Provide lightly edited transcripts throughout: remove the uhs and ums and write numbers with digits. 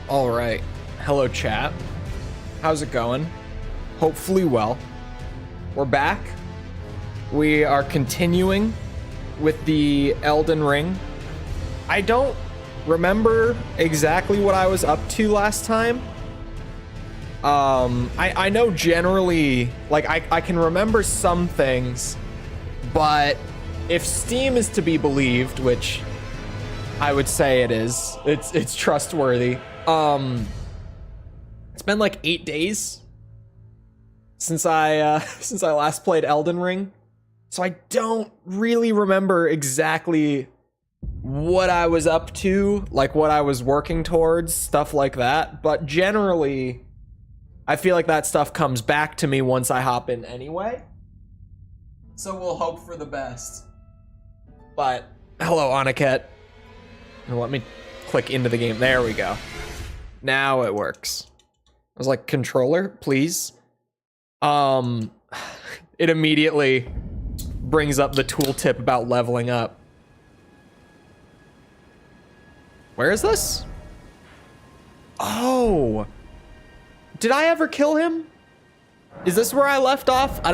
All right. Hello, chat. How's it going? Hopefully well. We're back. We are continuing with the Elden Ring. I don't remember exactly what I was up to last time. I know generally, like, I can remember some things, but if Steam is to be believed, which I would say it is, it's trustworthy. It's been like 8 days since I since I last played Elden Ring, so I don't really remember exactly what I was up to, like what I was working towards, stuff like that. But generally, I feel like that stuff comes back to me once I hop in anyway. So we'll hope for the best. But hello, Aniket. Let me click into the game. There we go. Now it works. I was like, controller, please. It immediately brings up the tooltip about leveling up. Where is this? Oh. Did I ever kill him? Is this where I left off? I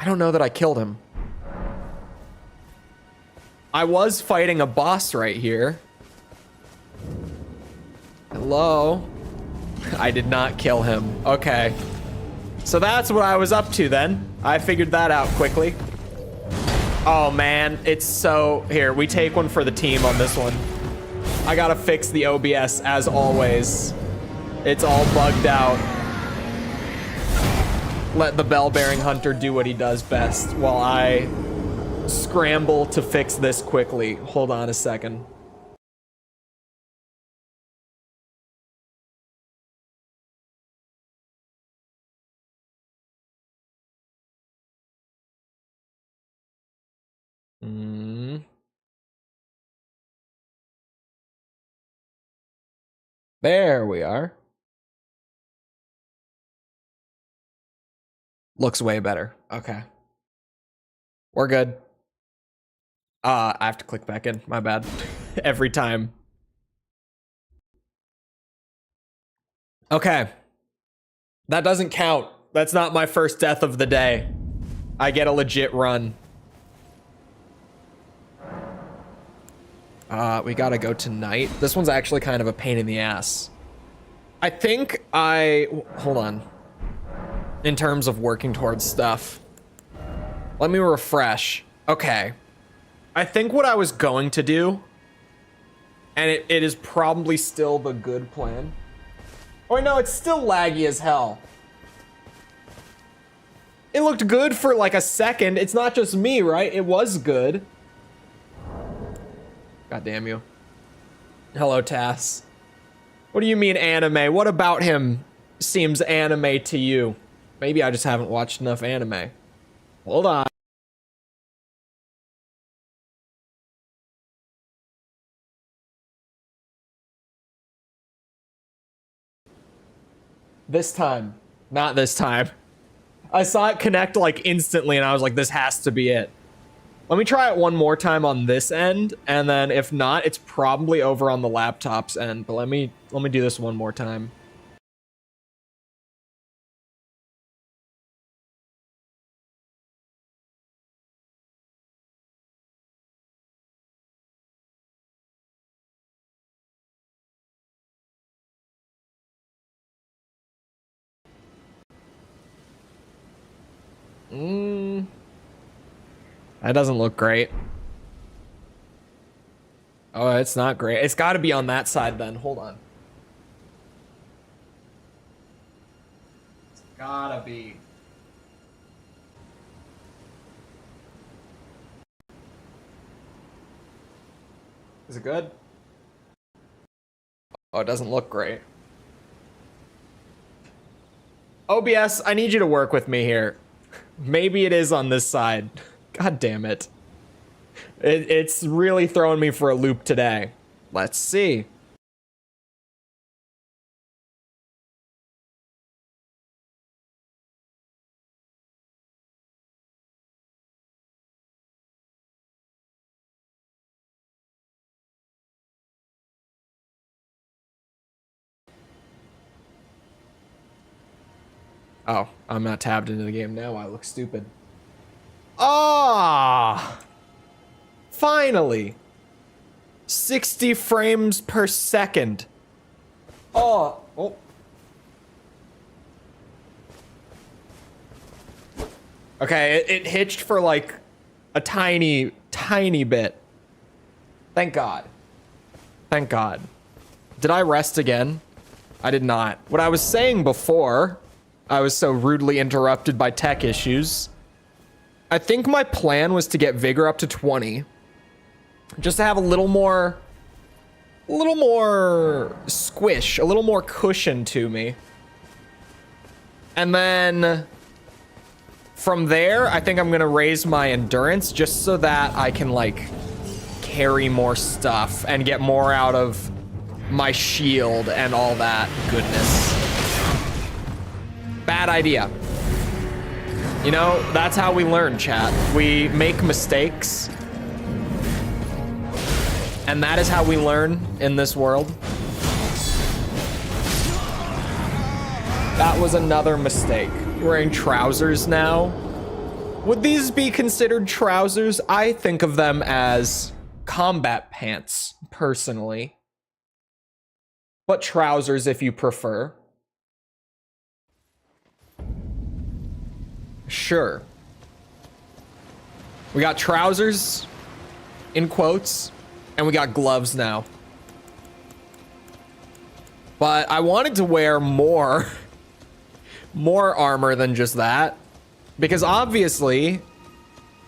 don't know that I killed him. I was fighting a boss right here. Hello? I did not kill him. Okay. So that's what I was up to then. I figured that out quickly. Oh man, it's so... Here, we take one for the team on this one. I gotta fix the OBS as always. It's all bugged out. Let the bell-bearing hunter do what he does best while I scramble to fix this quickly. Hold on a second. There we are. Looks way better. Okay. We're good. I have to click back in. My bad. Every time. Okay. That doesn't count. That's not my first death of the day. I get a legit run. We gotta go tonight. This one's actually kind of a pain in the ass. I think hold on. In terms of working towards stuff. Let me refresh. Okay. I think what I was going to do, and it is probably still the good plan. Oh no, it's still laggy as hell. It looked good for like a second. It's not just me, right? It was good. God damn you. Hello, Tass. What do you mean anime? What about him seems anime to you? Maybe I just haven't watched enough anime. Hold on. This time. Not this time. I saw it connect like instantly and I was like, this has to be it. Let me try it one more time on this end, and then if not, it's probably over on the laptop's end. But let me do this one more time. That doesn't look great. Oh, it's not great. It's got to be on that side then. Hold on. It's gotta be. Is it good? Oh, it doesn't look great. OBS, I need you to work with me here. Maybe it is on this side. God damn it. It's really throwing me for a loop today. Let's see. Oh, I'm not tabbed into the game now. I look stupid. Ah! Finally! 60 frames per second. Oh. Okay, it hitched for like a tiny bit. Thank God. Thank God. Did I rest again? I did not. What I was saying before, I was so rudely interrupted by tech issues. I think my plan was to get vigor up to 20. Just to have a little more squish, a little more cushion to me. And then from there, I think I'm gonna raise my endurance just so that I can like carry more stuff and get more out of my shield and all that goodness. Bad idea. You know, that's how we learn, chat. We make mistakes. And that is how we learn in this world. That was another mistake. Wearing trousers now. Would these be considered trousers? I think of them as combat pants, personally. But trousers if you prefer. Sure. We got trousers, in quotes, and we got gloves now. But I wanted to wear more armor than just that. Because obviously,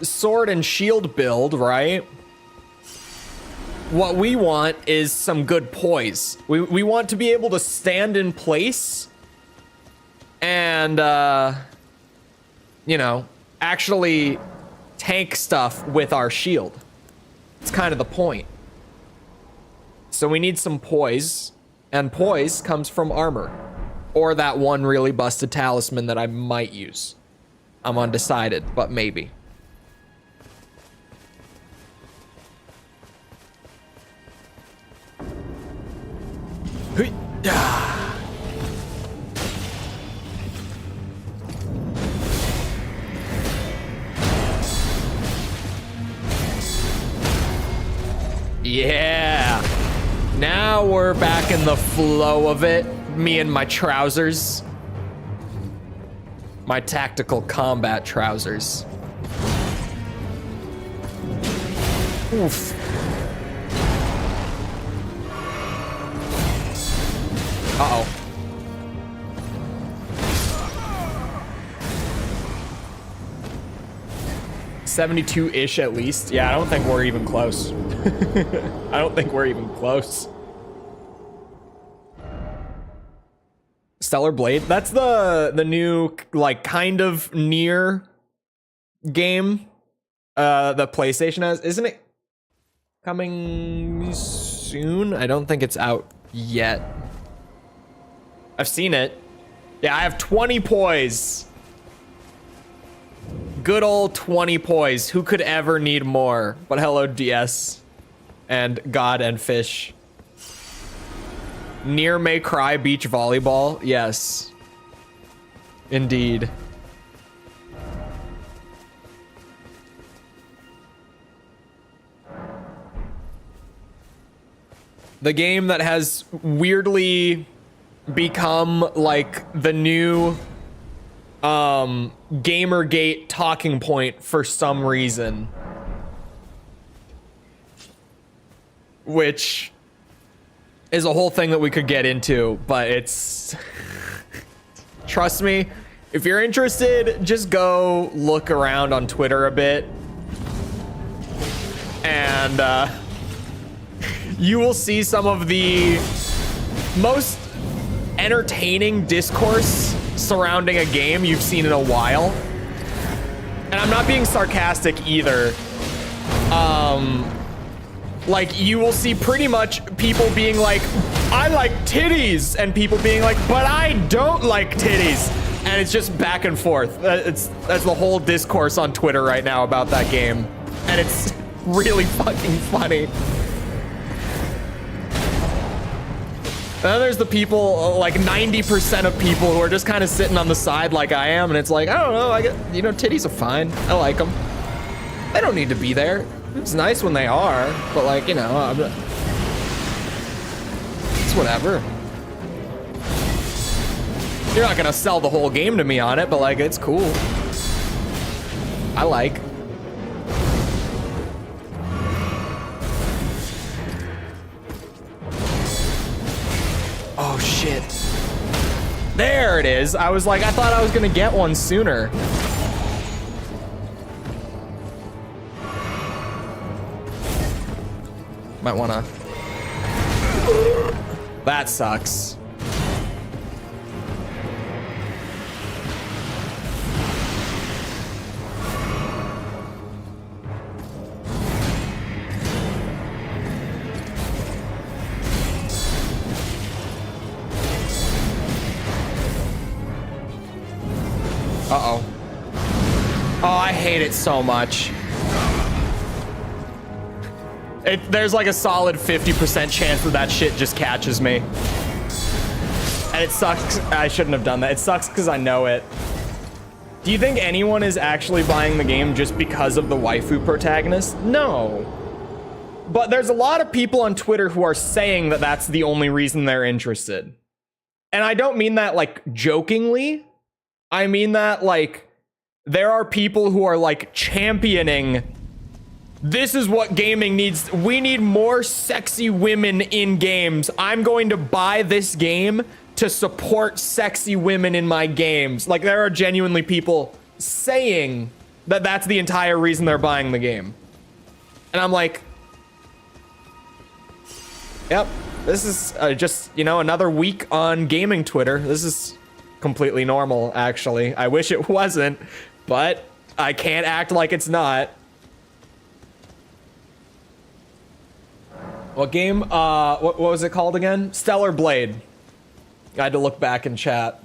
sword and shield build, right? What we want is some good poise. We want to be able to stand in place and, you know, actually tank stuff with our shield. It's kind of the point. So we need some poise, and poise comes from armor. Or that one really busted talisman that I might use. I'm undecided, but maybe. Yeah. Now we're back in the flow of it. Me and my trousers. My tactical combat trousers. Oof. Uh-oh. $72-ish at least. Yeah, I don't think we're even close. I don't think we're even close. Stellar Blade? That's the new, like, kind of near game the PlayStation has. Isn't it coming soon? I don't think it's out yet. I've seen it. Yeah, I have 20 poise. Good old 20 poise. Who could ever need more? But hello, DS. And God and Fish. Near May Cry Beach Volleyball. Yes. Indeed. The game that has weirdly become like the new Gamergate talking point for some reason, which is a whole thing that we could get into, but it's trust me, if you're interested, just go look around on Twitter a bit and you will see some of the most entertaining discourse surrounding a game you've seen in a while. And I'm not being sarcastic either. Like, you will see pretty much people being like, I like titties, and people being like, but I don't like titties. And it's just back and forth. That's the whole discourse on Twitter right now about that game. And it's really fucking funny. And then there's the people, like 90% of people who are just kind of sitting on the side like I am, and it's like, I don't know, I get, you know, titties are fine. I like them. They don't need to be there. It's nice when they are, but like, you know, it's whatever. You're not gonna sell the whole game to me on it, but like, it's cool. I like. Oh shit. There it is. I was like, I thought I was gonna get one sooner. Might wanna. That sucks. Uh-oh. Oh, I hate it so much. There's like a solid 50% chance that that shit just catches me. And it sucks. I shouldn't have done that. It sucks because I know it. Do you think anyone is actually buying the game just because of the waifu protagonist? No. But there's a lot of people on Twitter who are saying that that's the only reason they're interested. And I don't mean that like jokingly. I mean that, like, there are people who are, like, championing, this is what gaming needs. We need more sexy women in games. I'm going to buy this game to support sexy women in my games. Like, there are genuinely people saying that that's the entire reason they're buying the game. And I'm like, yep, this is just, you know, another week on gaming Twitter. This is completely normal, actually. I wish it wasn't, but I can't act like it's not. What game? What was it called again? Stellar Blade. I had to look back in chat.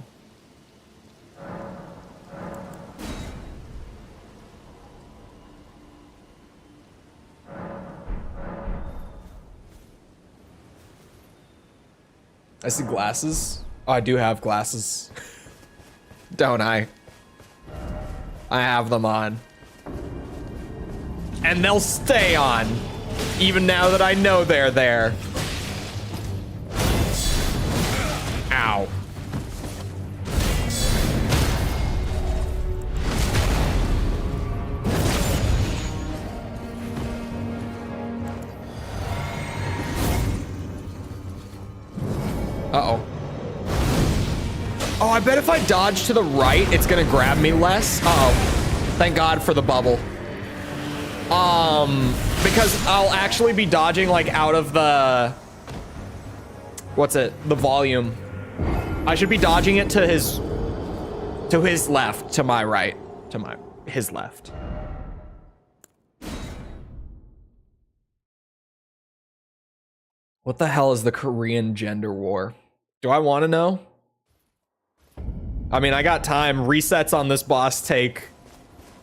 I see glasses. Oh, I do have glasses. Don't I? I have them on. And they'll stay on. Even now that I know they're there. Ow. Uh-oh. Oh, I bet if I dodge to the right, it's gonna grab me less. Uh-oh. Thank God for the bubble. Because I'll actually be dodging, like, out of the... What's it? The volume. I should be dodging it to his... To his left. To my right. To his left. What the hell is the Korean gender war? Do I want to know? I mean, I got time. Resets on this boss take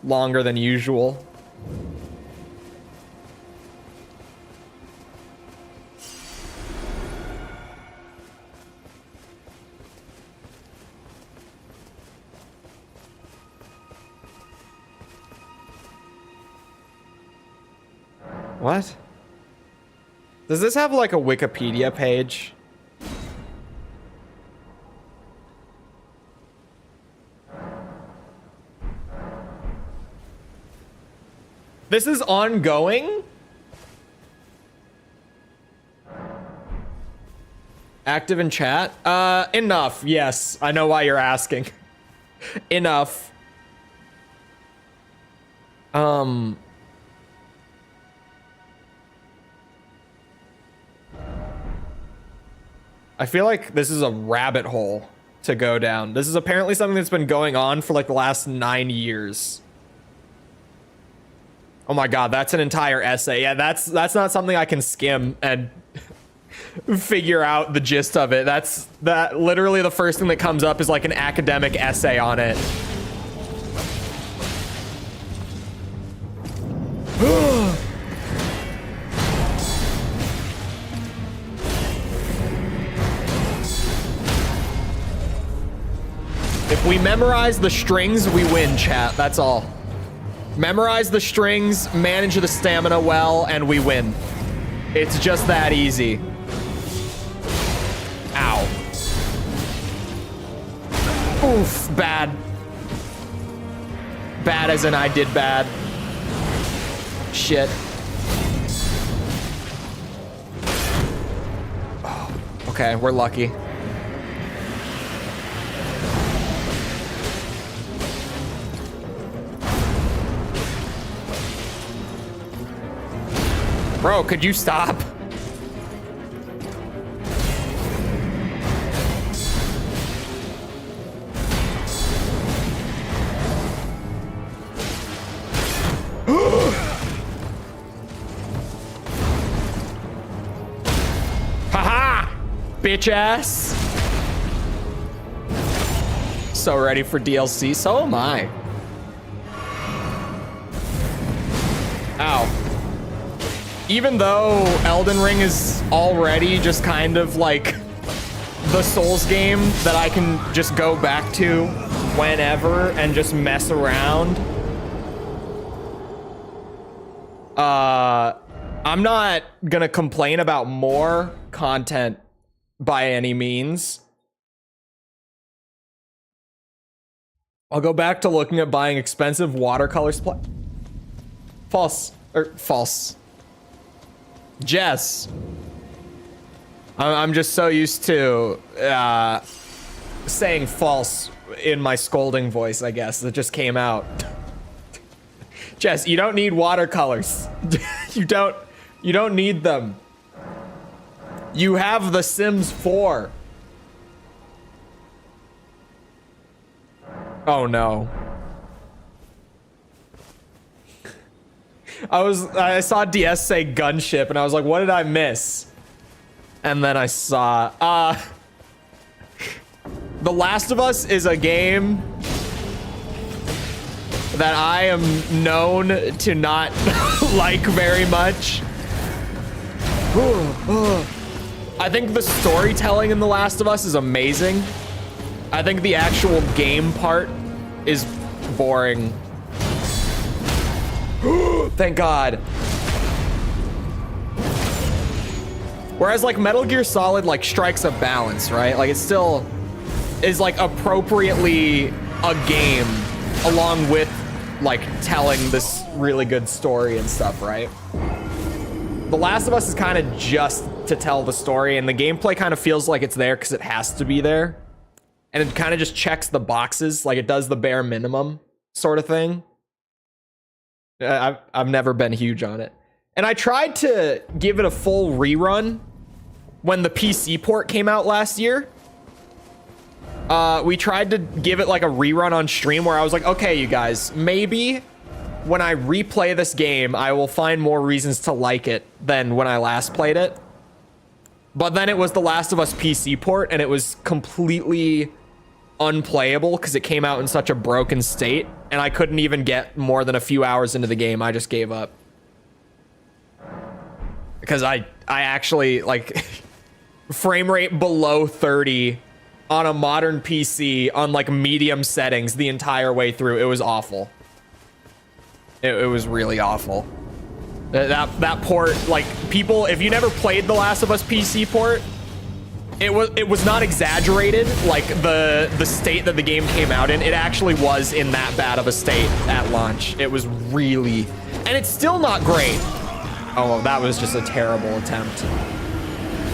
longer than usual. What? Does this have like a Wikipedia page? This is ongoing? Active in chat? Enough. Yes, I know why you're asking. Enough. I feel like this is a rabbit hole to go down. This is apparently something that's been going on for like the last 9 years. Oh my God, that's an entire essay. Yeah, that's not something I can skim and figure out the gist of it. That literally the first thing that comes up is like an academic essay on it. If we memorize the strings, we win, chat. That's all. Memorize the strings, manage the stamina well, and we win. It's just that easy. Ow. Oof, bad. Bad as in I did bad. Shit. Oh, okay, we're lucky. Bro, could you stop? Haha! Bitch ass. So ready for DLC. So am I. Ow. Even though Elden Ring is already just kind of like the Souls game that I can just go back to whenever and just mess around, I'm not gonna complain about more content by any means. I'll go back to looking at buying expensive watercolor false. Jess. I'm just so used to saying false in my scolding voice, I guess, that just came out. Jess, you don't need watercolors. You don't need them. You have The Sims 4. Oh no. I saw DS say gunship and I was like, what did I miss? And then I saw The Last of Us is a game that I am known to not like very much. I think the storytelling in The Last of Us is amazing. I think the actual game part is boring. Thank God. Whereas like Metal Gear Solid like strikes a balance, right? Like it still is like appropriately a game along with like telling this really good story and stuff, right? The Last of Us is kind of just to tell the story, and the gameplay kind of feels like it's there because it has to be there. And it kind of just checks the boxes, like it does the bare minimum sort of thing. I've never been huge on it. And I tried to give it a full rerun when the PC port came out last year. We tried to give it like a rerun on stream where I was like, okay, you guys, maybe when I replay this game, I will find more reasons to like it than when I last played it. But then it was the Last of Us PC port, and it was completely unplayable because it came out in such a broken state, and I couldn't even get more than a few hours into the game. I just gave up. Because I actually, like, frame rate below 30 on a modern PC on, like, medium settings the entire way through. It was awful. It was really awful. That port, like, people, if you never played the Last of Us PC port, it was not exaggerated, like the state that the game came out in. It actually was in that bad of a state at launch. It was really, and it's still not great. Oh, that was just a terrible attempt.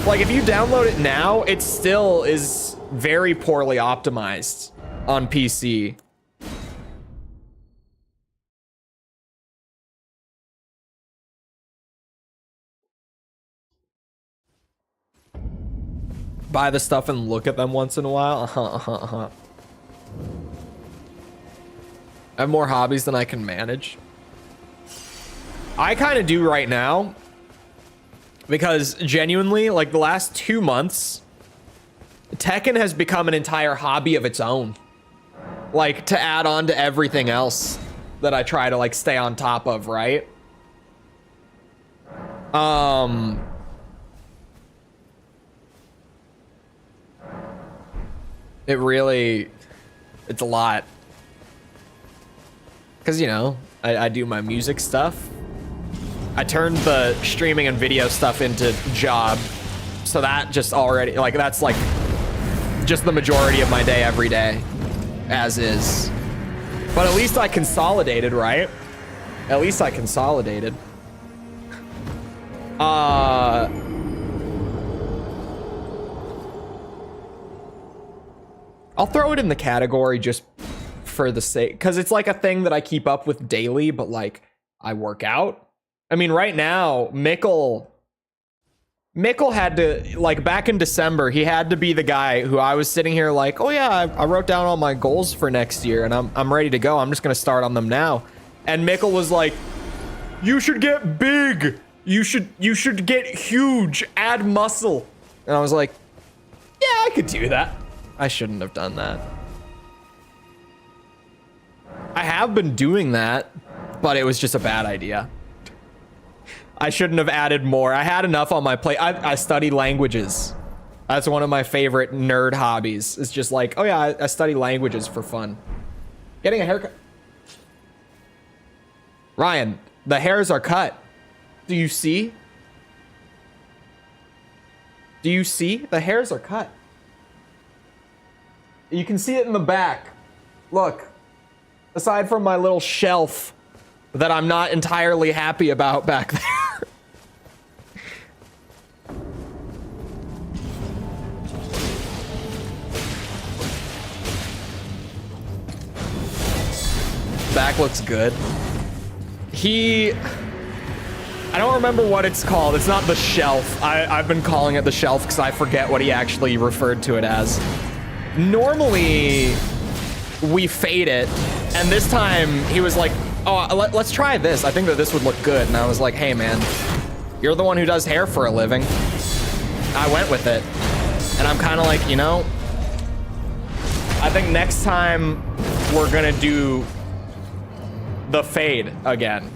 Like if you download it now, it still is very poorly optimized on PC. Buy the stuff and look at them once in a while. I have more hobbies than I can manage. I kind of do right now because genuinely, like the last 2 months, Tekken has become an entire hobby of its own. Like to add on to everything else that I try to like stay on top of, right? It It's a lot. Because, you know, I do my music stuff. I turned the streaming and video stuff into job. So that just already, like, that's like just the majority of my day every day, as is. But at least I consolidated, right? At least I consolidated. I'll throw it in the category just for the sake, because it's like a thing that I keep up with daily, but like I work out. I mean, right now, Mikkel had to, like, back in December, he had to be the guy who I was sitting here like, oh yeah, I wrote down all my goals for next year and I'm ready to go. I'm just gonna start on them now. And Mikkel was like, you should get big. You should get huge, add muscle. And I was like, yeah, I could do that. I shouldn't have done that. I have been doing that, but it was just a bad idea. I shouldn't have added more. I had enough on my plate. I study languages. That's one of my favorite nerd hobbies. It's just like, oh yeah, I study languages for fun. Getting a haircut. Ryan, the hairs are cut. Do you see? Do you see? The hairs are cut. You can see it in the back. Look. Aside from my little shelf that I'm not entirely happy about back there. Back looks good. I don't remember what it's called. It's not the shelf. I've been calling it the shelf because I forget what he actually referred to it as. Normally, we fade it, and this time he was like, oh, let's try this. I think that this would look good. And I was like, hey man, you're the one who does hair for a living. I went with it. And I'm kind of like, you know, I think next time we're gonna do the fade again.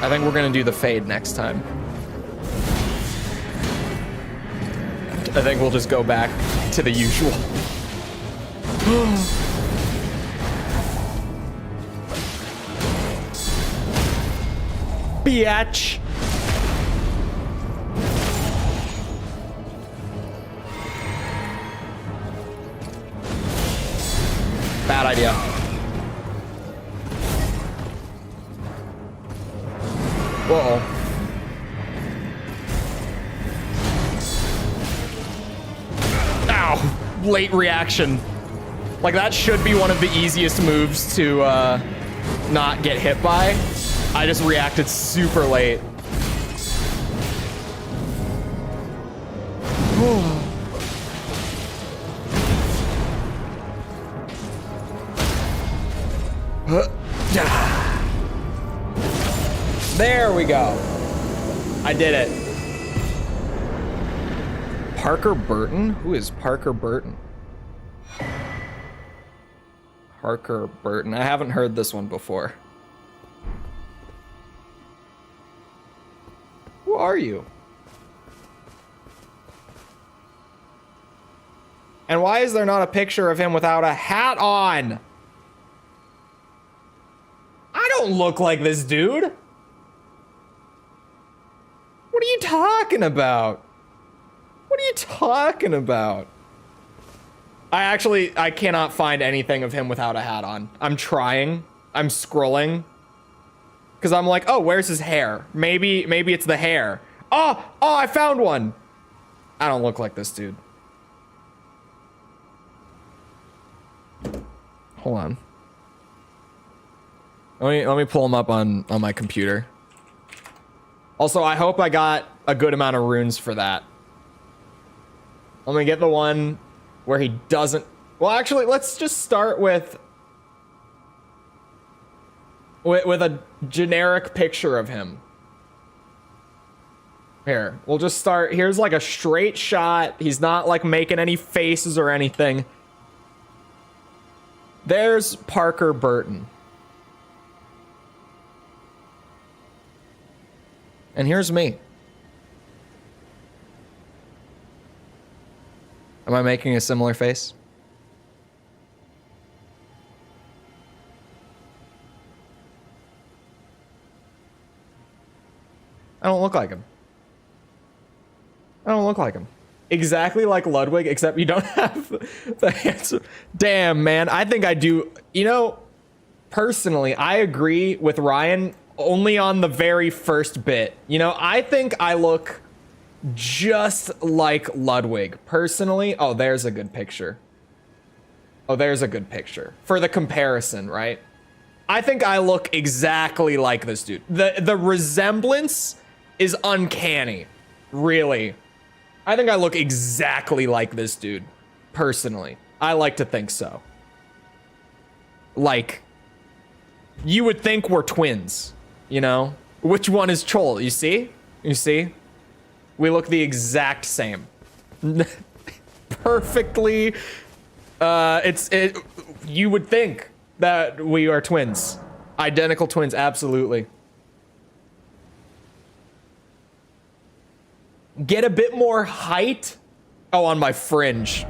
I think we're gonna do the fade next time. I think we'll just go back to the usual. Biatch. Bad idea. Uh-oh. Ow. Late reaction. Like, that should be one of the easiest moves to not get hit by. I just reacted super late. There we go. I did it. Parker Burton? Who is Parker Burton? Parker Burton. I haven't heard this one before. Who are you? And why is there not a picture of him without a hat on? I don't look like this dude. What are you talking about? What are you talking about? I cannot find anything of him without a hat on. I'm trying. I'm scrolling. Because I'm like, oh, where's his hair? Maybe it's the hair. Oh, I found one. I don't look like this dude. Hold on. Let me pull him up on my computer. Also, I hope I got a good amount of runes for that. Let me get the one where he doesn't... Well, actually, let's just start with a generic picture of him. Here, we'll just start... Here's like a straight shot. He's not like making any faces or anything. There's Parker Burton. And here's me. Am I making a similar face? I don't look like him. I don't look like him. Exactly like Ludwig, except you don't have the handsome. Damn, man. I think I do. You know, personally, I agree with Ryan only on the very first bit. You know, I think I look just like Ludwig. Personally, oh, there's a good picture. Oh, there's a good picture. For the comparison, right? I think I look exactly like this dude. The resemblance is uncanny, really. I think I look exactly like this dude, personally. I like to think so. Like, you would think we're twins, you know? Which one is Chole? You see? You see? We look the exact same. Perfectly. You would think that we are twins. Identical twins, absolutely. Get a bit more height. Oh, on my fringe.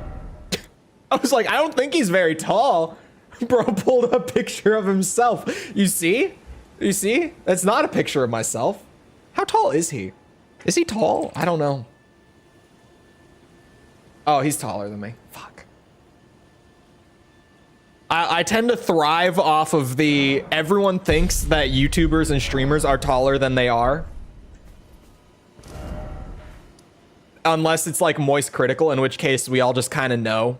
I was like, I don't think he's very tall. Bro pulled a picture of himself. You see? You see? That's not a picture of myself. How tall is he? Is he tall? I don't know. Oh, he's taller than me. Fuck. I tend to thrive off of the everyone thinks that YouTubers and streamers are taller than they are. Unless it's like Moist Critical, in which case we all just kind of know.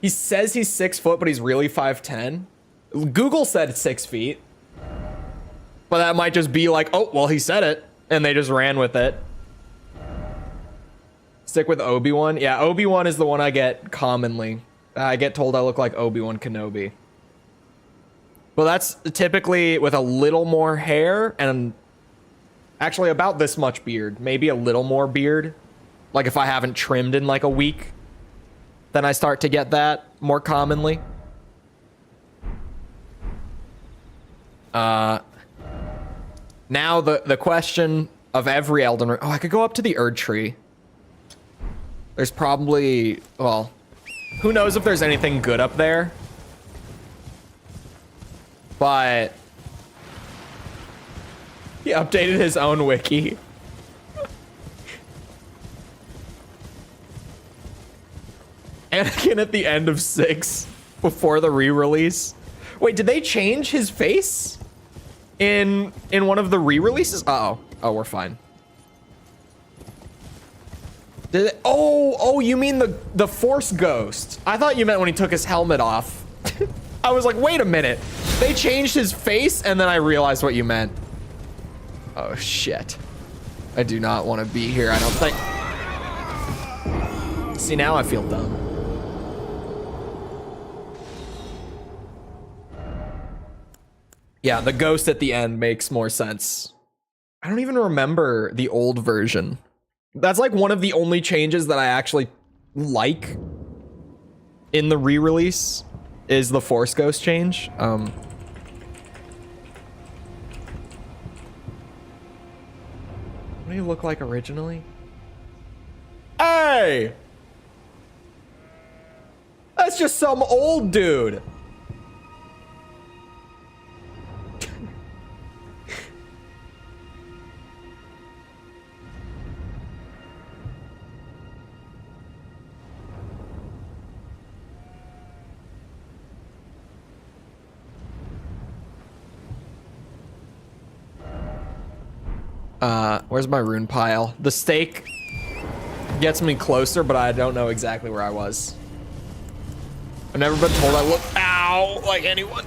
He says he's 6 foot, but he's really 5'10". Google said 6 feet. But that might just be like, oh, well, he said it. And they just ran with it. Stick with Obi-Wan. Yeah, Obi-Wan is the one I get commonly. I get told I look like Obi-Wan Kenobi. Well, that's typically with a little more hair and actually about this much beard. Maybe a little more beard. Like if I haven't trimmed in like a week, then I start to get that more commonly. Now the question of every Elden Ring. Oh, I could go up to the Erdtree. There's probably, well, who knows if there's anything good up there. But he updated his own wiki. Anakin at the end of 6 before the re-release. Wait, did they change his face in one of the re-releases? Uh-oh. Oh, we're fine. Did it? Oh, you mean the Force Ghost. I thought you meant when he took his helmet off. I was like, wait a minute. They changed his face, and then I realized what you meant. Oh, shit. I do not want to be here, I don't think. See, now I feel dumb. Yeah, the ghost at the end makes more sense. I don't even remember the old version. That's like one of the only changes that I actually like in the re-release is the Force Ghost change. What do you look like originally? Hey! That's just some old dude. Where's my rune pile? The stake gets me closer, but I don't know exactly where I was. I've never been told I look, ow, like anyone.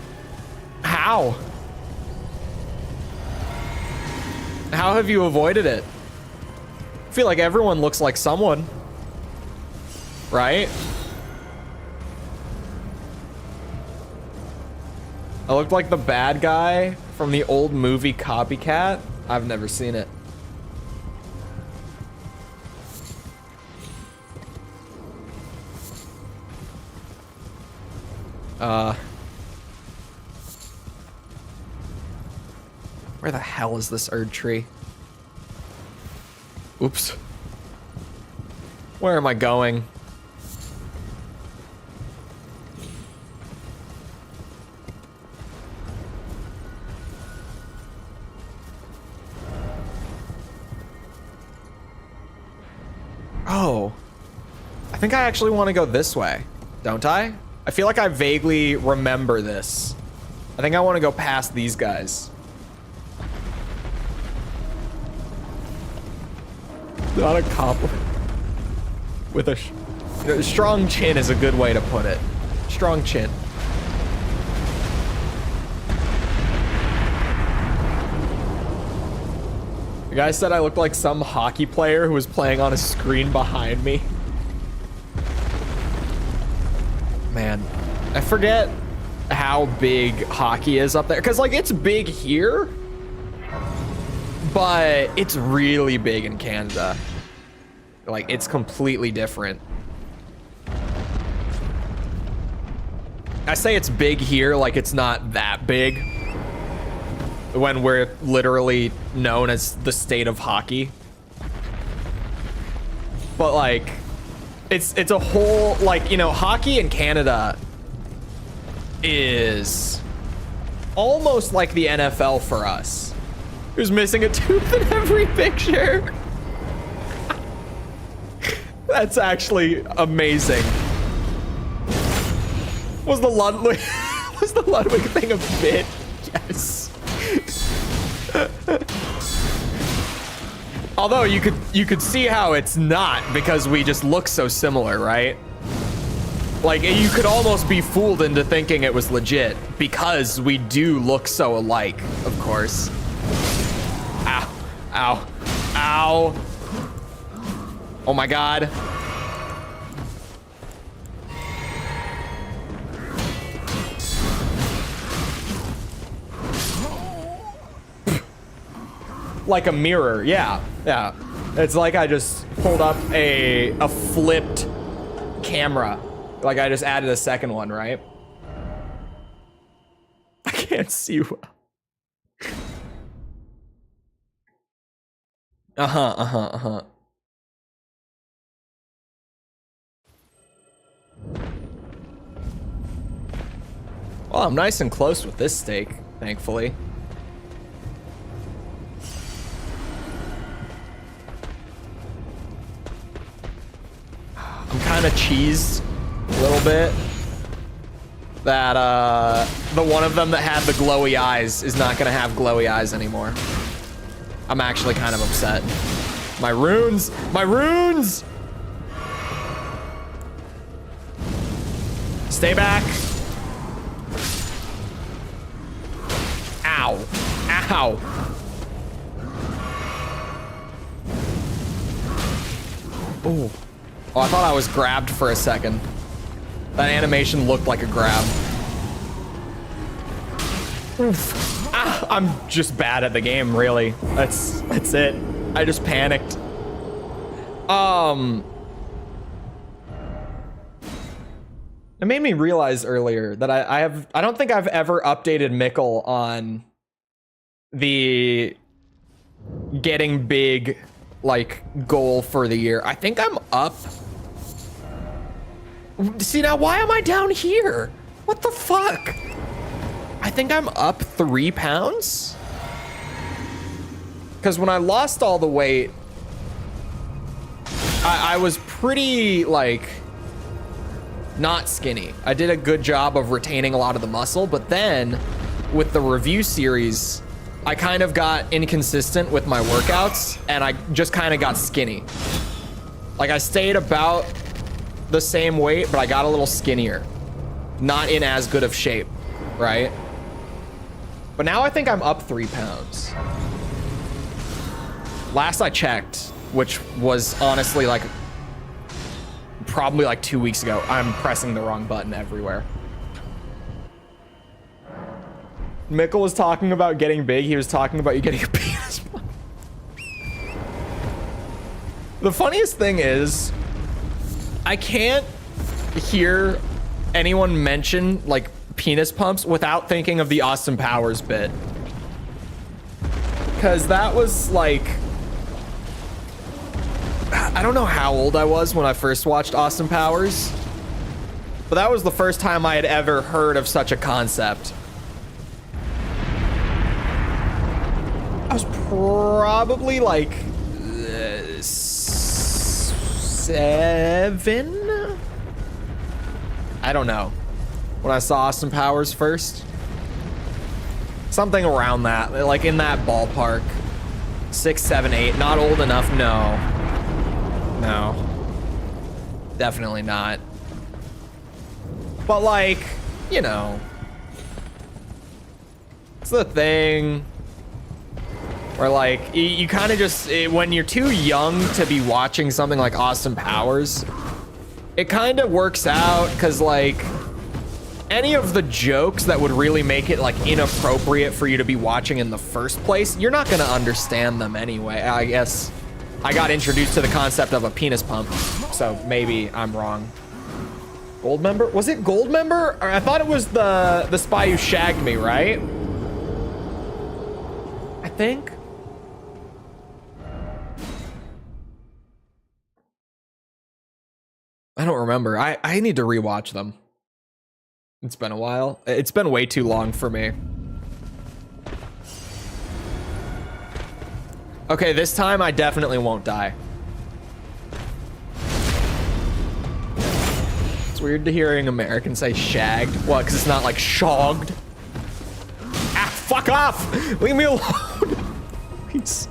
How? How have you avoided it? I feel like everyone looks like someone, right? I looked like the bad guy from the old movie Copycat. I've never seen it. Where the hell is this Erdtree? Oops. Where am I going? Oh. I think I actually want to go this way, don't I? I feel like I vaguely remember this. I think I want to go past these guys. Not a compliment. With a strong chin is a good way to put it. Strong chin. The guy said I looked like some hockey player who was playing on a screen behind me. Man, I forget how big hockey is up there. Because, like, it's big here, but it's really big in Canada. Like, it's completely different. I say it's big here, like it's not that big, when we're literally known as the state of hockey. But, like, it's a whole, like, you know, hockey in Canada is almost like the NFL for us. Who's missing a tooth in every picture? That's actually amazing. Was the Ludwig thing a bit? Yes. Although you could see how it's not, because we just look so similar, right? Like, you could almost be fooled into thinking it was legit because we do look so alike, of course. Ow. Ow. Ow. Oh my God. Like a mirror, yeah, yeah. It's like I just pulled up a flipped camera. Like I just added a second one, right? I can't see well. Well, I'm nice and close with this steak, thankfully. I'm kind of cheesed a little bit that the one of them that had the glowy eyes is not gonna have glowy eyes anymore. I'm actually kind of upset. My runes! My runes! Stay back. Ow. Ow. Ooh. Oh, I thought I was grabbed for a second. That animation looked like a grab. Oof. Ah, I'm just bad at the game, really. That's it. I just panicked. It made me realize earlier that I don't think I've ever updated Mickle on the getting big, like, goal for the year. I think I'm up. See, now why am I down here? What the fuck? I think I'm up 3 pounds. Because when I lost all the weight, I was pretty, like, not skinny. I did a good job of retaining a lot of the muscle, but then with the review series, I kind of got inconsistent with my workouts and I just kind of got skinny. Like I stayed about the same weight, but I got a little skinnier. Not in as good of shape, right? But now I think I'm up 3 pounds. Last I checked, which was honestly like probably like 2 weeks ago. I'm pressing the wrong button everywhere. Mickle was talking about getting big. He was talking about you getting a penis. The funniest thing is, I can't hear anyone mention like penis pumps without thinking of the Austin Powers bit. Because that was like I don't know how old I was when I first watched Austin Powers, but that was the first time I had ever heard of such a concept. I was probably like 7? I don't know. When I saw Austin Powers first. Something around that, like in that ballpark. 6, 7, 8. Not old enough, no. No. Definitely not. But like, you know. It's the thing where like, you kind of just, when you're too young to be watching something like Austin Powers, it kind of works out because like, any of the jokes that would really make it like inappropriate for you to be watching in the first place, you're not gonna understand them anyway. I guess I got introduced to the concept of a penis pump, so maybe I'm wrong. Goldmember? Was it Goldmember? Or I thought it was the spy who shagged me, right? I think. I don't remember. I need to rewatch them. It's been a while. It's been way too long for me. Okay, this time I definitely won't die. It's weird to hearing Americans say shagged. What, because it's not like shogged? Ah, fuck off! Leave me alone! Please.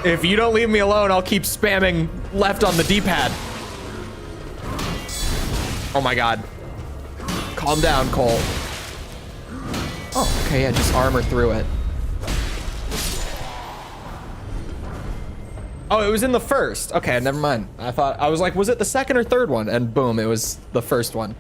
If you don't leave me alone, I'll keep spamming left on the D-pad. Oh my god. Calm down, Cole. Oh, okay, yeah, just armor through it. Oh, it was in the first. Okay, never mind. I was like, was it the second or third one? And boom, it was the first one.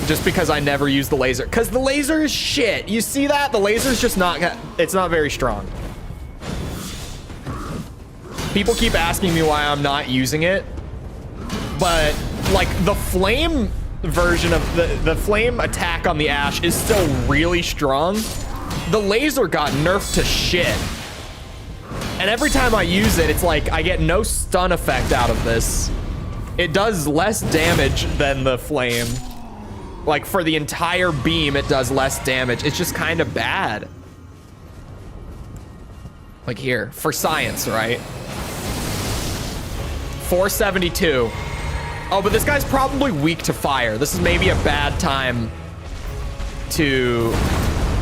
Just because I never use the laser. Because the laser is shit. You see that? The laser's just not, it's not very strong. People keep asking me why I'm not using it. But, like, the flame version of the flame attack on the Ash is still really strong. The laser got nerfed to shit. And every time I use it, it's like I get no stun effect out of this. It does less damage than the flame. Like, for the entire beam, it does less damage. It's just kind of bad. Like here, for science, right? 472. Oh, but this guy's probably weak to fire. This is maybe a bad time to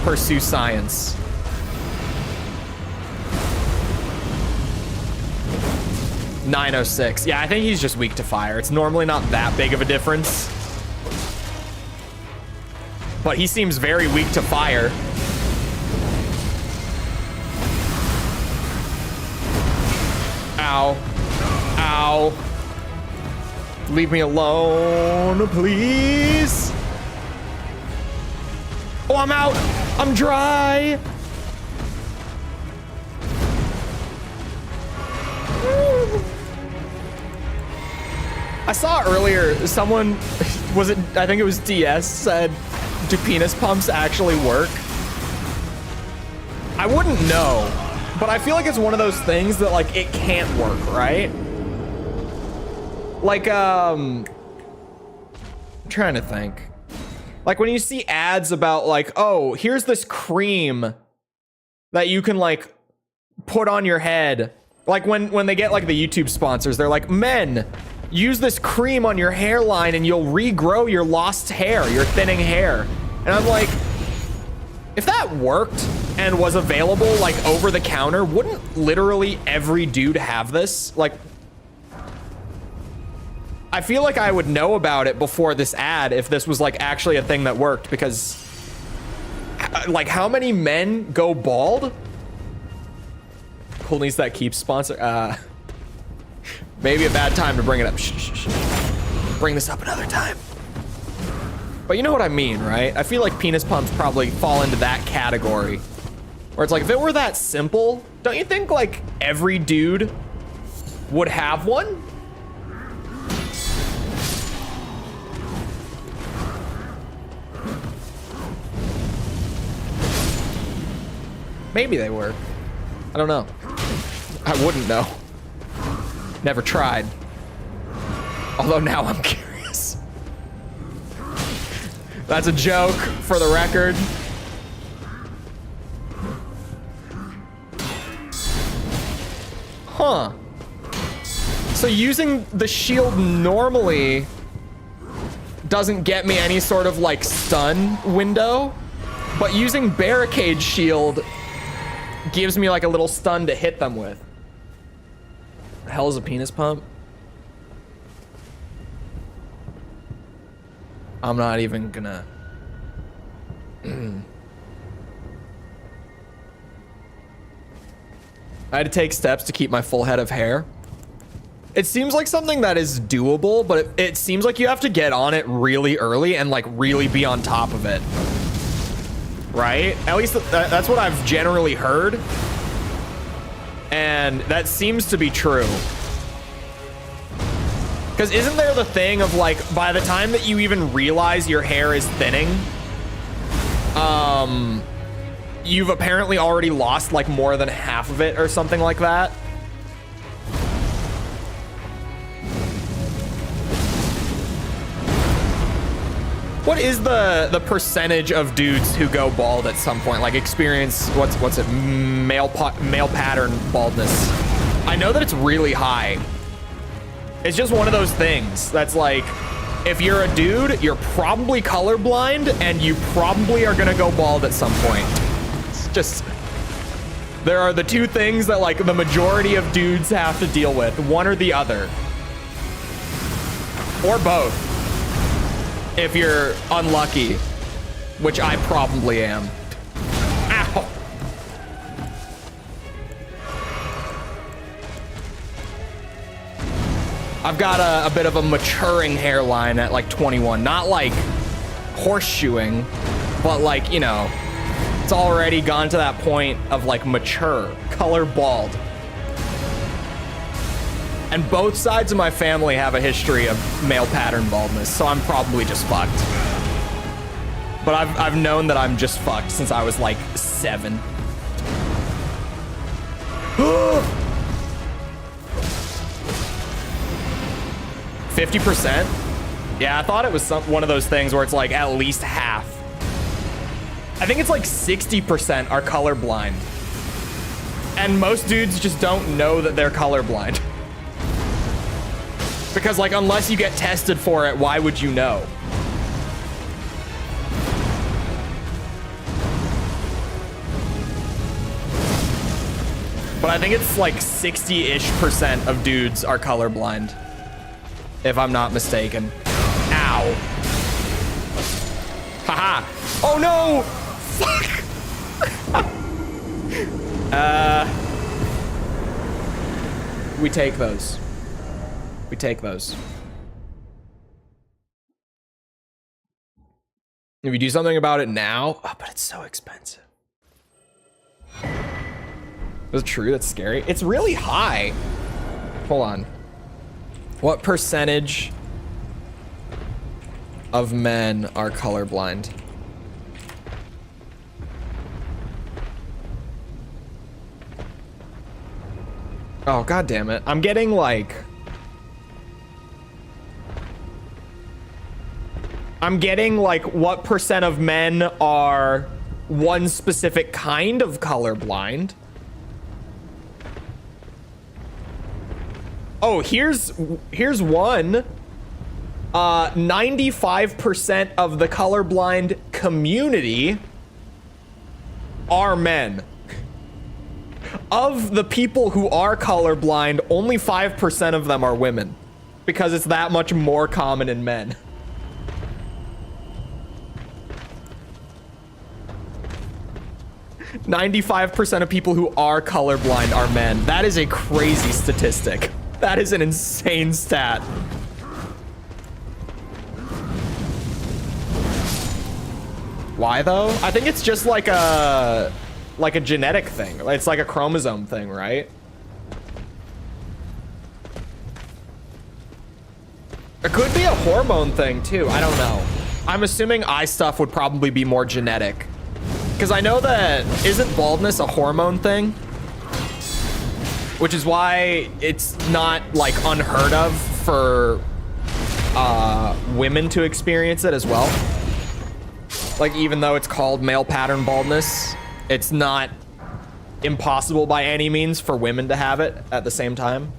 pursue science. $906. Yeah, I think he's just weak to fire. It's normally not that big of a difference. But he seems very weak to fire. Ow. Ow. Leave me alone, please. Oh, I'm out. I'm dry. I saw earlier someone, was it, I think it was DS, said, do penis pumps actually work? I wouldn't know, but I feel like it's one of those things that like it can't work, right? Like, I'm trying to think. Like when you see ads about like, oh, here's this cream that you can like put on your head. Like when they get like the YouTube sponsors, they're like, men, use this cream on your hairline and you'll regrow your lost hair, your thinning hair. And I'm like, if that worked and was available like over the counter, wouldn't literally every dude have this? Like, I feel like I would know about it before this ad if this was like actually a thing that worked, because like how many men go bald? Cool needs that keep sponsor. Maybe a bad time to bring it up. Shh. Bring this up another time. But you know what I mean, right? I feel like penis pumps probably fall into that category. Where it's like, if it were that simple, don't you think like every dude would have one? Maybe they were. I don't know. I wouldn't know. Never tried. Although now I'm curious. That's a joke for the record. Huh. So using the shield normally doesn't get me any sort of like stun window, but using barricade shield gives me like a little stun to hit them with. The hell is a penis pump? I'm not even gonna. I had to take steps to keep my full head of hair. It seems like something that is doable, but it seems like you have to get on it really early and like really be on top of it. Right? At least that's what I've generally heard. And that seems to be true. Because isn't there the thing of like, by the time that you even realize your hair is thinning, you've apparently already lost like more than half of it or something like that. What is the percentage of dudes who go bald at some point? Like experience, what's it? Male pattern baldness. I know that it's really high. It's just one of those things that's like, if you're a dude, you're probably colorblind and you probably are gonna go bald at some point. It's just, there are the two things that like the majority of dudes have to deal with, one or the other. Or both. If you're unlucky, which I probably am. Ow. I've got a bit of a maturing hairline at like 21. Not like horseshoeing, but like, you know, it's already gone to that point of like mature, color bald. And both sides of my family have a history of male pattern baldness, so I'm probably just fucked. But I've known that I'm just fucked since I was like 7. 50%? Yeah, I thought it was one of those things where it's like at least half. I think it's like 60% are colorblind. And most dudes just don't know that they're colorblind. Because like, unless you get tested for it, why would you know? But I think it's like 60-ish% of dudes are colorblind, if I'm not mistaken. Ow. Haha. Oh no! Fuck! We take those. We take those. If you do something about it now, oh, but it's so expensive. Is it true? That's scary. It's really high. Hold on. What percentage of men are colorblind? Oh, god damn it. I'm getting like what percent of men are one specific kind of colorblind. Oh, here's one. 95% of the colorblind community are men. Of the people who are colorblind, only 5% of them are women, because it's that much more common in men. %95 of people who are colorblind are men. That is a crazy statistic. That is an insane stat. Why though? I think it's just like a genetic thing. It's like a chromosome thing, right? It could be a hormone thing too. I don't know. I'm assuming eye stuff would probably be more genetic. Because I know that isn't baldness a hormone thing? Which is why it's not like unheard of for women to experience it as well. Like even though it's called male pattern baldness, it's not impossible by any means for women to have it at the same time.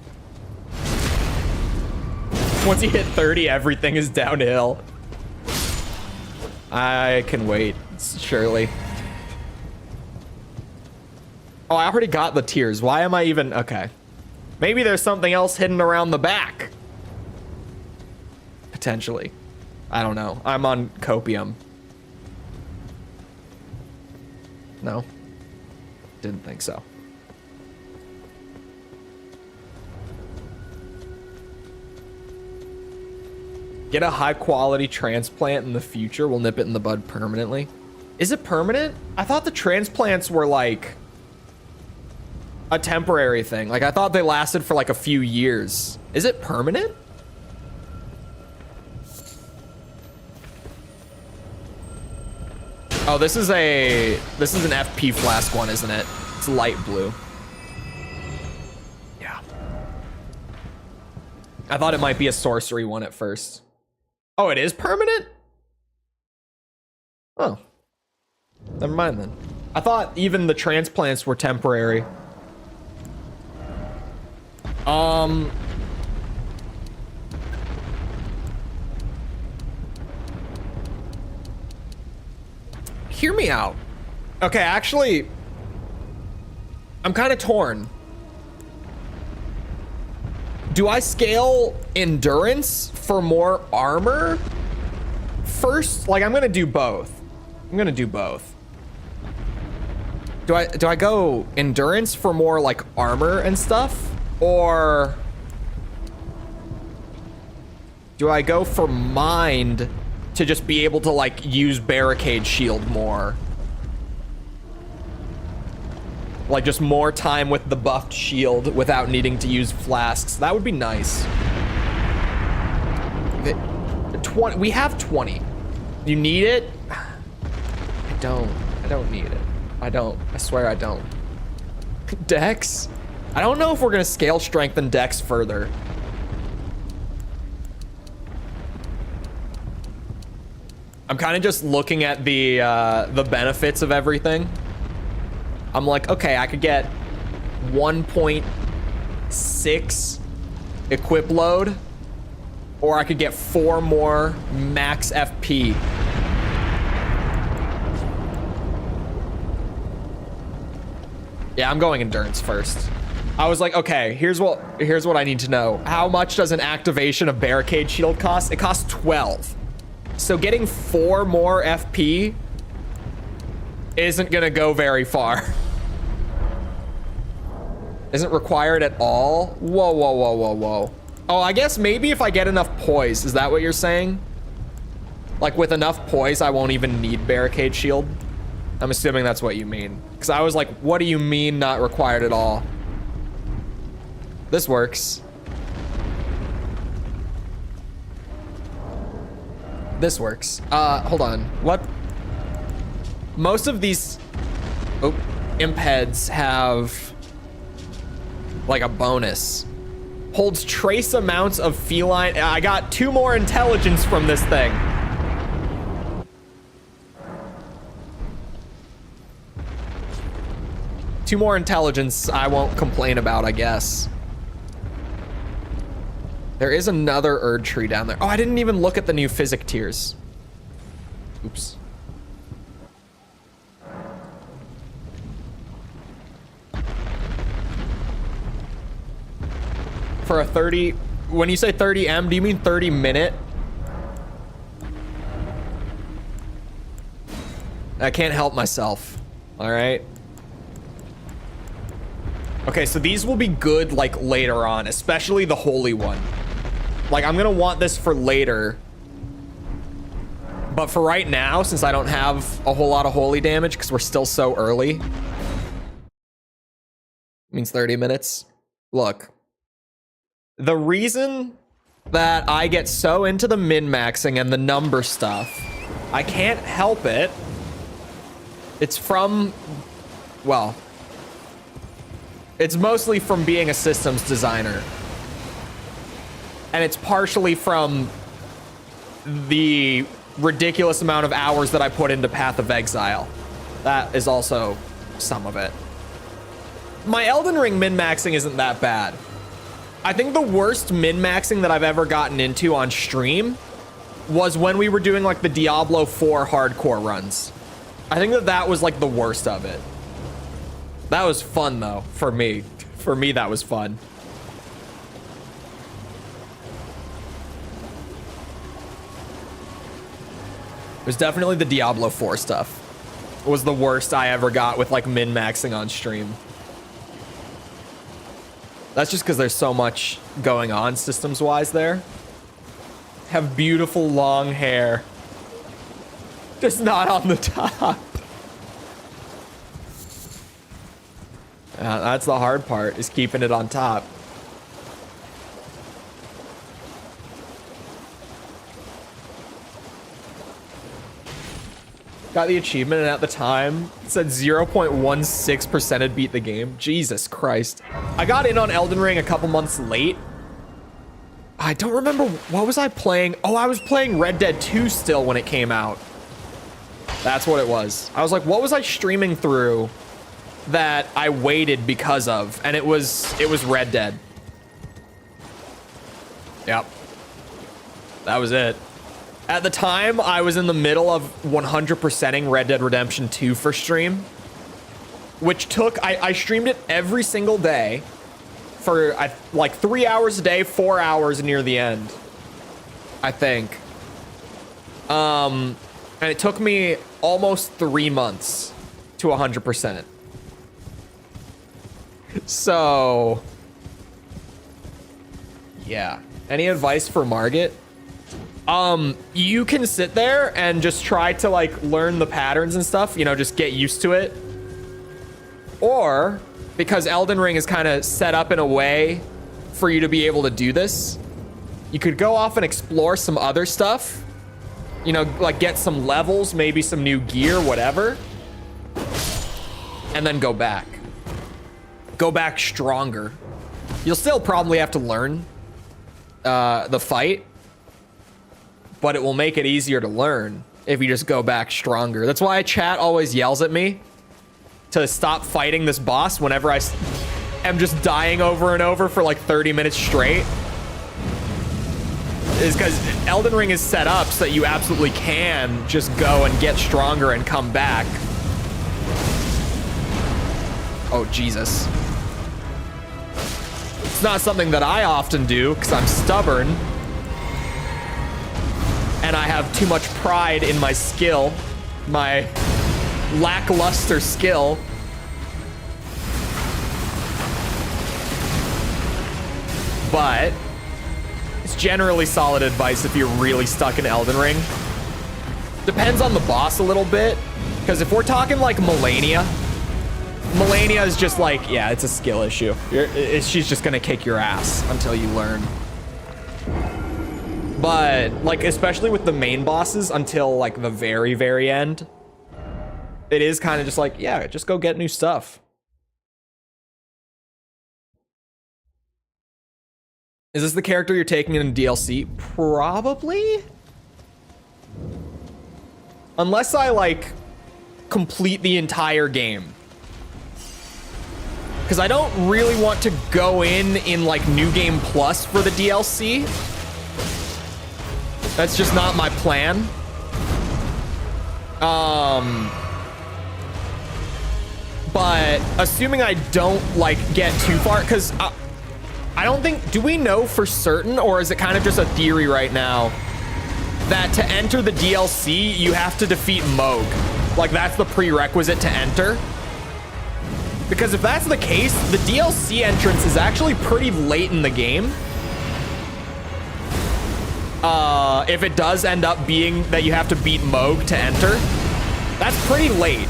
Once you hit 30, everything is downhill. I can wait, surely. Oh, I already got the tears. Why am I even... Okay. Maybe there's something else hidden around the back. Potentially. I don't know. I'm on copium. No. Didn't think so. Get a high quality transplant in the future. We'll nip it in the bud permanently. Is it permanent? I thought the transplants were like a temporary thing. Like I thought they lasted for like a few years. Is it permanent? Oh, this is an FP flask one, isn't it? It's light blue. Yeah. I thought it might be a sorcery one at first. Oh, it is permanent? Oh. Never mind then. I thought even the transplants were temporary. Hear me out. Okay, actually, I'm kind of torn. Do I scale endurance for more armor first? Like, I'm gonna do both. I'm gonna do both. Do I go endurance for more like armor and stuff? Or do I go for mind to just be able to like use barricade shield more? Like just more time with the buffed shield without needing to use flasks. That would be nice. 20, we have 20. You need it? I don't need it. I swear I don't. Dex? I don't know if we're gonna scale strengthen Dex further. I'm kind of just looking at the benefits of everything. I'm like, okay, I could get 1.6 equip load, or I could get 4 more max FP. Yeah, I'm going endurance first. I was like, okay, here's what I need to know. How much does an activation of barricade shield cost? It costs 12. So getting 4 more FP isn't gonna go very far. Isn't required at all. Whoa, whoa, whoa, whoa, whoa. Oh, I guess maybe if I get enough poise. Is that what you're saying? Like with enough poise, I won't even need barricade shield? I'm assuming that's what you mean. Because I was like, what do you mean not required at all? This works. This works. Hold on. What? Most of these imp heads have like a bonus. Holds trace amounts of feline. I got 2 more intelligence from this thing. Two more intelligence I won't complain about, I guess. There is another Erdtree down there. Oh, I didn't even look at the new physic tiers. Oops. For a 30, when you say 30M, do you mean 30 minute? I can't help myself. All right. Okay, so these will be good like later on, especially the holy one. Like I'm gonna want this for later. But for right now, since I don't have a whole lot of holy damage because we're still so early. Means 30 minutes. Look. The reason that I get so into the min-maxing and the number stuff, I can't help it, It's from, well, it's mostly from being a systems designer. And it's partially from the ridiculous amount of hours that I put into Path of Exile. That is also some of it. My Elden Ring min-maxing isn't that bad. I think the worst min-maxing that I've ever gotten into on stream was when we were doing like the Diablo 4 hardcore runs. I think that was like the worst of it. That was fun though, for me. For me, that was fun. It was definitely the Diablo 4 stuff. It was the worst I ever got with like min-maxing on stream. That's just because there's so much going on systems-wise there. Have beautiful long hair. Just not on the top. That's the hard part, is keeping it on top. Got the achievement, and at the time, it said 0.16% had beat the game. Jesus Christ. I got in on Elden Ring a couple months late. I don't remember, what was I playing? Oh, I was playing Red Dead 2 still when it came out. That's what it was. I was like, what was I streaming through that I waited because of? And it was Red Dead. Yep. That was it. At the time, I was in the middle of 100%ing Red Dead Redemption 2 for stream, which took, I streamed it every single day for like 3 hours a day, 4 hours near the end, I think. And it took me almost 3 months to 100% it. So, yeah. Any advice for Margit? You can sit there and just try to like learn the patterns and stuff, you know, just get used to it. Or, because Elden Ring is kind of set up in a way for you to be able to do this, you could go off and explore some other stuff. You know, like get some levels, maybe some new gear, whatever. And then go back. Go back stronger. You'll still probably have to learn the fight, but it will make it easier to learn if you just go back stronger. That's why chat always yells at me to stop fighting this boss whenever I am just dying over and over for like 30 minutes straight. Is because Elden Ring is set up so that you absolutely can just go and get stronger and come back. Oh, Jesus. It's not something that I often do because I'm stubborn. And I have too much pride in my skill, my lackluster skill. But it's generally solid advice if you're really stuck in Elden Ring. Depends on the boss a little bit, because if we're talking like Melania is just like, yeah, it's a skill issue. She's just gonna kick your ass until you learn. But like, especially with the main bosses until like the very, very end, it is kind of just like, yeah, just go get new stuff. Is this the character you're taking in DLC? Probably. Unless I like complete the entire game. Because I don't really want to go in like New Game Plus for the DLC. That's just not my plan. But assuming I don't like get too far, because I don't think, do we know for certain, or is it kind of just a theory right now, that to enter the DLC, you have to defeat Moog? Like that's the prerequisite to enter? Because if that's the case, the DLC entrance is actually pretty late in the game. If it does end up being that you have to beat Moog to enter, that's pretty late.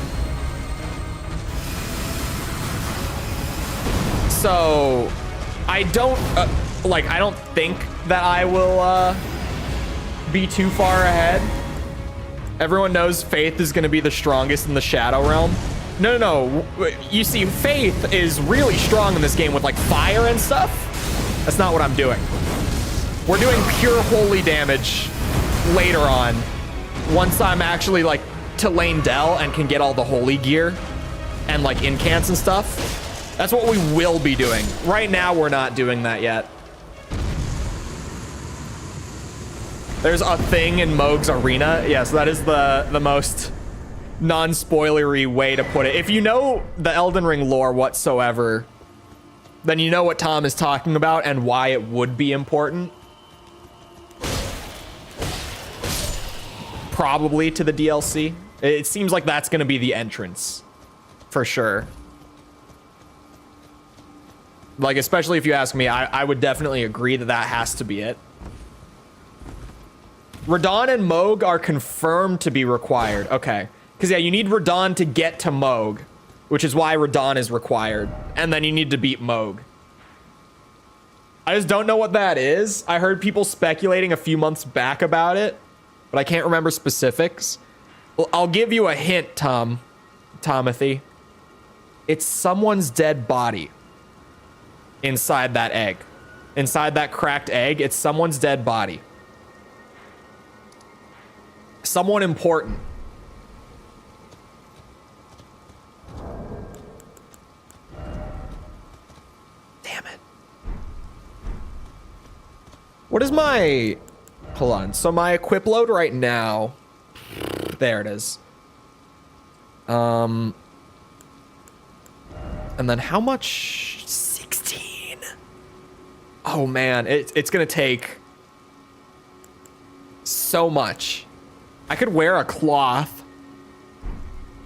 So I don't I don't think that I will be too far ahead. Everyone knows Faith is going to be the strongest in the Shadow Realm. No, no, no. You see, Faith is really strong in this game with like fire and stuff. That's not what I'm doing. We're doing pure holy damage later on. Once I'm actually like to Lane Dell and can get all the holy gear and like incants and stuff. That's what we will be doing. Right now, we're not doing that yet. There's a thing in Mohg's arena. Yes, that is the most non-spoilery way to put it. If you know the Elden Ring lore whatsoever, then you know what Tom is talking about and why it would be important. Probably to the DLC. It seems like that's going to be the entrance for sure. Like, especially if you ask me, I would definitely agree that that has to be it. Radahn and Mohg are confirmed to be required. Okay. Because, yeah, you need Radahn to get to Mohg, which is why Radahn is required. And then you need to beat Mohg. I just don't know what that is. I heard people speculating a few months back about it, but I can't remember specifics. Well, I'll give you a hint, Tomothy. It's someone's dead body inside that egg. Inside that cracked egg, it's someone's dead body. Someone important. Damn it. What is my... Hold on. So my equip load right now... There it is. And then how much? 16. Oh, man. It's going to take so much. I could wear a cloth.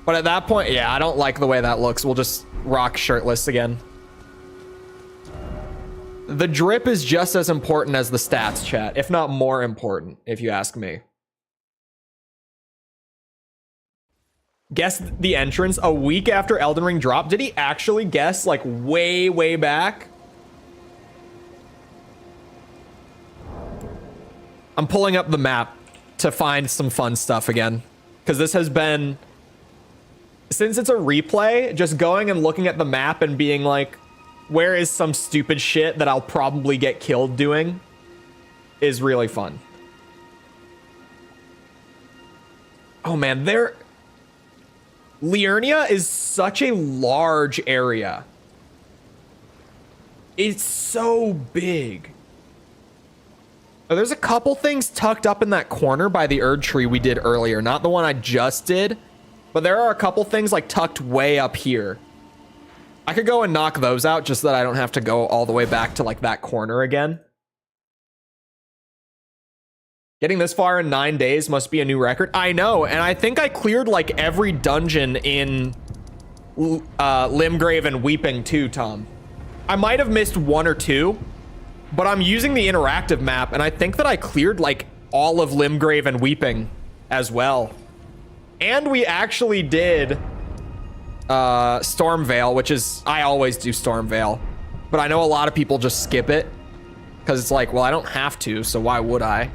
But at that point, yeah, I don't like the way that looks. We'll just rock shirtless again. The drip is just as important as the stats, chat, if not more important, if you ask me. Guess the entrance a week after Elden Ring dropped. Did he actually guess like way, way back? I'm pulling up the map to find some fun stuff again. Because this has been... Since it's a replay, just going and looking at the map and being like, where is some stupid shit that I'll probably get killed doing is really fun. Oh man, Liurnia is such a large area. It's so big. Oh, there's a couple things tucked up in that corner by the Erdtree we did earlier. Not the one I just did, but there are a couple things like tucked way up here. I could go and knock those out just so that I don't have to go all the way back to like that corner again. Getting this far in 9 days must be a new record. I know, and I think I cleared like every dungeon in Limgrave and Weeping too, Tom. I might have missed one or two, but I'm using the interactive map, and I think that I cleared like all of Limgrave and Weeping as well. And we actually did Stormvale, which is, I always do Stormvale, but I know a lot of people just skip it because it's like, well, I don't have to, so why would I?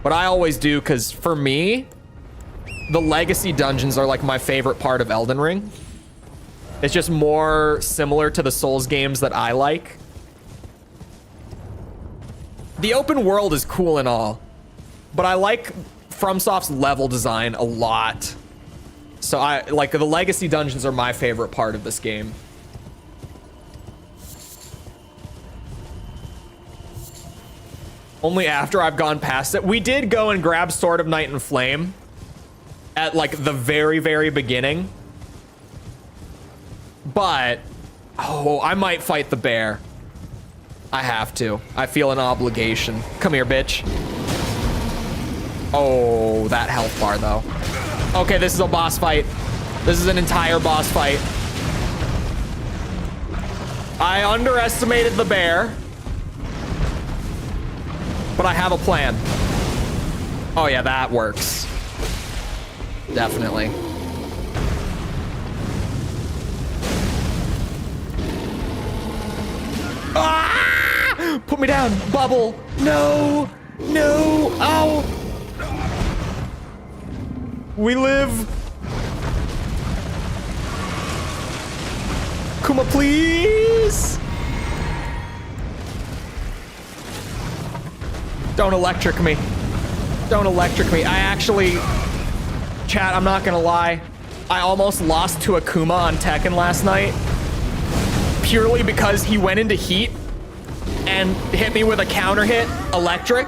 But I always do, because for me, the legacy dungeons are like my favorite part of Elden Ring. It's just more similar to the Souls games that I like. The open world is cool and all, but I like FromSoft's level design a lot. So I like the legacy dungeons are my favorite part of this game. Only after I've gone past it. We did go and grab Sword of Night and Flame at like the very, very beginning. But, oh, I might fight the bear. I have to. I feel an obligation. Come here, bitch. Oh, that health bar though. Okay, this is a boss fight. This is an entire boss fight. I underestimated the bear. But I have a plan. Oh yeah, that works. Definitely. Ah! Put me down, Bubble. No, no, ow. We live. Kuma, please. Don't electric me. Don't electric me. I actually, chat, I'm not gonna lie. I almost lost to Akuma on Tekken last night. Purely because he went into heat and hit me with a counter hit, electric,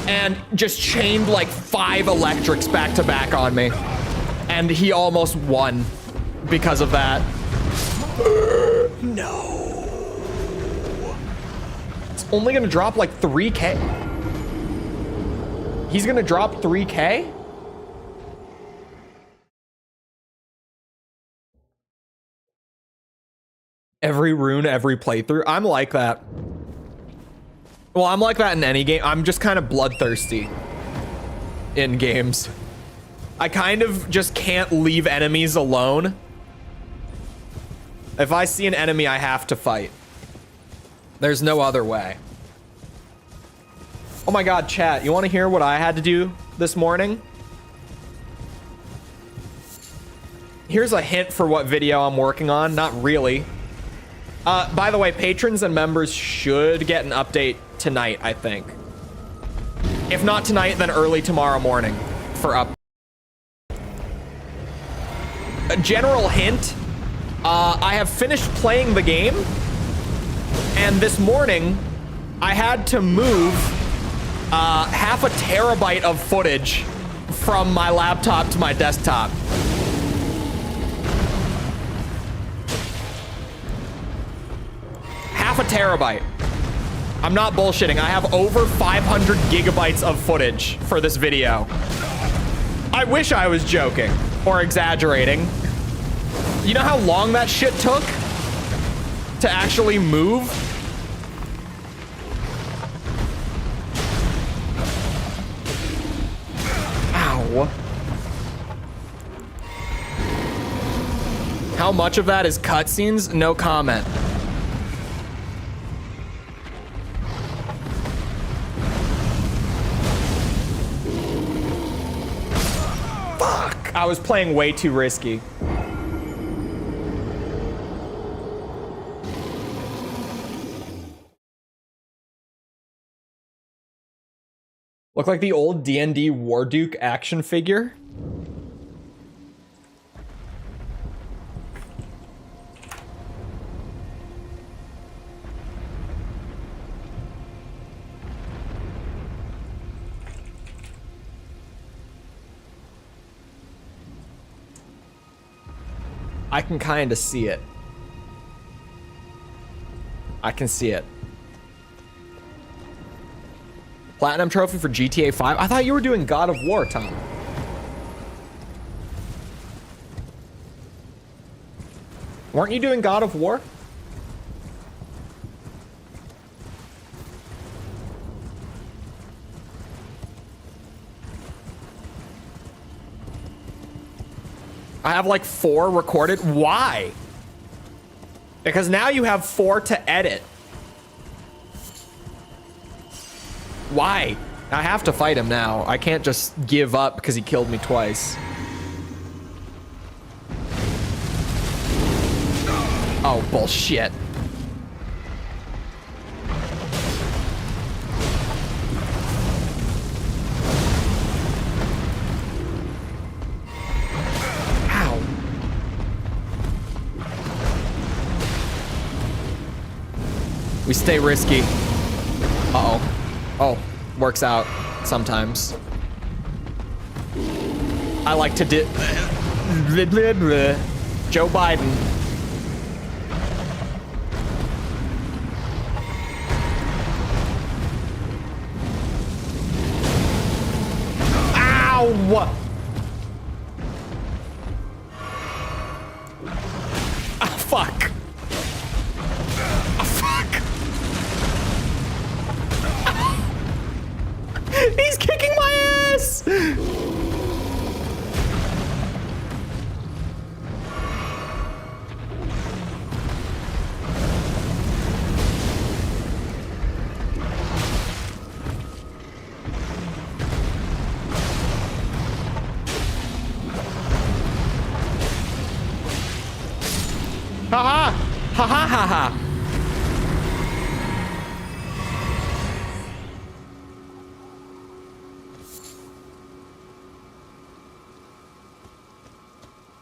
and just chained like 5 electrics back to back on me. And he almost won because of that. No. It's only gonna drop like 3K. He's gonna drop 3K? Every rune, every playthrough. I'm like that. Well, I'm like that in any game. I'm just kind of bloodthirsty in games. I kind of just can't leave enemies alone. If I see an enemy, I have to fight. There's no other way. Oh my god, chat, you want to hear what I had to do this morning? Here's a hint for what video I'm working on. Not really. By the way, patrons and members should get an update tonight, I think. If not tonight, then early tomorrow morning for up. A general hint, I have finished playing the game, and this morning, I had to move half a terabyte of footage from my laptop to my desktop. Half a terabyte. I'm not bullshitting. I have over 500 gigabytes of footage for this video. I wish I was joking or exaggerating. You know how long that shit took to actually move? Ow. How much of that is cutscenes? No comment. I was playing way too risky. Look like the old D&D Warduke action figure. I can kind of see it. I can see it. Platinum trophy for GTA 5? I thought you were doing God of War, Tom. Weren't you doing God of War? I have like 4 recorded. Why? Because now you have 4 to edit. Why? I have to fight him now. I can't just give up because he killed me twice. Oh, bullshit. We stay risky. Uh-oh. Oh, works out sometimes. I like to Joe Biden. Ow! Ah, fuck. He's kicking my ass! Ha ha ha ha.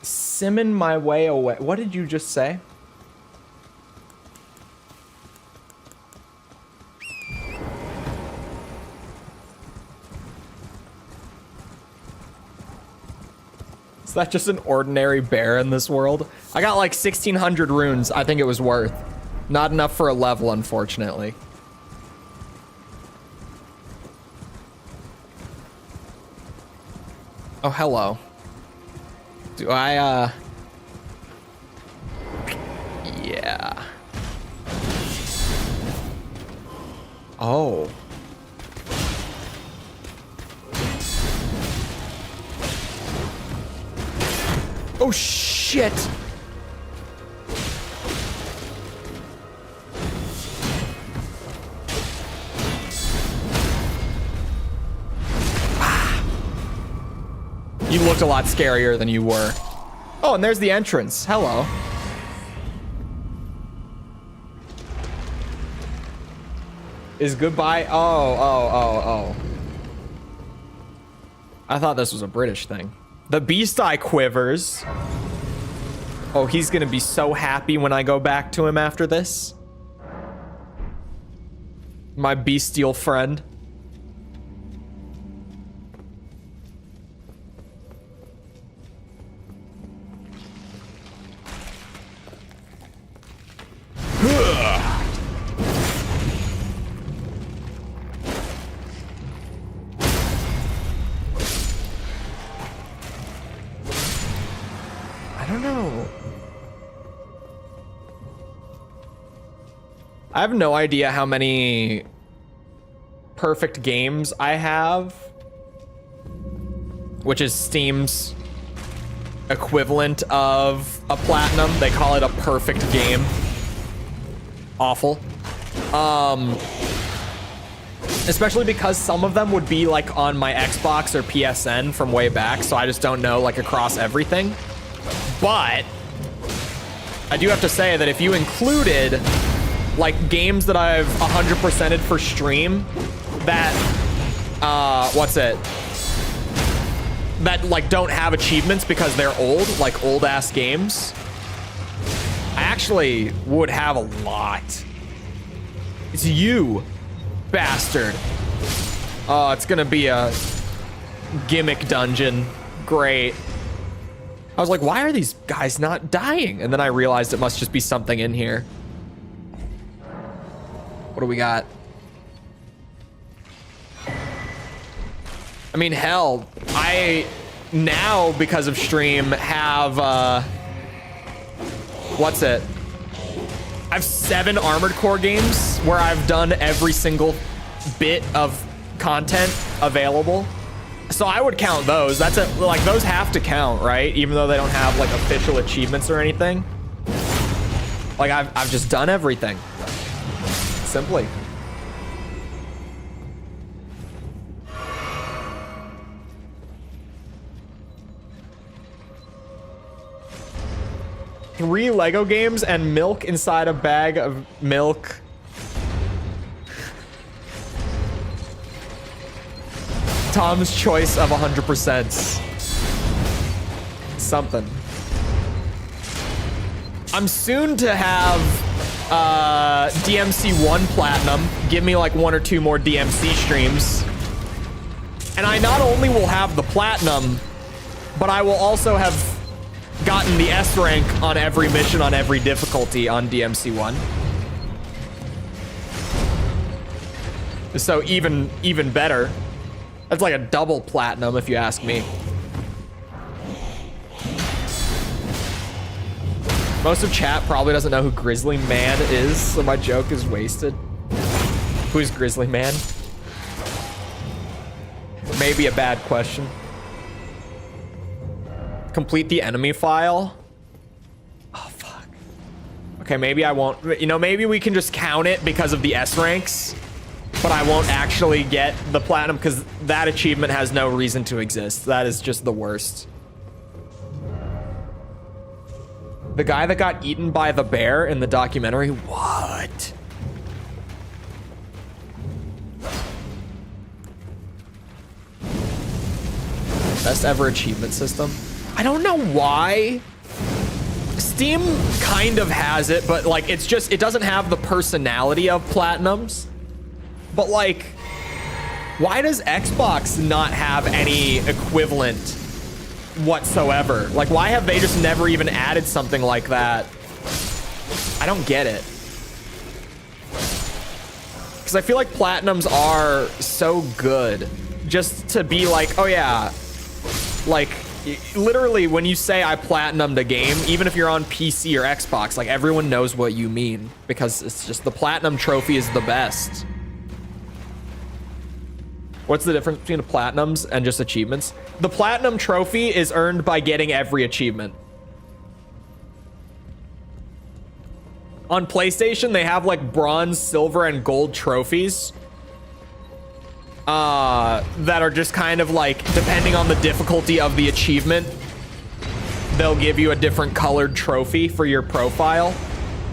Simmon my way away. What did you just say? Is that just an ordinary bear in this world? I got like 1,600 runes. I think it was worth. Not enough for a level, unfortunately. Oh, hello. Do I, yeah. Oh. Oh, shit. You looked a lot scarier than you were. Oh, and there's the entrance. Hello. Is goodbye? Oh. I thought this was a British thing. The beast eye quivers. Oh, he's gonna be so happy when I go back to him after this. My bestial friend. I don't know. I have no idea how many perfect games I have, which is Steam's equivalent of a platinum. They call it a perfect game. Awful. Especially because some of them would be like on my Xbox or PSN from way back, so I just don't know like across everything. But I do have to say that if you included like games that I've 100%ed for stream that that like don't have achievements because they're old, like old ass games, I actually would have a lot. It's you, bastard. Oh, it's gonna be a gimmick dungeon. Great. I was like, why are these guys not dying? And then I realized it must just be something in here. What do we got? I mean, hell, I now, because of stream, have, I have 7 Armored Core games where I've done every single bit of content available. So I would count those. That's like those have to count, right? Even though they don't have like official achievements or anything. Like I've just done everything. Simply. Three Lego games and milk inside a bag of milk. Tom's choice of 100%. Something. I'm soon to have DMC 1 Platinum. Give me like 1 or 2 more DMC streams. And I not only will have the Platinum, but I will also have gotten the S rank on every mission on every difficulty on DMC 1. So even better. That's like a double platinum if you ask me. Most of chat probably doesn't know who Grizzly Man is, so my joke is wasted. Who's Grizzly Man? Maybe a bad question. Complete the enemy file. Oh, fuck. Okay, maybe I won't. You know, maybe we can just count it because of the S ranks. But I won't actually get the platinum because that achievement has no reason to exist. That is just the worst. The guy that got eaten by the bear in the documentary? What? Best ever achievement system? I don't know why. Steam kind of has it, but like it's just, it doesn't have the personality of Platinum's. But like, why does Xbox not have any equivalent whatsoever? Like, why have they just never even added something like that? I don't get it. Because I feel like Platinums are so good just to be like, oh yeah, like literally when you say I platinumed a game, even if you're on PC or Xbox, like everyone knows what you mean because it's just the platinum trophy is the best. What's the difference between the platinums and just achievements? The platinum trophy is earned by getting every achievement. On PlayStation, they have like bronze, silver, and gold trophies that are just kind of like, depending on the difficulty of the achievement, they'll give you a different colored trophy for your profile.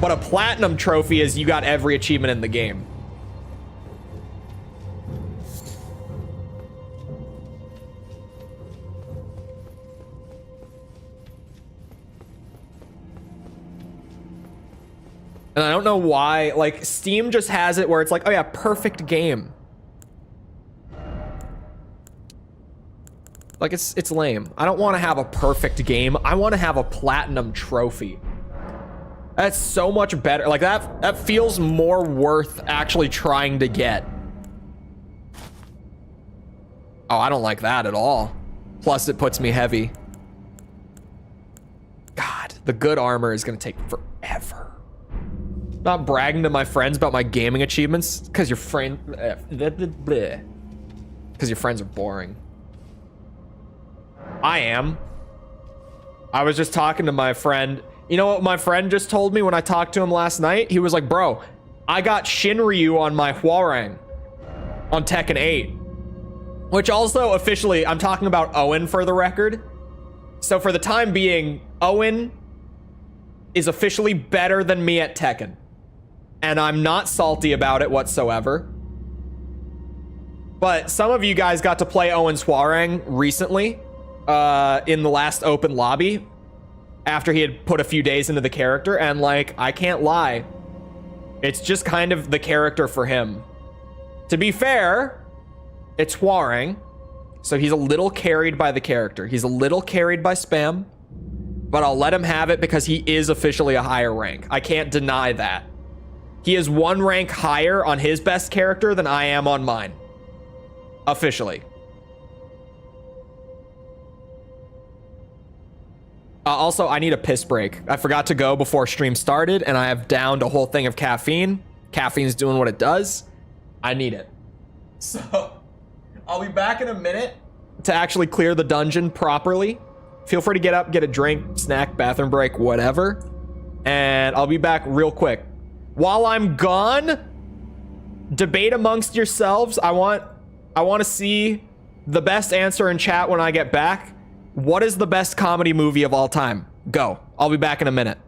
But a platinum trophy is you got every achievement in the game. And I don't know why, like Steam just has it where it's like, oh yeah, perfect game. Like it's lame. I don't want to have a perfect game. I want to have a platinum trophy. That's so much better. Like that feels more worth actually trying to get. Oh, I don't like that at all. Plus it puts me heavy. God, the good armor is gonna take forever. Not bragging to my friends about my gaming achievements because your friends are boring. I am. I was just talking to my friend. You know what my friend just told me when I talked to him last night? He was like, bro, I got Shinryu on my Hwoarang on Tekken 8. Which also officially, I'm talking about Owen for the record. So for the time being, Owen is officially better than me at Tekken. And I'm not salty about it whatsoever. But some of you guys got to play Owen's Hwoarang recently. In the last open lobby after he had put a few days into the character, and like I can't lie, it's just kind of the character for him. To be fair, it's Hwoarang, so he's a little carried by the character. He's a little carried by spam, but I'll let him have it because he is officially a higher rank. I can't deny that. He is one rank higher on his best character than I am on mine. Officially. Also, I need a piss break. I forgot to go before stream started, and I have downed a whole thing of caffeine. Caffeine's doing what it does. I need it. So, I'll be back in a minute to actually clear the dungeon properly. Feel free to get up, get a drink, snack, bathroom break, whatever. And I'll be back real quick. While I'm gone, debate amongst yourselves. I want to see the best answer in chat when I get back. What is the best comedy movie of all time? Go. I'll be back in a minute.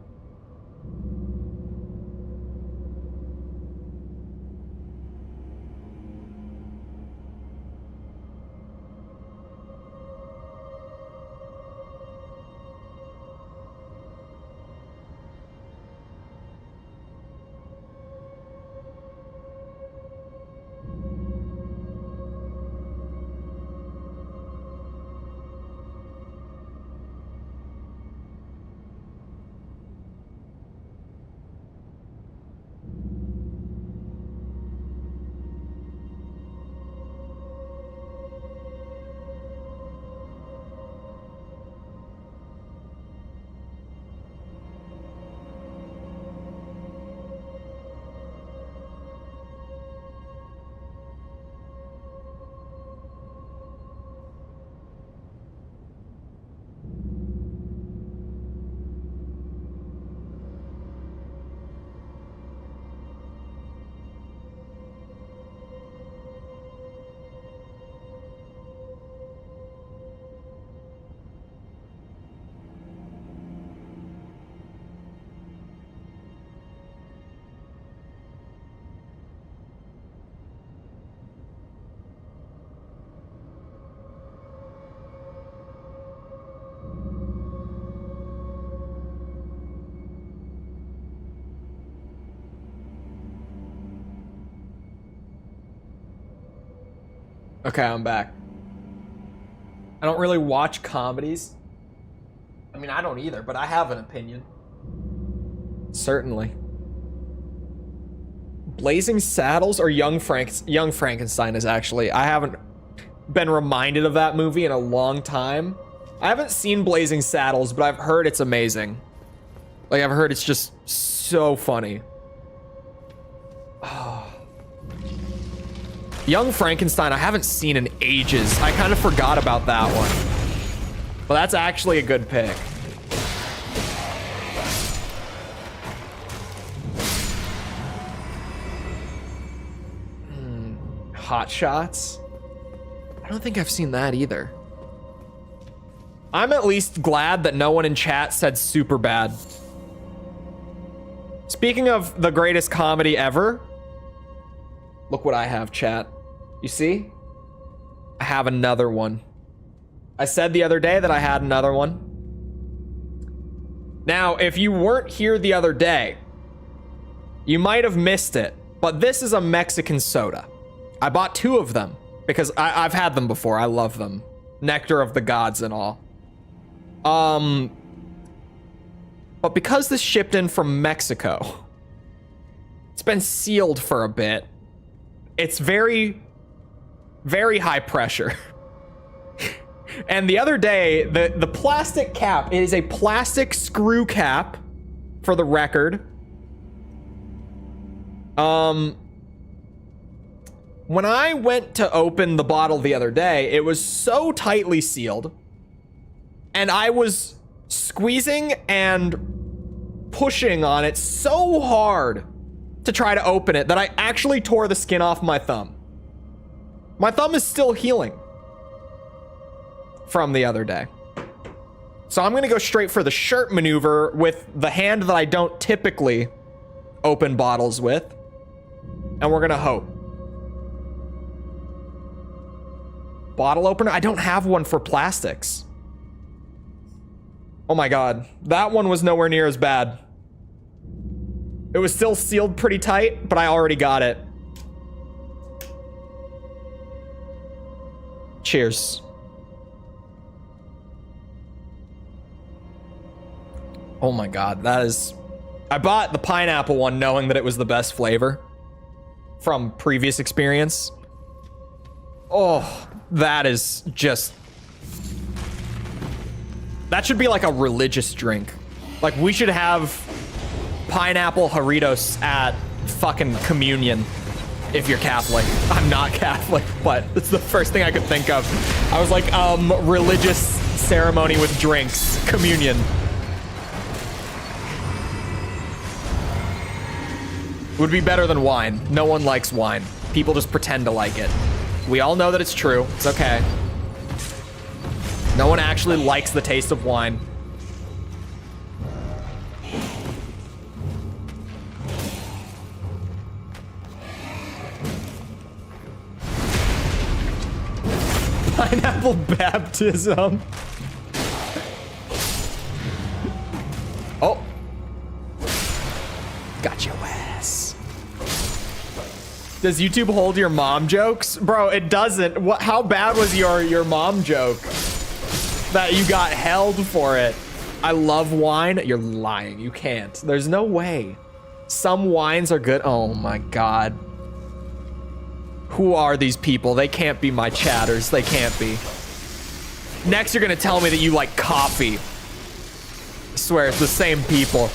Okay, I'm back. I don't really watch comedies. I mean, I don't either, but I have an opinion. Certainly. Blazing Saddles or Young Frankenstein is actually... I haven't been reminded of that movie in a long time. I haven't seen Blazing Saddles, but I've heard it's amazing. Like, I've heard it's just so funny. Oh. Young Frankenstein, I haven't seen in ages. I kind of forgot about that one. Well, that's actually a good pick. Hot Shots? I don't think I've seen that either. I'm at least glad that no one in chat said super bad. Speaking of the greatest comedy ever, look what I have, chat. You see? I have another one. I said the other day that I had another one. Now, if you weren't here the other day, you might have missed it, but this is a Mexican soda. I bought 2 of them because I've had them before. I love them. Nectar of the gods and all. But because this shipped in from Mexico, it's been sealed for a bit. It's very, very high pressure. And the other day, the plastic cap, it is a plastic screw cap, for the record. When I went to open the bottle the other day, it was so tightly sealed, and I was squeezing and pushing on it so hard to try to open it that I actually tore the skin off my thumb. My thumb is still healing from the other day. So I'm gonna go straight for the shirt maneuver with the hand that I don't typically open bottles with, and we're gonna hope. Bottle opener? I don't have one for plastics. Oh my god, that one was nowhere near as bad. It was still sealed pretty tight, but I already got it. Cheers. Oh my god, that is... I bought the pineapple one knowing that it was the best flavor from previous experience. Oh, that is just... That should be like a religious drink. Like, we should have pineapple Doritos at fucking communion if you're Catholic. I'm not Catholic, but it's the first thing I could think of. I was like, religious ceremony with drinks. Communion. Would be better than wine. No one likes wine. People just pretend to like it. We all know that it's true. It's okay. No one actually likes the taste of wine. Pineapple baptism. Oh. Got your ass. Does YouTube hold your mom jokes? Bro, it doesn't. What? How bad was your mom joke that you got held for it? I love wine. You're lying. You can't. There's no way. Some wines are good. Oh my god. Who are these people? They can't be my chatters. They can't be. Next, you're gonna tell me that you like coffee. I swear, it's the same people.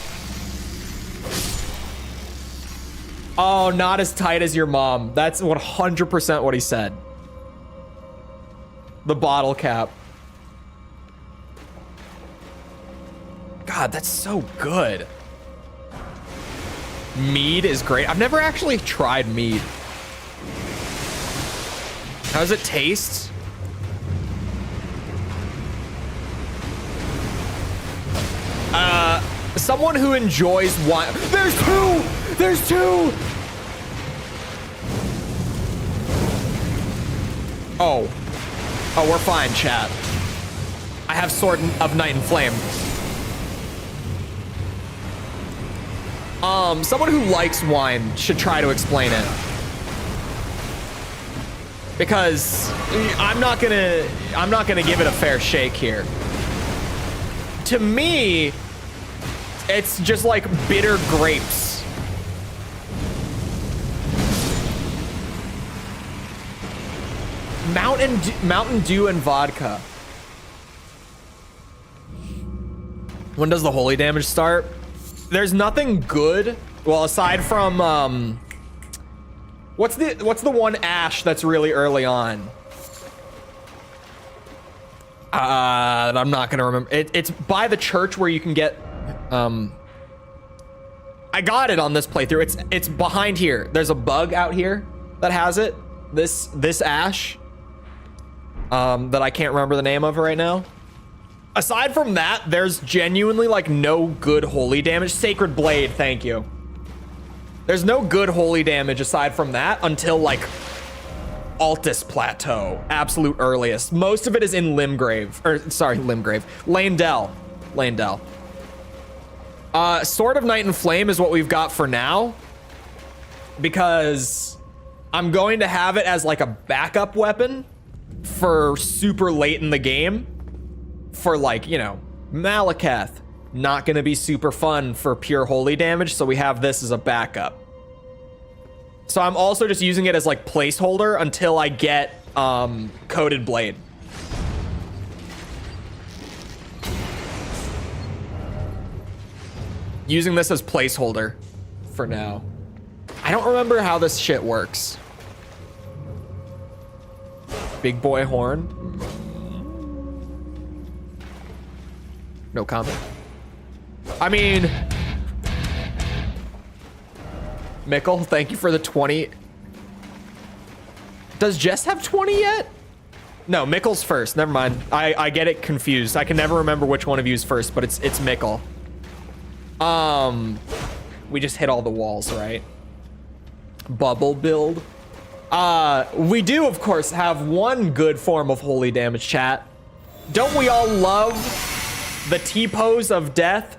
Oh, not as tight as your mom. That's 100% what he said. The bottle cap. God, that's so good. Mead is great. I've never actually tried mead. How does it taste? Someone who enjoys wine. There's two! There's two! Oh. Oh, we're fine, chat. I have Sword of Night and Flame. Someone who likes wine should try to explain it. because I'm not gonna give it a fair shake here. To me, it's just like bitter grapes. Mountain Dew and vodka. When does the holy damage start? There's nothing good. Well, aside from what's the one ash that's really early on? I'm not gonna remember. It's by the church where you can get. I got it on this playthrough. It's behind here. There's a bug out here that has it. This ash. That I can't remember the name of right now. Aside from that, there's genuinely like no good holy damage. Sacred Blade, thank you. There's no good holy damage aside from that until like Altus Plateau, absolute earliest. Most of it is in Limgrave, Landell. Sword of Night and Flame is what we've got for now, because I'm going to have it as like a backup weapon for super late in the game. For like, you know, Malakath, not gonna be super fun for pure holy damage, so we have this as a backup. So I'm also just using it as like placeholder until I get Coated Blade. Using this as placeholder for now. I don't remember how this shit works. Big boy horn. No comment. I mean, Mickle, thank you for the 20. Does Jess have 20 yet? No, Mickle's first. Never mind. I get it confused. I can never remember which one of you is first, but it's Mickle. We just hit all the walls, right? Bubble build. We do, of course, have one good form of holy damage, chat. Don't we all love the T-pose of death?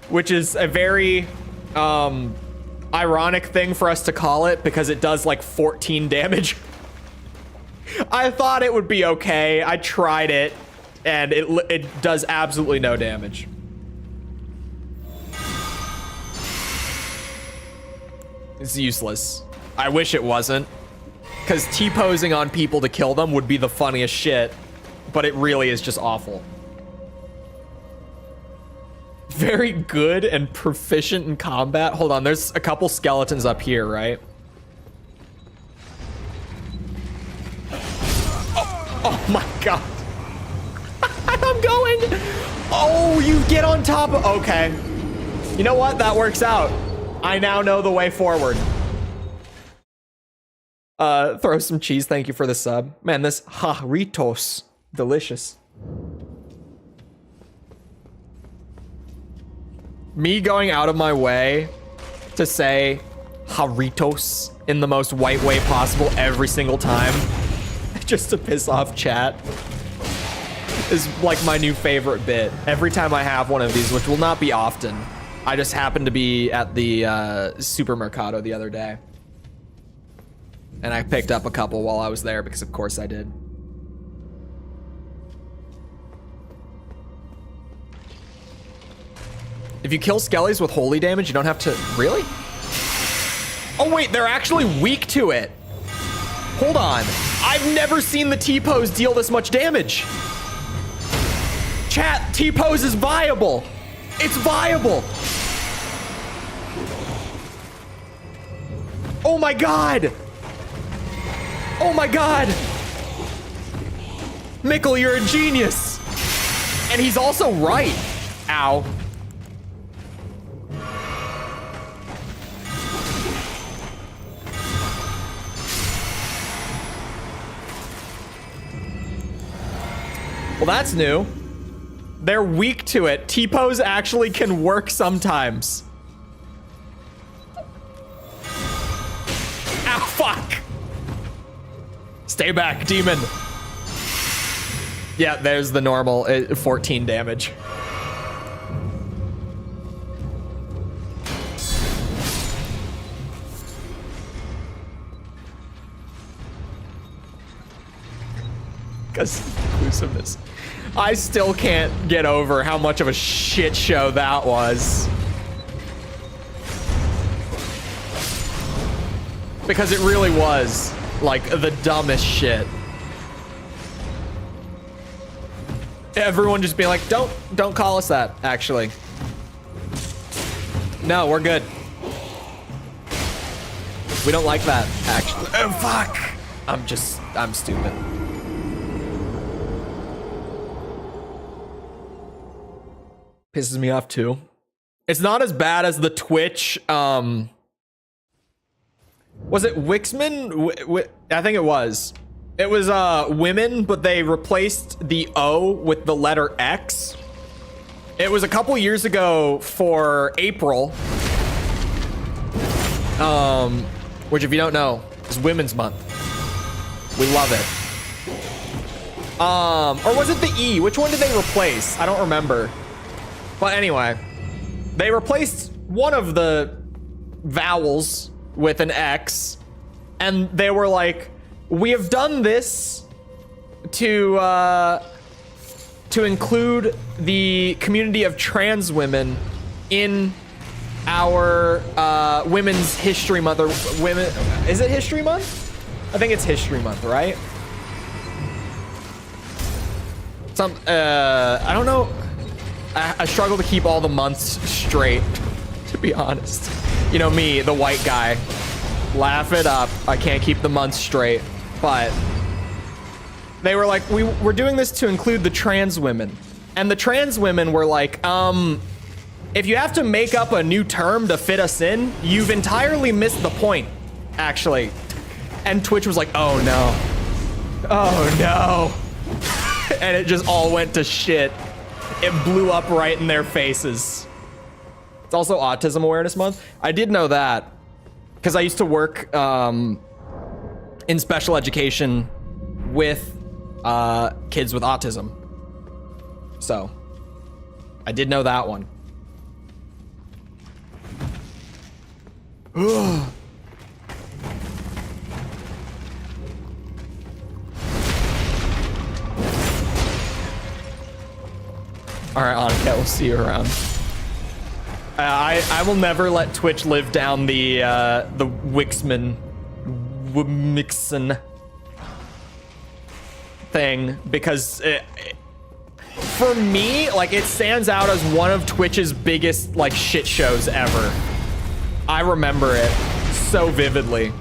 Which is a very ironic thing for us to call it, because it does like 14 damage. I thought it would be okay. I tried it, and it does absolutely no damage. It's useless. I wish it wasn't, because T-posing on people to kill them would be the funniest shit, but it really is just awful. Very good and proficient in combat. Hold on, there's a couple skeletons up here, right? Oh my god. I'm going. Oh, you get on top of, okay. You know what? That works out. I now know the way forward. Throw some cheese. Thank you for the sub. Man, this Haritos, delicious. Me going out of my way to say Haritos in the most white way possible every single time, just to piss off chat, is like my new favorite bit. Every time I have one of these, which will not be often. I just happened to be at the Supermercado the other day, and I picked up a couple while I was there because of course I did. If you kill skellies with holy damage, you don't have to... Really? Oh wait, they're actually weak to it. Hold on. I've never seen the T-pose deal this much damage. Chat, T-pose is viable. It's viable. Oh my god. Oh my god. Mickle, you're a genius. And he's also right. Ow. Well, that's new. They're weak to it. T-pose actually can work sometimes. Ah, fuck. Stay back, demon. Yeah, there's the normal 14 damage. because of inclusiveness. I still can't get over how much of a shit show that was. Because it really was, like, the dumbest shit. Everyone just being like, don't call us that, actually. No, we're good. We don't like that, actually. Oh, fuck. I'm stupid. Pisses me off too. It's not as bad as the Twitch, was it Wixman? I think it was. It was women, but they replaced the O with the letter X. It was a couple years ago for April. Which if you don't know, is Women's Month. We love it. Or was it the E? Which one did they replace? I don't remember. But anyway, they replaced one of the vowels with an X, and they were like, we have done this to include the community of trans women in our Women's History Month, or women, is it History Month? I think it's History Month, right? I don't know. I struggle to keep all the months straight, to be honest. You know me, the white guy. Laugh it up. I can't keep the months straight. But they were like, we're doing this to include the trans women. And the trans women were like, if you have to make up a new term to fit us in, you've entirely missed the point, actually. And Twitch was like, oh no. Oh no. And it just all went to shit. It blew up right in their faces. It's also Autism Awareness Month. I did know that because I used to work in special education with kids with autism. So I did know that one. All right, Annika, we'll see you around. I will never let Twitch live down the Wixman thing, because for me, like, it stands out as one of Twitch's biggest, like, shit shows ever. I remember it so vividly.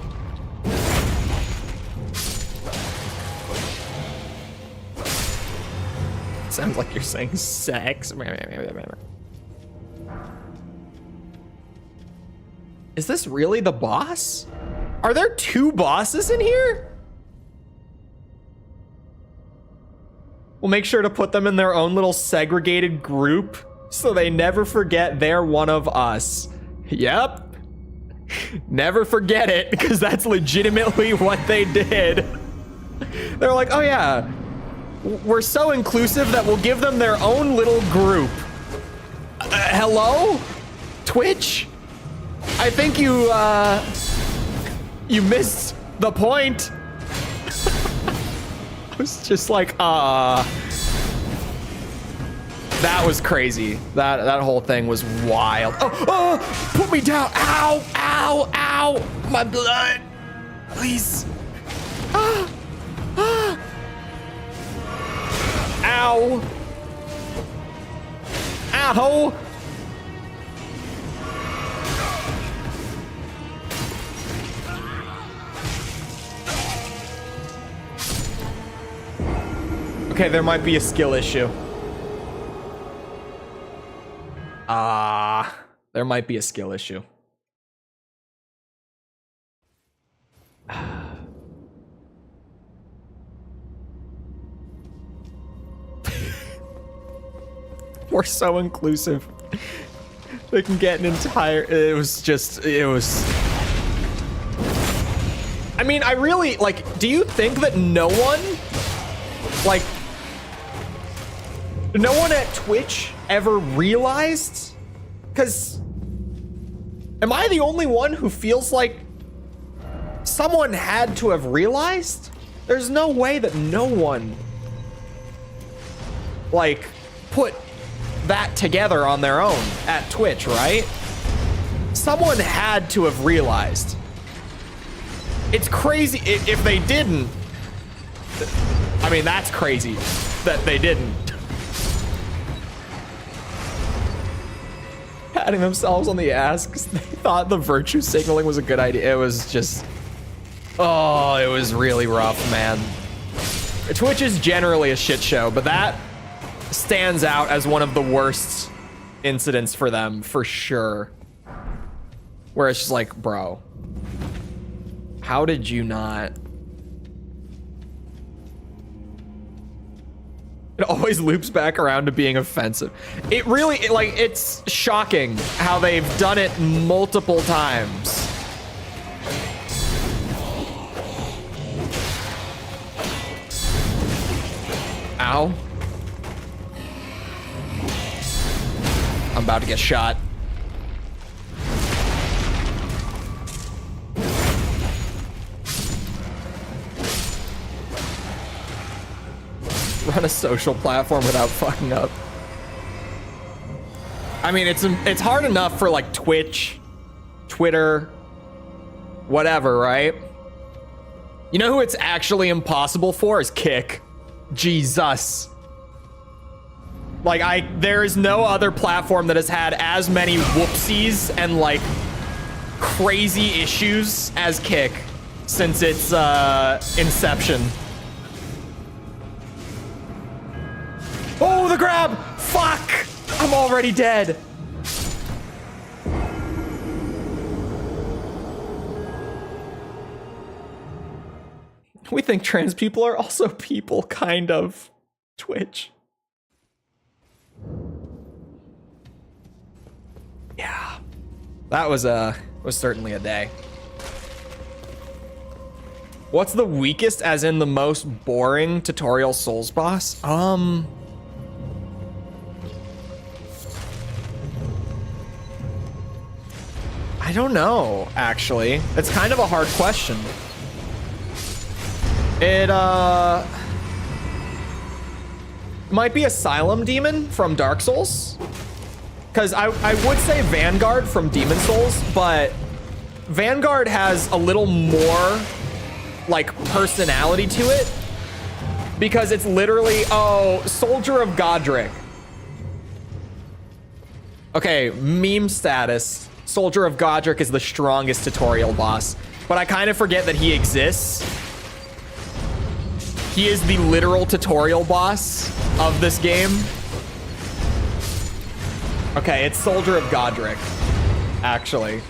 Sounds like you're saying sex. Is this really the boss? Are there two bosses in here? We'll make sure to put them in their own little segregated group so they never forget they're one of us. Yep. Never forget it, because that's legitimately what they did. They're like, oh yeah, we're so inclusive that we'll give them their own little group. Hello? Twitch? I think you missed the point. I was just like, that was crazy. That whole thing was wild. Oh, put me down. Ow, ow, ow. My blood. Please. Ow. Ow. Okay, there might be a skill issue. There might be a skill issue. We're so inclusive. They can get an entire, it was. I mean, I really, like, do you think that no one at Twitch ever realized? Because am I the only one who feels like someone had to have realized? There's no way that no one like put that together on their own at Twitch, right? Someone had to have realized. It's crazy if they didn't. I mean, that's crazy that they didn't. Patting themselves on the ass because they thought the virtue signaling was a good idea. It was just, oh, it was really rough, man. Twitch is generally a shit show, but that stands out as one of the worst incidents for them, for sure. Where it's just like, bro, how did you not? It always loops back around to being offensive. It really, it's shocking how they've done it multiple times. Ow. I'm about to get shot. Run a social platform without fucking up. I mean, it's hard enough for like Twitch, Twitter, whatever, right? You know who it's actually impossible for is Kick. Jesus. Like, there is no other platform that has had as many whoopsies and like crazy issues as Kick since its inception. Oh, the grab! Fuck! I'm already dead. We think trans people are also people, kind of. Twitch. Yeah. That was certainly a day. What's the weakest, as in the most boring tutorial Souls boss? I don't know, actually. It's kind of a hard question. It might be Asylum Demon from Dark Souls. Because I would say Vanguard from Demon Souls, but Vanguard has a little more like personality to it. Because it's literally, oh, Soldier of Godric. Okay, meme status. Soldier of Godric is the strongest tutorial boss, but I kind of forget that he exists. He is the literal tutorial boss of this game. Okay, it's Soldier of Godric, actually.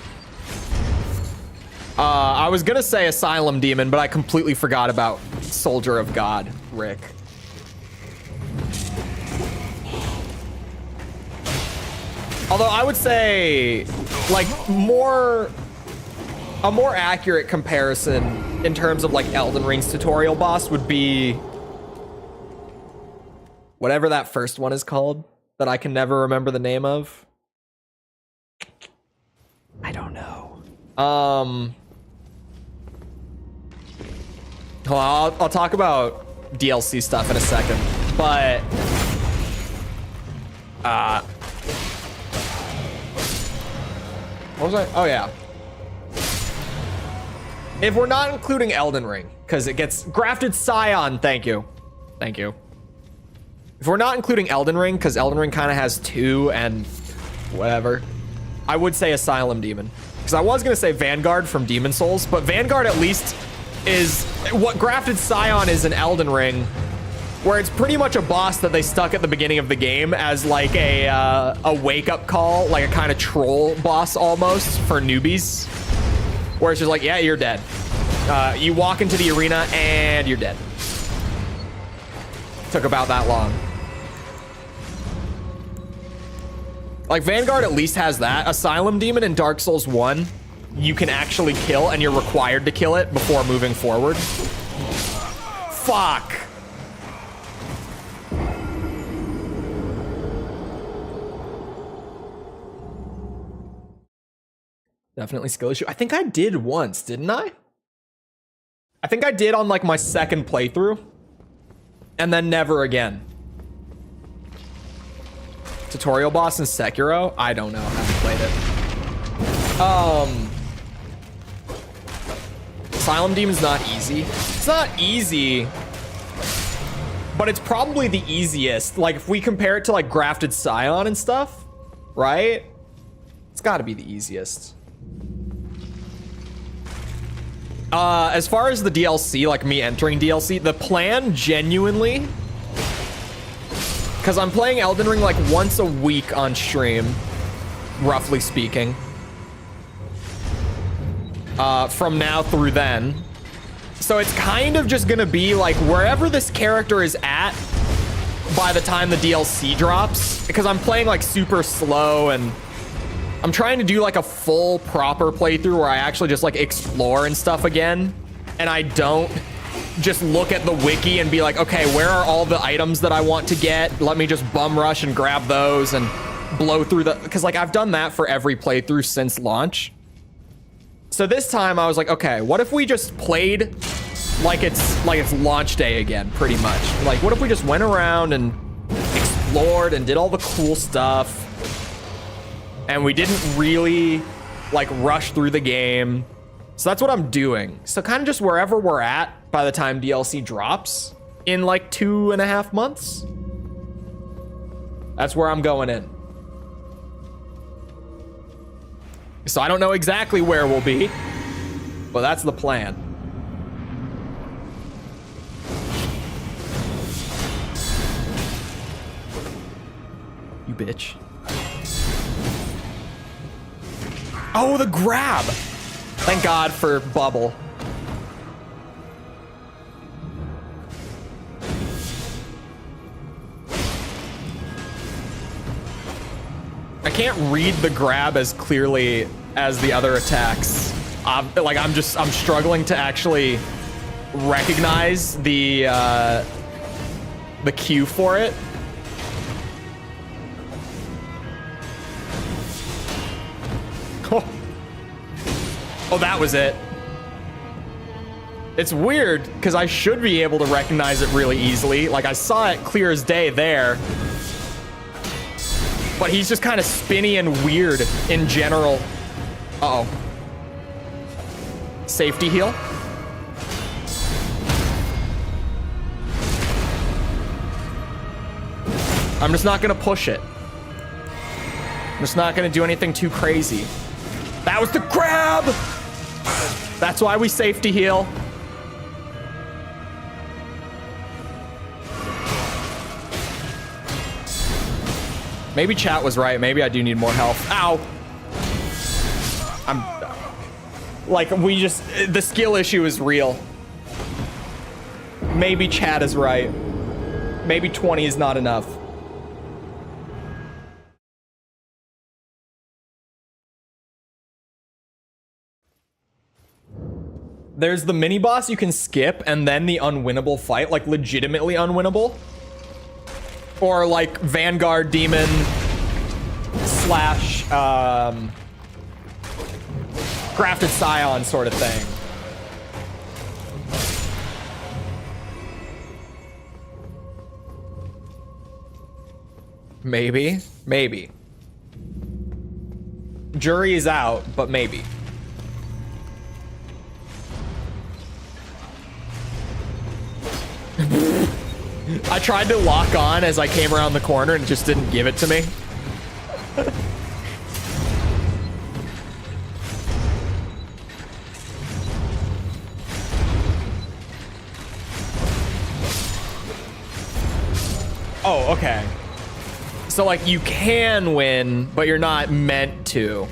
I was gonna say Asylum Demon, but I completely forgot about Soldier of Godric. Although I would say, like, a more accurate comparison in terms of like Elden Ring's tutorial boss would be whatever that first one is called that I can never remember the name of. I don't know. Well, I'll talk about DLC stuff in a second, but what was I? Oh yeah. If we're not including Elden Ring, because it gets grafted Scion, thank you. Thank you. If we're not including Elden Ring, because Elden Ring kind of has two and whatever, I would say Asylum Demon. Because I was going to say Vanguard from Demon Souls, but Vanguard at least is what grafted Scion is in Elden Ring, where it's pretty much a boss that they stuck at the beginning of the game as like a wake-up call, like a kind of troll boss almost for newbies, where it's just like, yeah, you're dead. You walk into the arena and you're dead. Took about that long. Like, Vanguard at least has that. Asylum Demon in Dark Souls 1, you can actually kill, and you're required to kill it before moving forward. Fuck. Definitely skill issue. I think I did once, didn't I? I think I did on like my second playthrough, and then never again. tutorial boss in Sekiro? I don't know. I haven't played it. Asylum Demon's not easy. It's not easy, but it's probably the easiest. Like, if we compare it to, like, Grafted Scion and stuff, right? It's gotta be the easiest. As far as the DLC, like me entering DLC, the plan genuinely, because I'm playing Elden Ring like once a week on stream, roughly speaking, from now through then. So it's kind of just gonna be like wherever this character is at by the time the DLC drops, because I'm playing like super slow and I'm trying to do like a full proper playthrough where I actually just like explore and stuff again, and I don't just look at the wiki and be like, okay, where are all the items that I want to get? Let me just bum rush and grab those and blow through the, because like I've done that for every playthrough since launch. So this time I was like, okay, what if we just played like it's launch day again, pretty much. Like, what if we just went around and explored and did all the cool stuff, and we didn't really like rush through the game? So that's what I'm doing. So kind of just wherever we're at by the time DLC drops in like 2.5 months. That's where I'm going in. So I don't know exactly where we'll be, but that's the plan. You bitch. Oh, the grab. Thank God for bubble. I can't read the grab as clearly as the other attacks. Like I'm struggling to actually recognize the cue for it. Oh, that was it. It's weird because I should be able to recognize it really easily. Like I saw it clear as day there. But he's just kind of spinny and weird in general. Uh-oh. Safety heal. I'm just not gonna push it. I'm just not gonna do anything too crazy. That was the grab! That's why we safety heal. Maybe chat was right. Maybe I do need more health. Ow! Like, the skill issue is real. Maybe chat is right. Maybe 20 is not enough. There's the mini boss you can skip, and then the unwinnable fight, like legitimately unwinnable. Or like Vanguard Demon slash Grafted Scion sort of thing. Maybe. Maybe. Jury is out, but maybe. I tried to lock on as I came around the corner and it just didn't give it to me. Oh, okay. So like you can win, but you're not meant to.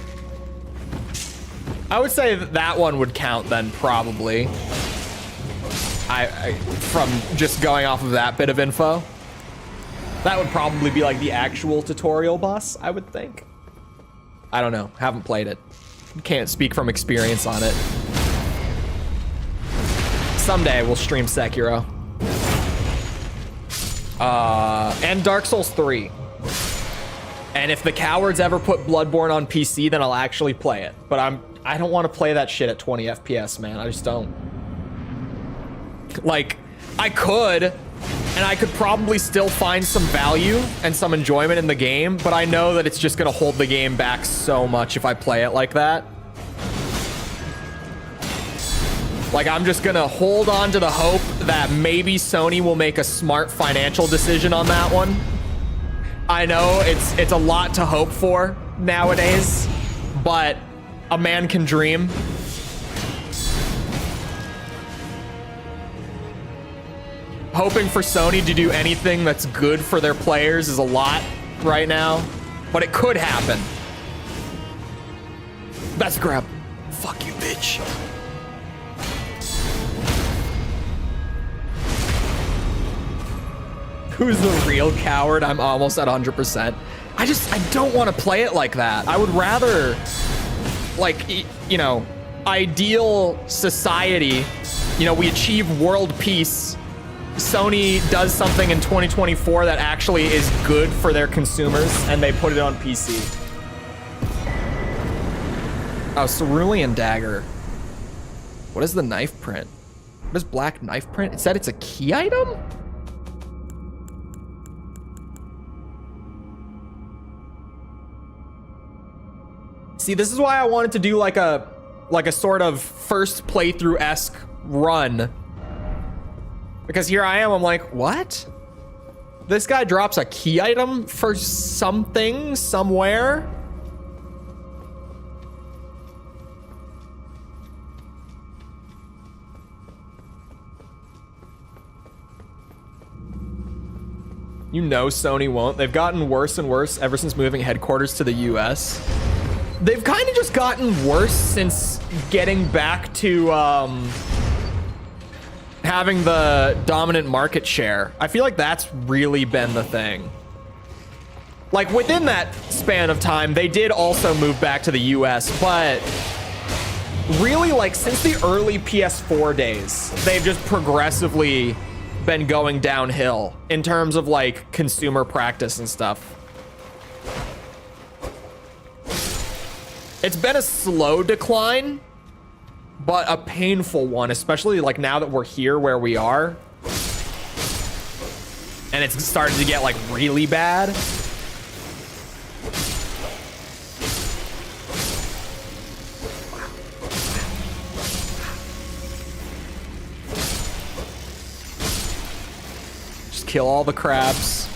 I would say that one would count then, probably. From just going off of that bit of info, that would probably be like the actual tutorial boss, I would think. I don't know, haven't played it. Can't speak from experience on it. Someday we'll stream Sekiro. And Dark Souls 3. And if the cowards ever put Bloodborne on PC, then I'll actually play it. But I don't want to play that shit at 20 FPS, man. I just don't. Like, I could, And I could probably still find some value and some enjoyment in the game, but I know that it's just gonna hold the game back so much if I play it like that. Like, I'm just gonna hold on to the hope that maybe Sony will make a smart financial decision on that one. I know it's a lot to hope for nowadays, but a man can dream. Hoping for Sony to do anything that's good for their players is a lot right now, but it could happen. That's a grab. Fuck you, bitch. Who's the real coward? I'm almost at 100%. I don't want to play it like that. I would rather, like, you know, ideal society, you know, we achieve world peace. Sony does something in 2024 that actually is good for their consumers, and they put it on PC. Oh, Cerulean Dagger. What is the knife print? What is black knife print? It said it's a key item? See, this is why I wanted to do like a sort of first playthrough-esque run. Because here I am, I'm like, what? This guy drops a key item for something, somewhere? You know Sony won't. They've gotten worse and worse ever since moving headquarters to the US. They've kind of just gotten worse since getting back to having the dominant market share. I feel like that's really been the thing. Like, within that span of time, they did also move back to the US, but really, like, since the early PS4 days, they've just progressively been going downhill in terms of, like, consumer practice and stuff. It's been a slow decline, but a painful one, especially like now that we're here where we are. And it's starting to get like really bad. Just kill all the crabs.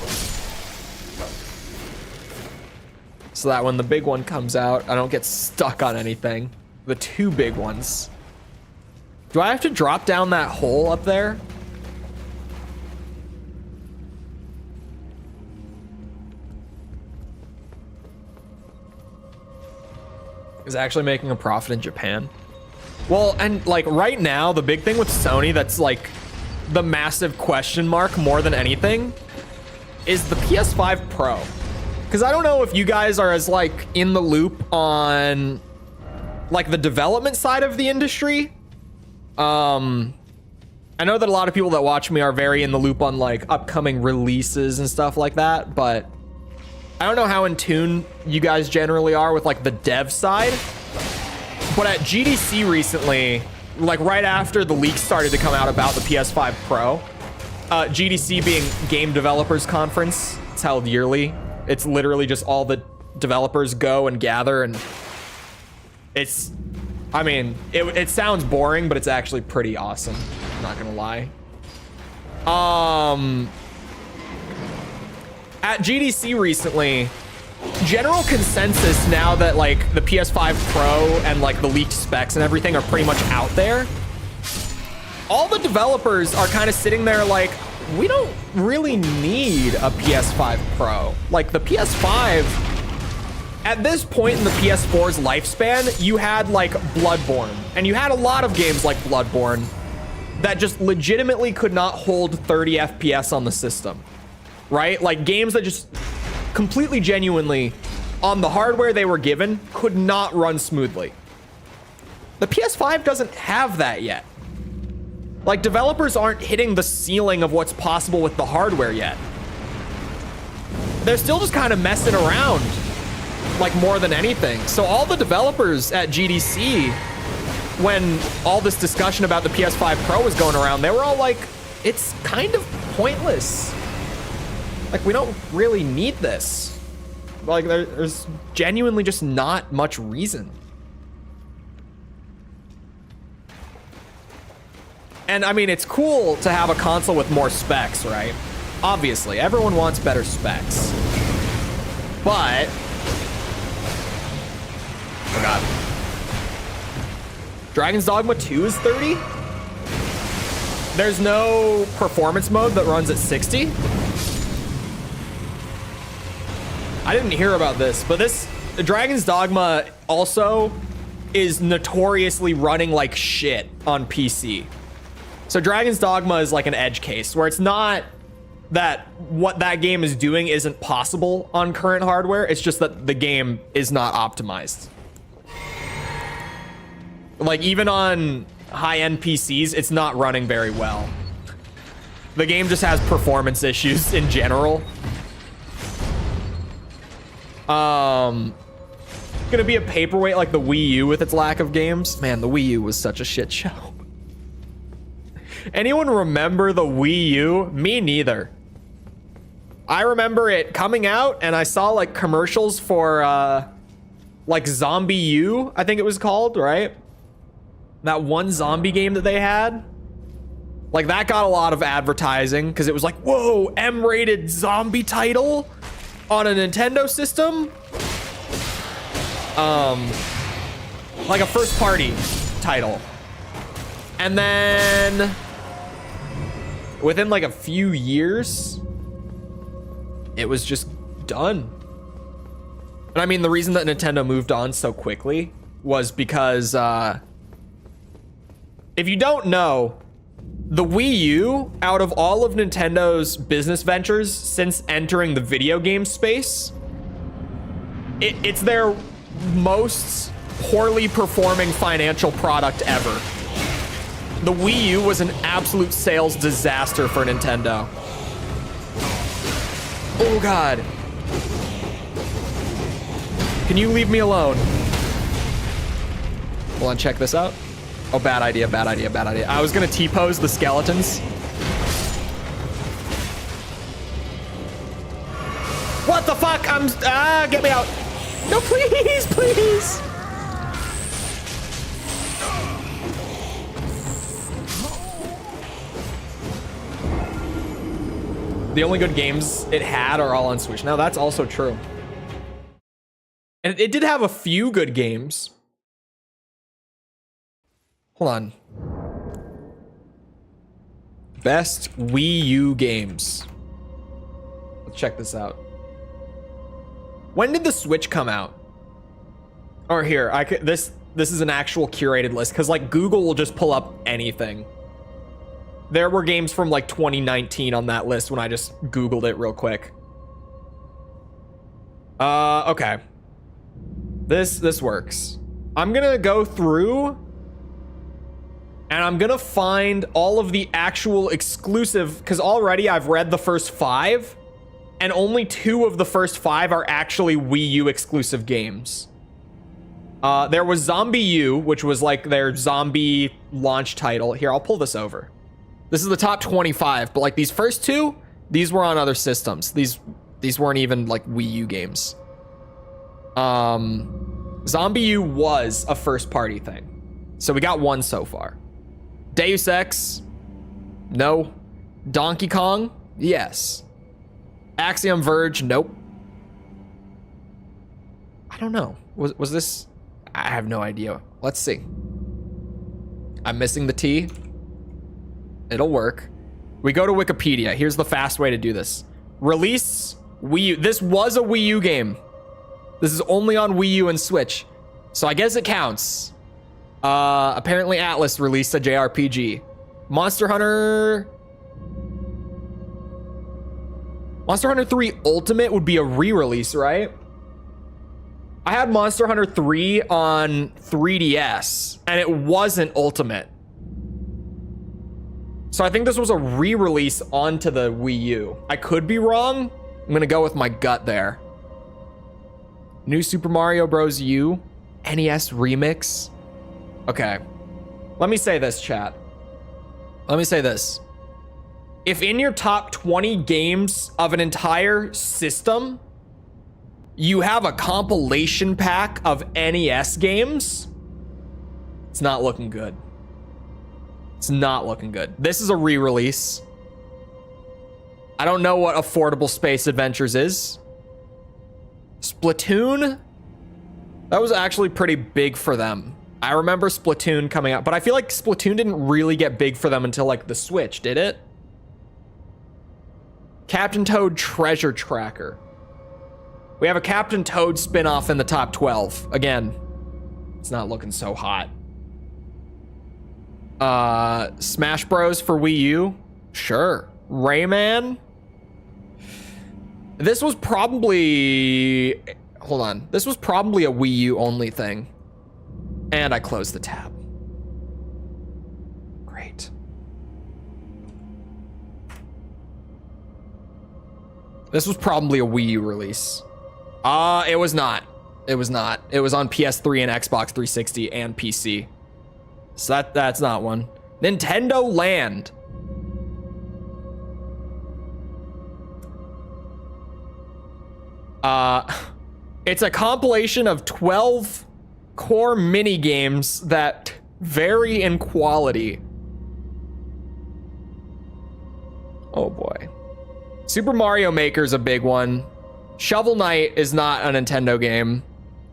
So that when the big one comes out, I don't get stuck on anything. The two big ones. Do I have to drop down that hole up there? Is actually making a profit in Japan. Well, and like right now, the big thing with Sony that's like the massive question mark more than anything is the PS5 Pro. Because I don't know if you guys are as like in the loop on like the development side of the industry. I know that a lot of people that watch me are very in the loop on like upcoming releases and stuff like that, but I don't know how in tune you guys generally are with like the dev side. But at GDC recently, like right after the leaks started to come out about the PS5 Pro, GDC being Game Developers Conference, it's held yearly. It's literally just all the developers go and gather, and it's, I mean, it sounds boring, but it's actually pretty awesome. I'm not gonna lie. At GDC recently, general consensus now that like the PS5 Pro and like the leaked specs and everything are pretty much out there, all the developers are kind of sitting there like, we don't really need a PS5 Pro. Like the PS5, at this point in the PS4's lifespan, you had like Bloodborne, and you had a lot of games like Bloodborne that just legitimately could not hold 30 FPS on the system, right? Like games that just completely genuinely, on the hardware they were given, could not run smoothly. The PS5 doesn't have that yet. Like, developers aren't hitting the ceiling of what's possible with the hardware yet. They're still just kind of messing around, like, more than anything. So all the developers at GDC, when all this discussion about the PS5 Pro was going around, they were all like, it's kind of pointless. Like, we don't really need this. Like, there's genuinely just not much reason. And I mean, it's cool to have a console with more specs, right? Obviously, everyone wants better specs. But, oh god. Dragon's Dogma 2 is 30? There's no performance mode that runs at 60? I didn't hear about this, but Dragon's Dogma also is notoriously running like shit on PC. So Dragon's Dogma is like an edge case where it's not that what that game is doing isn't possible on current hardware. It's just that the game is not optimized. Like, even on high-end PCs, it's not running very well. The game just has performance issues in general. Gonna be a paperweight like the Wii U with its lack of games. Man, the Wii U was such a shit show. Anyone remember the Wii U? Me neither. I remember it coming out and I saw like commercials for like Zombie U, I think it was called, right? That one zombie game that they had. Like, that got a lot of advertising because it was like, whoa, M-rated zombie title on a Nintendo system. Like a first party title. And then within like a few years, it was just done. And I mean, the reason that Nintendo moved on so quickly was because, if you don't know, the Wii U, out of all of Nintendo's business ventures since entering the video game space, it's their most poorly performing financial product ever. The Wii U was an absolute sales disaster for Nintendo. Oh god. Can you leave me alone? Hold on, check this out. Oh, bad idea, bad idea, bad idea. I was gonna T-pose the skeletons. What the fuck? Get me out. No, please, please. The only good games it had are all on Switch. Now, that's also true. And it did have a few good games. Hold on. Best Wii U games. Let's check this out. When did the Switch come out? Or here, this is an actual curated list because like Google will just pull up anything. There were games from like 2019 on that list when I just Googled it real quick. Okay. This works. I'm gonna go through and I'm gonna find all of the actual exclusive, because already I've read the first 5 and only 2 of the first 5 are actually Wii U exclusive games. There was Zombie U, which was like their zombie launch title. Here, I'll pull this over. This is the top 25, but like these first 2, these were on other systems. These weren't even like Wii U games. Zombie U was a first party thing. So we got 1 so far. Deus Ex, no. Donkey Kong, yes. Axiom Verge, nope. I don't know. Was this? I have no idea. Let's see. I'm missing the T. It'll work. We go to Wikipedia. Here's the fast way to do this. Release Wii U. This was a Wii U game. This is only on Wii U and Switch. So I guess it counts. Apparently Atlas released a JRPG. Monster Hunter 3 Ultimate would be a re-release, right? I had Monster Hunter 3 on 3DS and it wasn't Ultimate. So I think this was a re-release onto the Wii U. I could be wrong. I'm gonna go with my gut there. New Super Mario Bros. U, NES Remix. Okay. Let me say this, chat. Let me say this. if in your top 20 games of an entire system, you have a compilation pack of NES games, it's not looking good. It's not looking good. This is a re-release. I don't know what Affordable Space Adventures is. Splatoon? That was actually pretty big for them. I remember Splatoon coming out, but I feel like Splatoon didn't really get big for them until like the Switch, did it? Captain Toad Treasure Tracker. We have a Captain Toad spin-off in the top 12. Again, it's not looking so hot. Smash Bros for Wii U? Sure. Rayman? This was probably... Hold on. This was probably a Wii U only thing. And I closed the tab. Great. This was probably a Wii U release. It was not. It was not. It was on PS3 and Xbox 360 and PC. So that's not one. Nintendo Land. It's a compilation of 12 core mini games that vary in quality. Oh boy. Super Mario Maker's a big one. Shovel Knight is not a Nintendo game.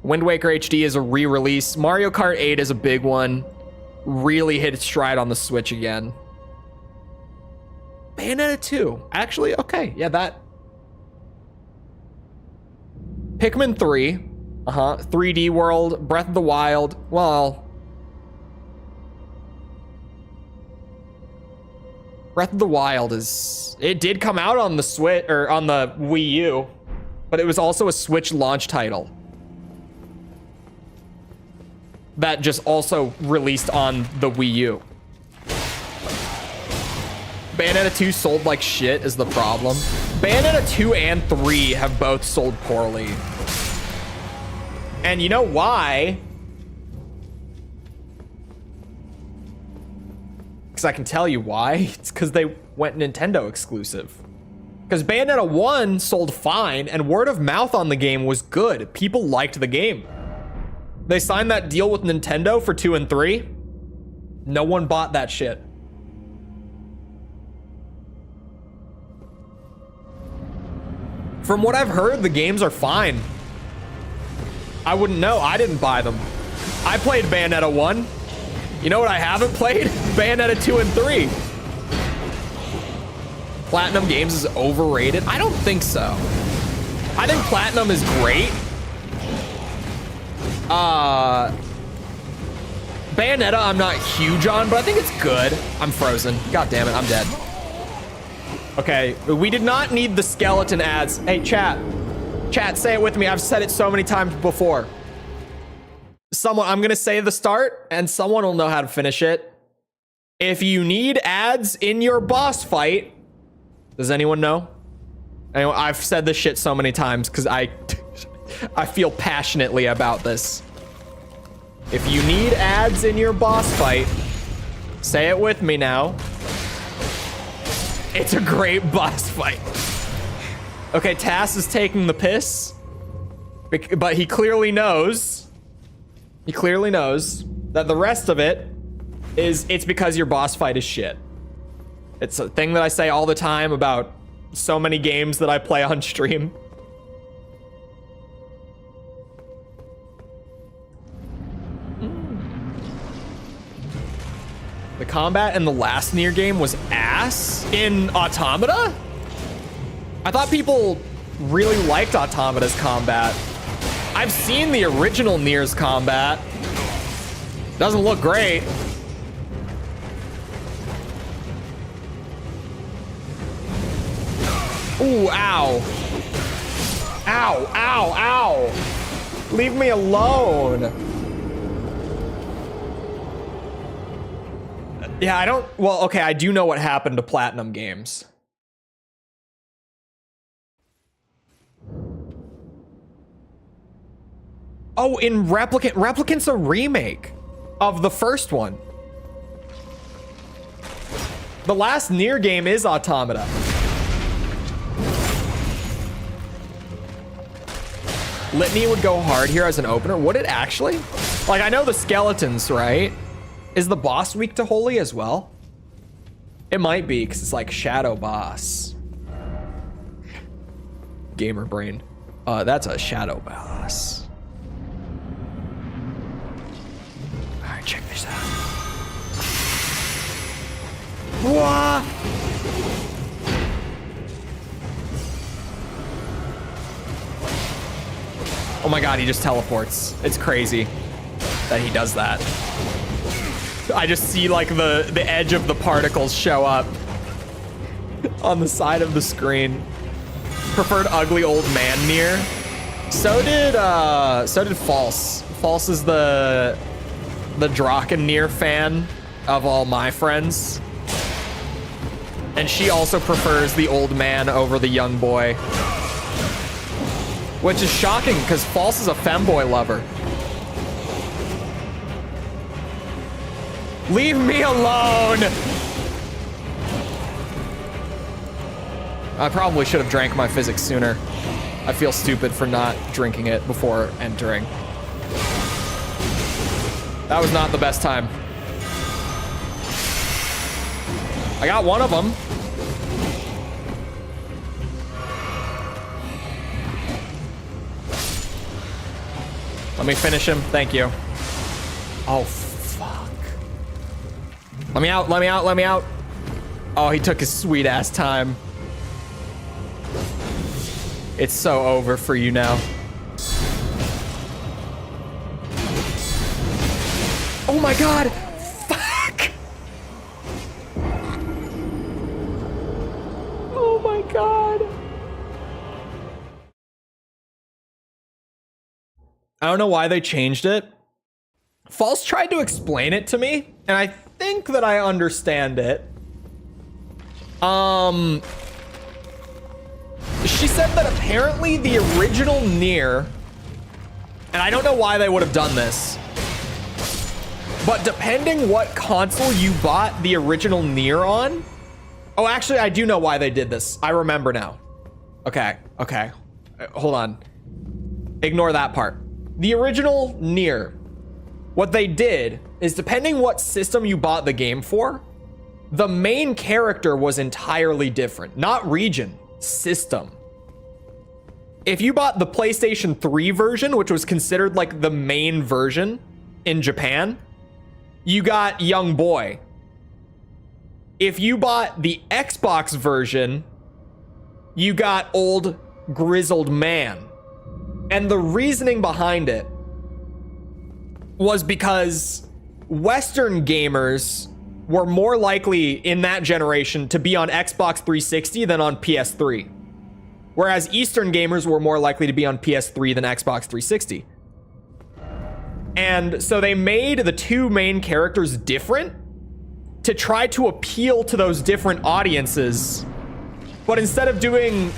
Wind Waker HD is a re-release. Mario Kart 8 is a big one. Really hit its stride on the Switch again. Bayonetta 2. Actually, okay. Yeah, that. Pikmin 3. 3D World. Breath of the Wild. Well. Breath of the Wild is... It did come out on the Switch, or on the Wii U. But it was also a Switch launch title. That just also released on the Wii U. Bayonetta 2 sold like shit is the problem. Bayonetta 2 and 3 have both sold poorly. And you know why? Because I can tell you why. It's because they went Nintendo exclusive. Because Bayonetta 1 sold fine, and word of mouth on the game was good. People liked the game. They signed that deal with Nintendo for 2 and 3. No one bought that shit. From what I've heard, the games are fine. I wouldn't know. I didn't buy them. I played Bayonetta 1. You know what I haven't played? Bayonetta 2 and 3. Platinum Games is overrated? I don't think so. I think Platinum is great. Bayonetta I'm not huge on, but I think it's good. I'm frozen. God damn it, I'm dead. Okay, we did not need the skeleton ads. Hey, chat. Chat, say it with me. I've said it so many times before. I'm gonna say the start, and someone will know how to finish it. If you need ads in your boss fight, does anyone know? Anyway, I've said this shit so many times because I feel passionately about this. If you need ads in your boss fight, say it with me now. It's a great boss fight. Okay, Tass is taking the piss, but he clearly knows that the rest of it it's because your boss fight is shit. It's a thing that I say all the time about so many games that I play on stream. The combat in the last Nier game was ass in Automata? I thought people really liked Automata's combat. I've seen the original Nier's combat. Doesn't look great. Ooh, ow. Ow, ow, ow. Leave me alone. Yeah, I don't... Well, okay, I do know what happened to Platinum Games. Oh, in Replicant... Replicant's a remake of the first one. The last Nier game is Automata. Litany would go hard here as an opener. Would it actually? Like, I know the skeletons, right? Is the boss weak to Holy as well? It might be, because it's like shadow boss. Gamer brain. That's a shadow boss. All right, check this out. What? Oh my god, he just teleports. It's crazy that he does that. I just see like the edge of the particles show up on the side of the screen. Preferred ugly old man Nier. So did False. False is the Draken Nier fan of all my friends. And she also prefers the old man over the young boy. Which is shocking, because False is a femboy lover. Leave me alone! I probably should have drank my physics sooner. I feel stupid for not drinking it before entering. That was not the best time. I got one of them. Let me finish him. Thank you. Oh, fuck. Let me out. Let me out. Let me out. Oh, he took his sweet ass time. It's so over for you now. Oh my god. Fuck. Oh my god. I don't know why they changed it. False tried to explain it to me, and I think that I understand it. She said that apparently the original Nier, and I don't know why they would have done this, but depending what console you bought the original Nier on. Oh, actually, I do know why they did this. I remember now. Okay. Hold on. Ignore that part. The original Nier, what they did is depending what system you bought the game for, the main character was entirely different. Not region, system. If you bought the PlayStation 3 version, which was considered like the main version in Japan, you got young boy. If you bought the Xbox version, you got old grizzled man. And the reasoning behind it was because Western gamers were more likely in that generation to be on Xbox 360 than on PS3. Whereas Eastern gamers were more likely to be on PS3 than Xbox 360. And so they made the two main characters different to try to appeal to those different audiences. But instead of doing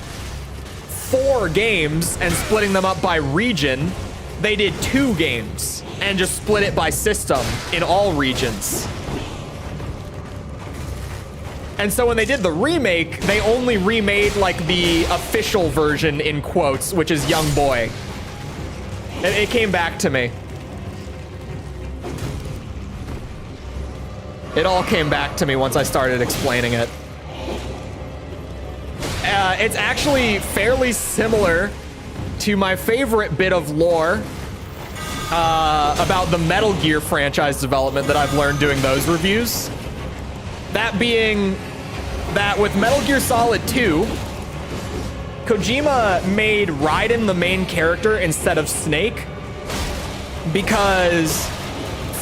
4 games and splitting them up by region, they did 2 games and just split it by system in all regions. And so when they did the remake, they only remade like the official version in quotes, which is young boy. It came back to me. It all came back to me once I started explaining it. It's actually fairly similar to my favorite bit of lore about the Metal Gear franchise development that I've learned doing those reviews. That being that with Metal Gear Solid 2, Kojima made Raiden the main character instead of Snake because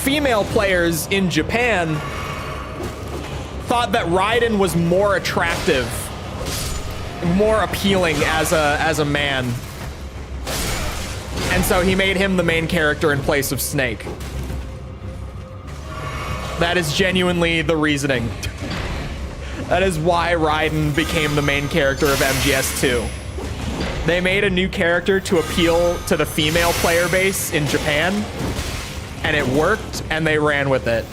female players in Japan thought that Raiden was more attractive, more appealing as a man. And so he made him the main character in place of Snake. That is genuinely the reasoning. That is why Raiden became the main character of MGS2. They made a new character to appeal to the female player base in Japan, and it worked, and they ran with it.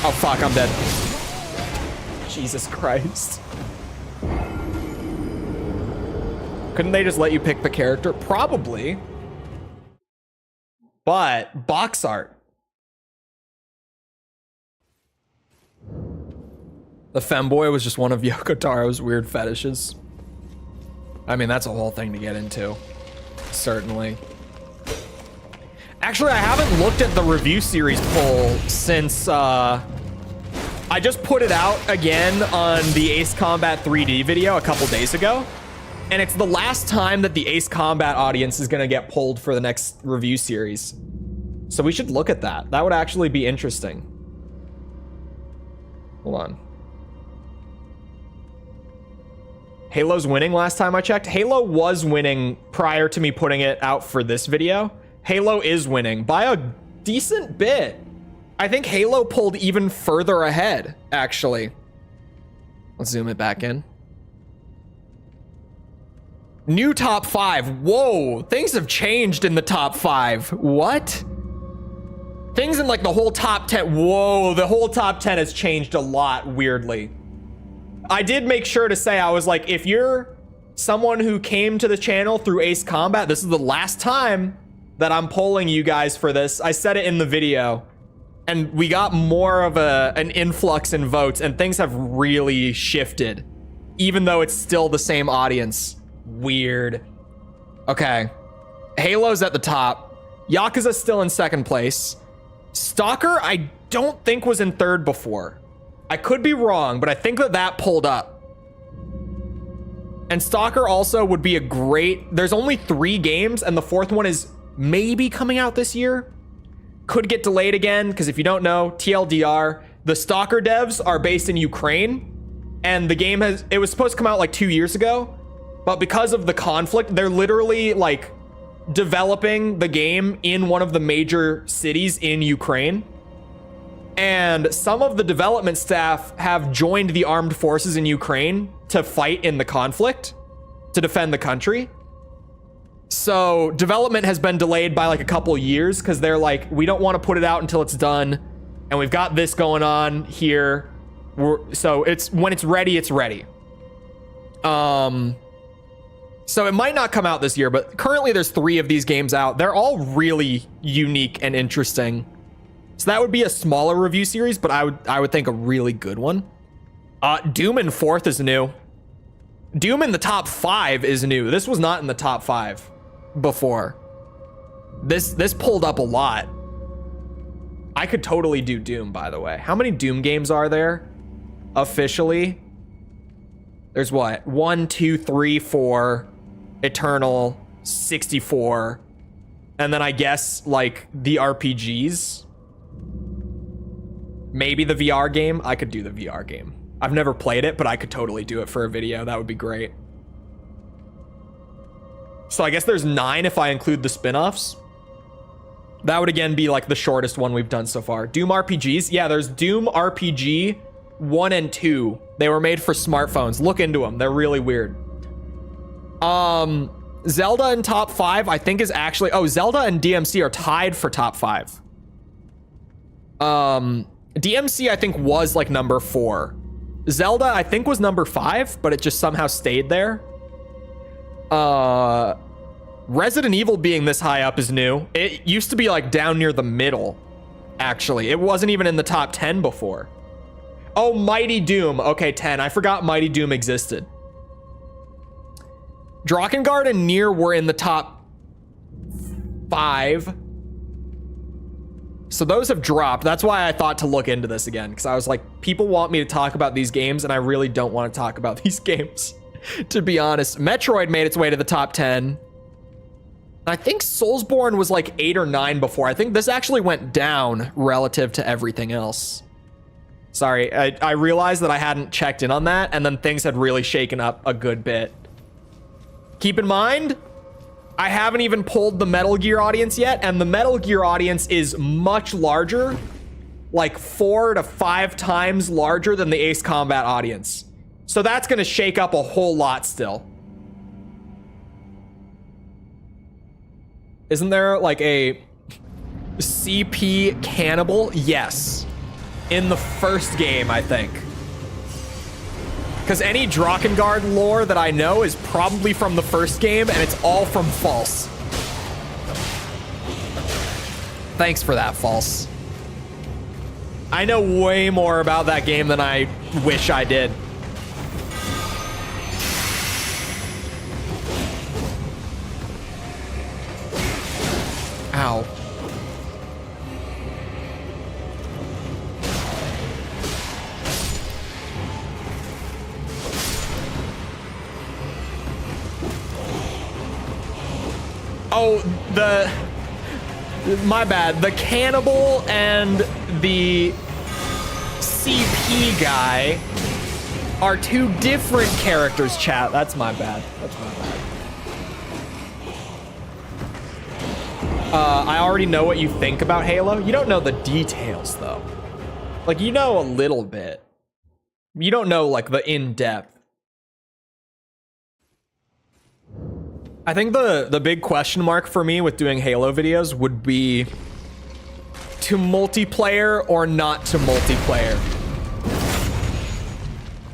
Oh, fuck, I'm dead. Jesus Christ. Couldn't they just let you pick the character? Probably. But box art. The femboy was just one of Yoko Taro's weird fetishes. I mean, that's a whole thing to get into. Certainly. Actually, I haven't looked at the review series poll since I just put it out again on the Ace Combat 3D video a couple days ago. And it's the last time that the Ace Combat audience is going to get polled for the next review series. So we should look at that. That would actually be interesting. Hold on. Halo's winning last time I checked. Halo was winning prior to me putting it out for this video. Halo is winning by a decent bit. I think Halo pulled even further ahead, actually. Let's zoom it back in. New top 5. Whoa, things have changed in the top 5. What? Things in like the whole top 10. Whoa, the whole top 10 has changed a lot, weirdly. I did make sure to say, I was like, if you're someone who came to the channel through Ace Combat, this is the last time that I'm polling you guys for this. I said it in the video. And we got more of an influx in votes, and things have really shifted, even though it's still the same audience. Weird. Okay. Halo's at the top. Yakuza's still in second place. Stalker, I don't think was in third before. I could be wrong, but I think that pulled up. And Stalker also would be a great... There's only 3 games, and the 4th one is maybe coming out this year. Could get delayed again, because if you don't know, TLDR, the Stalker devs are based in Ukraine, and the game it was supposed to come out like 2 years ago, but because of the conflict, they're literally like developing the game in one of the major cities in Ukraine. And some of the development staff have joined the armed forces in Ukraine to fight in the conflict, to defend the country. So development has been delayed by like a couple years because they're like, we don't want to put it out until it's done. And we've got this going on here. So it's when it's ready, it's ready. So it might not come out this year, but currently there's 3 of these games out. They're all really unique and interesting. So that would be a smaller review series, but I would think a really good one. Doom in 4th is new. Doom in the top 5 is new. This was not in the top 5 before. This pulled up a lot. I could totally do Doom, by the way. How many Doom games are there officially? There's what? 1, 2, 3, 4, Eternal, 64, and then I guess like the RPGs. Maybe the VR game. I could do the VR game. I've never played it, but I could totally do it for a video. That would be great. So I guess there's 9 if I include the spin-offs. That would again be like the shortest one we've done so far. Doom RPGs. Yeah, there's Doom RPG 1 and 2. They were made for smartphones. Look into them. They're really weird. Zelda in top 5, I think is actually... Oh, Zelda and DMC are tied for top 5. DMC, I think, was like number 4. Zelda, I think, was number 5, but it just somehow stayed there. Resident Evil being this high up is new. It used to be like down near the middle, actually. It wasn't even in the top 10 before. Oh, Mighty Doom. Okay, 10. I forgot Mighty Doom existed. Drakengard and Nier were in the top 5. So those have dropped. That's why I thought to look into this again, because I was like, people want me to talk about these games, and I really don't want to talk about these games, to be honest. Metroid made its way to the top 10. I think Soulsborne was like 8 or 9 before. I think this actually went down relative to everything else. Sorry, I realized that I hadn't checked in on that, and then things had really shaken up a good bit. Keep in mind, I haven't even pulled the Metal Gear audience yet, and the Metal Gear audience is much larger, like 4 to 5 times larger than the Ace Combat audience. So that's going to shake up a whole lot still. Isn't there like a CP cannibal? Yes. in the first game, I think. Because any Drakengard lore that I know is probably from the first game, and it's all from False. Thanks for that, False. I know way more about that game than I wish I did. Ow. Oh, my bad. The cannibal and the CP guy are two different characters, chat. That's my bad. That's my bad. I already know what you think about Halo. You don't know the details, though. Like, you know a little bit. You don't know, like, the in-depth. I think the big question mark for me with doing Halo videos would be to multiplayer or not to multiplayer.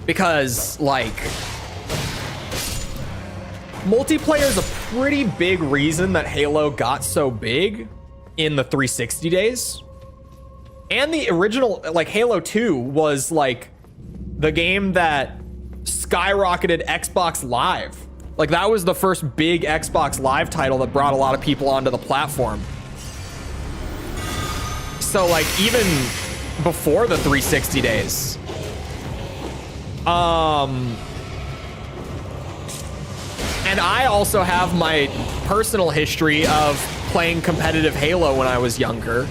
Because, like, multiplayer is a pretty big reason that Halo got so big in the 360 days. And the original, like, Halo 2 was, like, the game that skyrocketed Xbox Live. Like, that was the first big Xbox Live title that brought a lot of people onto the platform. So, like, even before the 360 days. And I also have my personal history of playing competitive Halo when I was younger.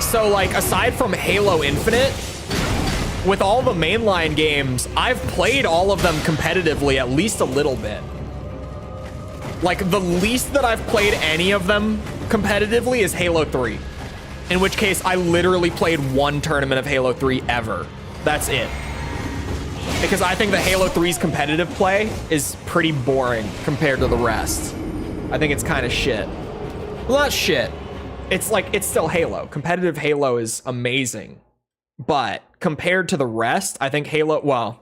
So, like, aside from Halo Infinite, with all the mainline games, I've played all of them competitively at least a little bit. Like, the least that I've played any of them competitively is Halo 3. In which case, I literally played one tournament of Halo 3 ever. That's it. Because I think that Halo 3's competitive play is pretty boring compared to the rest. I think it's kind of shit. Well, not shit. It's like, it's still Halo. Competitive Halo is amazing. But compared to the rest, I think Halo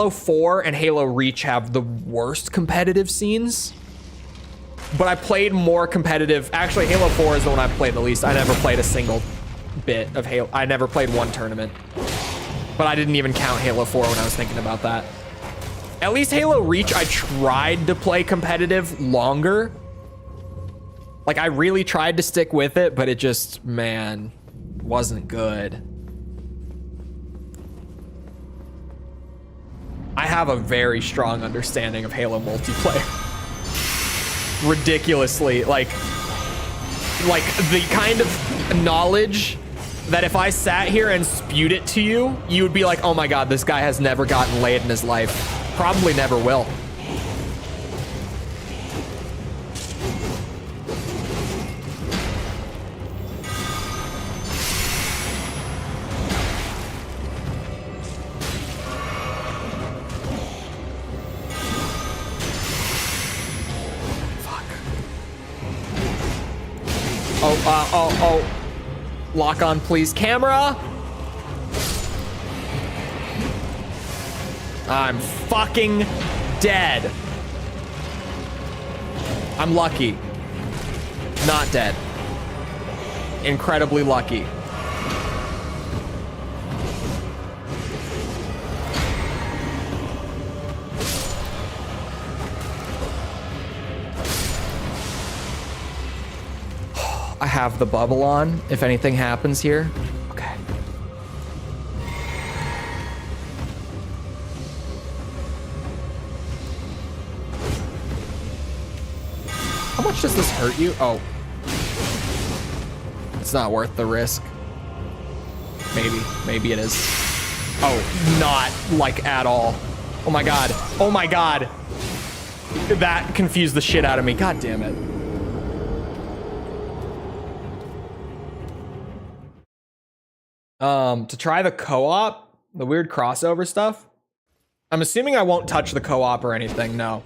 4 and Halo Reach have the worst competitive scenes. But I played more competitive. Actually, Halo 4 is the one I played the least. I never played a single bit of Halo. I never played one tournament. But I didn't even count Halo 4 when I was thinking about that. At least Halo Reach, I tried to play competitive longer. Like, I really tried to stick with it, but it just, man, wasn't good. I have a very strong understanding of Halo multiplayer. Ridiculously, like the kind of knowledge that if I sat here and spewed it to you, you would be like, oh my god, this guy has never gotten laid in his life. Probably never will. Oh. Lock on, please. Camera. I'm fucking dead. I'm lucky. Not dead. Incredibly lucky. I have the bubble on if anything happens here. Okay. How much does this hurt you? Oh. It's not worth the risk. Maybe it is. Oh, not like at all. Oh my god. Oh my god. That confused the shit out of me. God damn it. To try the co-op, the weird crossover stuff. I'm assuming I won't touch the co-op or anything, no.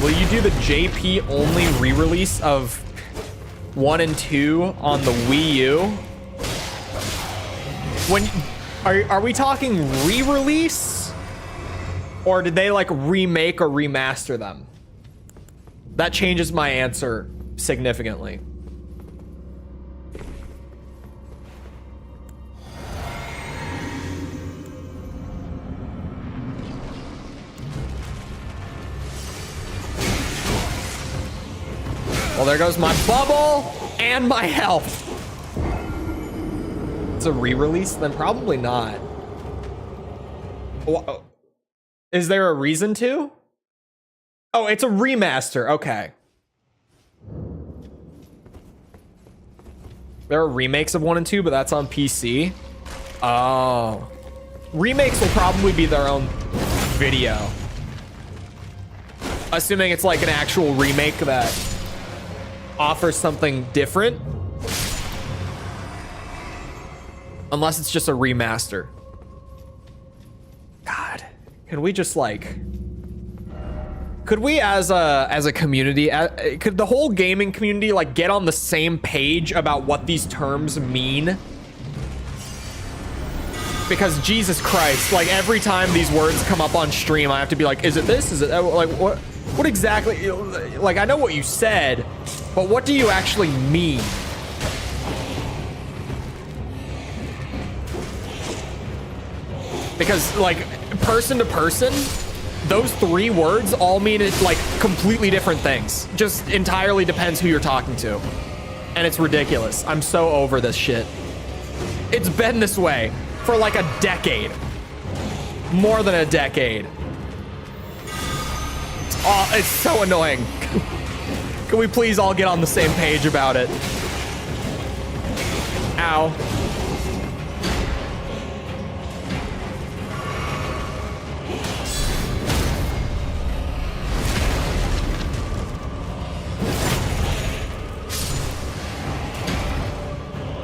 Will you do the JP only re-release of 1 and 2 on the Wii U? When are we talking re-release? Or did they like remake or remaster them? That changes my answer significantly. Well, there goes my bubble and my health. It's a re-release? Then probably not. Is there a reason to? Oh, it's a remaster. Okay. There are remakes of 1 and 2, but that's on PC. Oh. Remakes will probably be their own video. Assuming it's like an actual remake that offers something different. Unless it's just a remaster. God, can we just like... Could we as a community, could the whole gaming community like get on the same page about what these terms mean? Because Jesus Christ, like every time these words come up on stream, I have to be like, is it this? Is it like what exactly? Like I know what you said, but what do you actually mean? Because like person to person, those 3 words all mean it like completely different things. Just entirely depends who you're talking to. And it's ridiculous. I'm so over this shit. It's been this way for like a decade. More than a decade. Oh, it's so annoying. Can we please all get on the same page about it? Ow.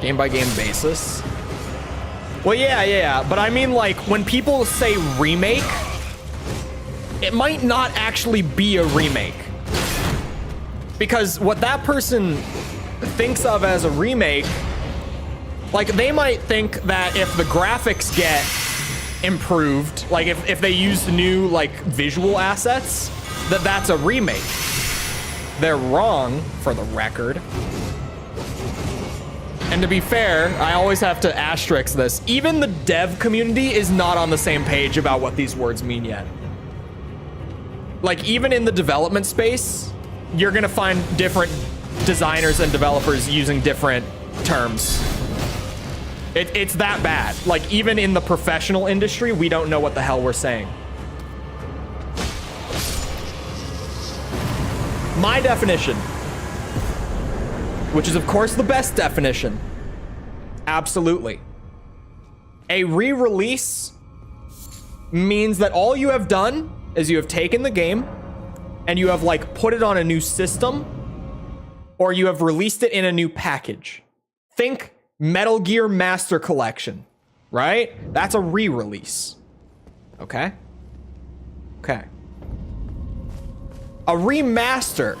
Game by game basis. Well, yeah, but I mean like when people say remake, it might not actually be a remake. Because what that person thinks of as a remake, like they might think that if the graphics get improved, like if they use new like visual assets, that's a remake. They're wrong, for the record. And to be fair, I always have to asterisk this. Even the dev community is not on the same page about what these words mean yet. Like even in the development space, you're gonna find different designers and developers using different terms. It's that bad. Like even in the professional industry, we don't know what the hell we're saying. My definition, which is of course the best definition. Absolutely. A re-release means that all you have done is you have taken the game and you have like put it on a new system or you have released it in a new package. Think Metal Gear Master Collection, right? That's a re-release. Okay? Okay. A remaster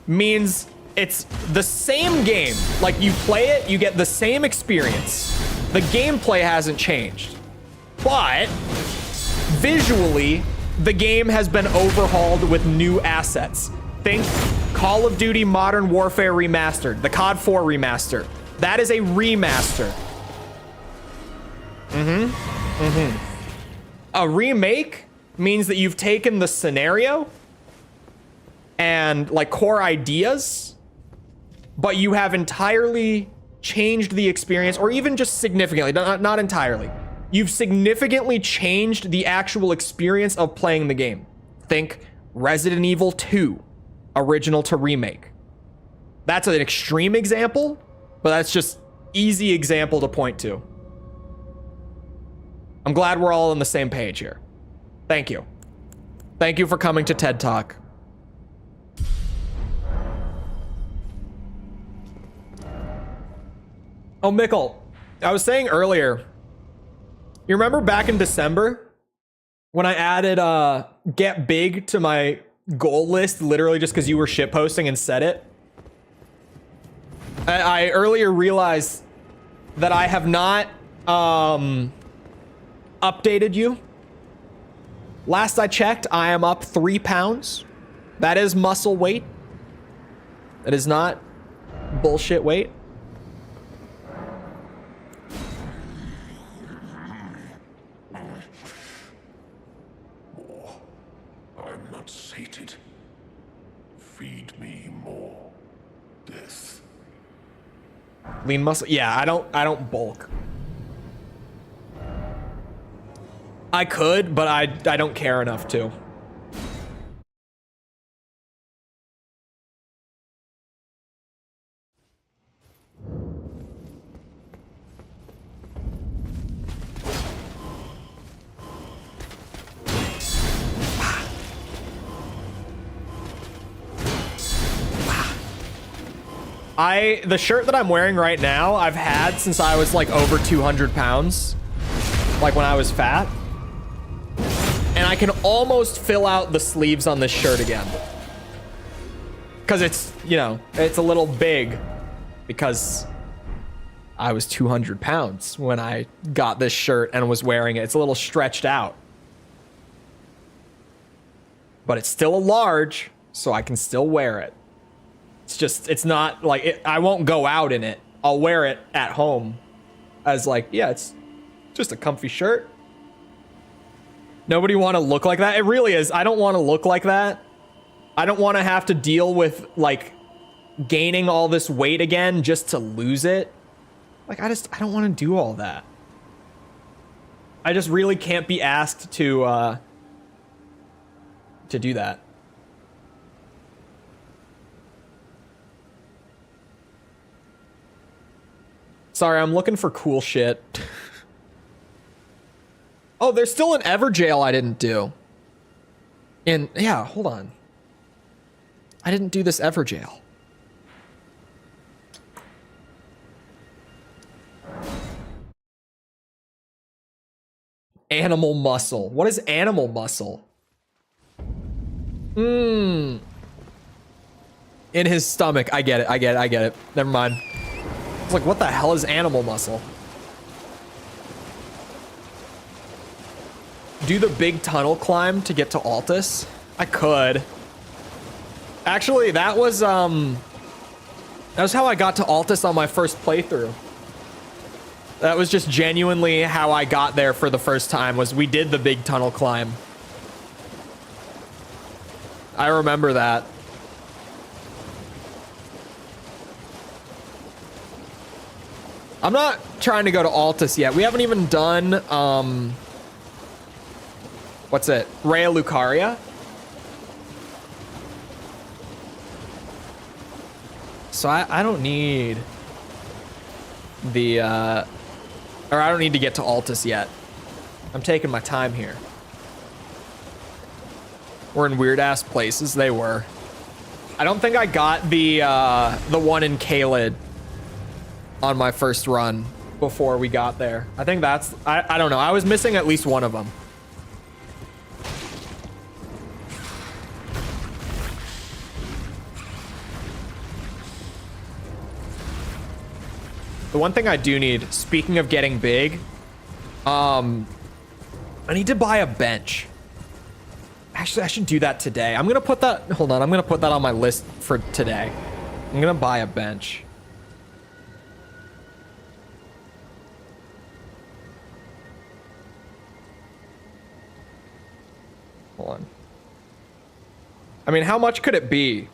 means it's the same game. Like you play it, you get the same experience. The gameplay hasn't changed. But visually, the game has been overhauled with new assets. Think Call of Duty Modern Warfare Remastered, the COD 4 remaster. That is a remaster. A remake means that you've taken the scenario and like core ideas, but you have entirely changed the experience, or even just significantly, not entirely. You've significantly changed the actual experience of playing the game. Think Resident Evil 2, original to remake. That's an extreme example, but that's just easy example to point to. I'm glad we're all on the same page here. Thank you. Thank you for coming to TED Talk. Oh, Mikkel, I was saying earlier, you remember back in December when I added Get Big to my goal list literally just because you were shitposting and said it. I earlier realized that I have not updated you. Last I checked, I am up 3 pounds. That is muscle weight. That is not bullshit weight. I'm not sated. Feed me more. Death. Lean muscle. Yeah, I don't bulk. I could, but I don't care enough to. The shirt that I'm wearing right now, I've had since I was like over 200 pounds. Like when I was fat. And I can almost fill out the sleeves on this shirt again. Because it's, you know, it's a little big. Because I was 200 pounds when I got this shirt and was wearing it. It's a little stretched out. But it's still a large, so I can still wear it. It's just, it's not like, I won't go out in it. I'll wear it at home as like, yeah, it's just a comfy shirt. Nobody want to look like that. It really is. I don't want to look like that. I don't want to have to deal with like gaining all this weight again just to lose it. Like, I don't want to do all that. I just really can't be asked to do that. Sorry, I'm looking for cool shit. Oh, there's still an Everjail I didn't do. And yeah, hold on. I didn't do this Everjail. Animal muscle. What is animal muscle? In his stomach. I get it. Never mind. I was like, what the hell is animal muscle? Do the big tunnel climb to get to Altus? I could. Actually, that was how I got to Altus on my first playthrough. That was just genuinely how I got there for the first time, was we did the big tunnel climb. I remember that. I'm not trying to go to Altus yet. We haven't even done, what's it? Rhea Lucaria? So I don't need the, or I don't need to get to Altus yet. I'm taking my time here. We're in weird ass places. They were. I don't think I got the one in Kaled on my first run before we got there. I think that's, I don't know. I was missing at least one of them. The one thing I do need, speaking of getting big, I need to buy a bench. Actually, I should do that today. I'm gonna put that, hold on, I'm gonna put that on my list for today. I'm gonna buy a bench. Hold on. I mean, how much could it be?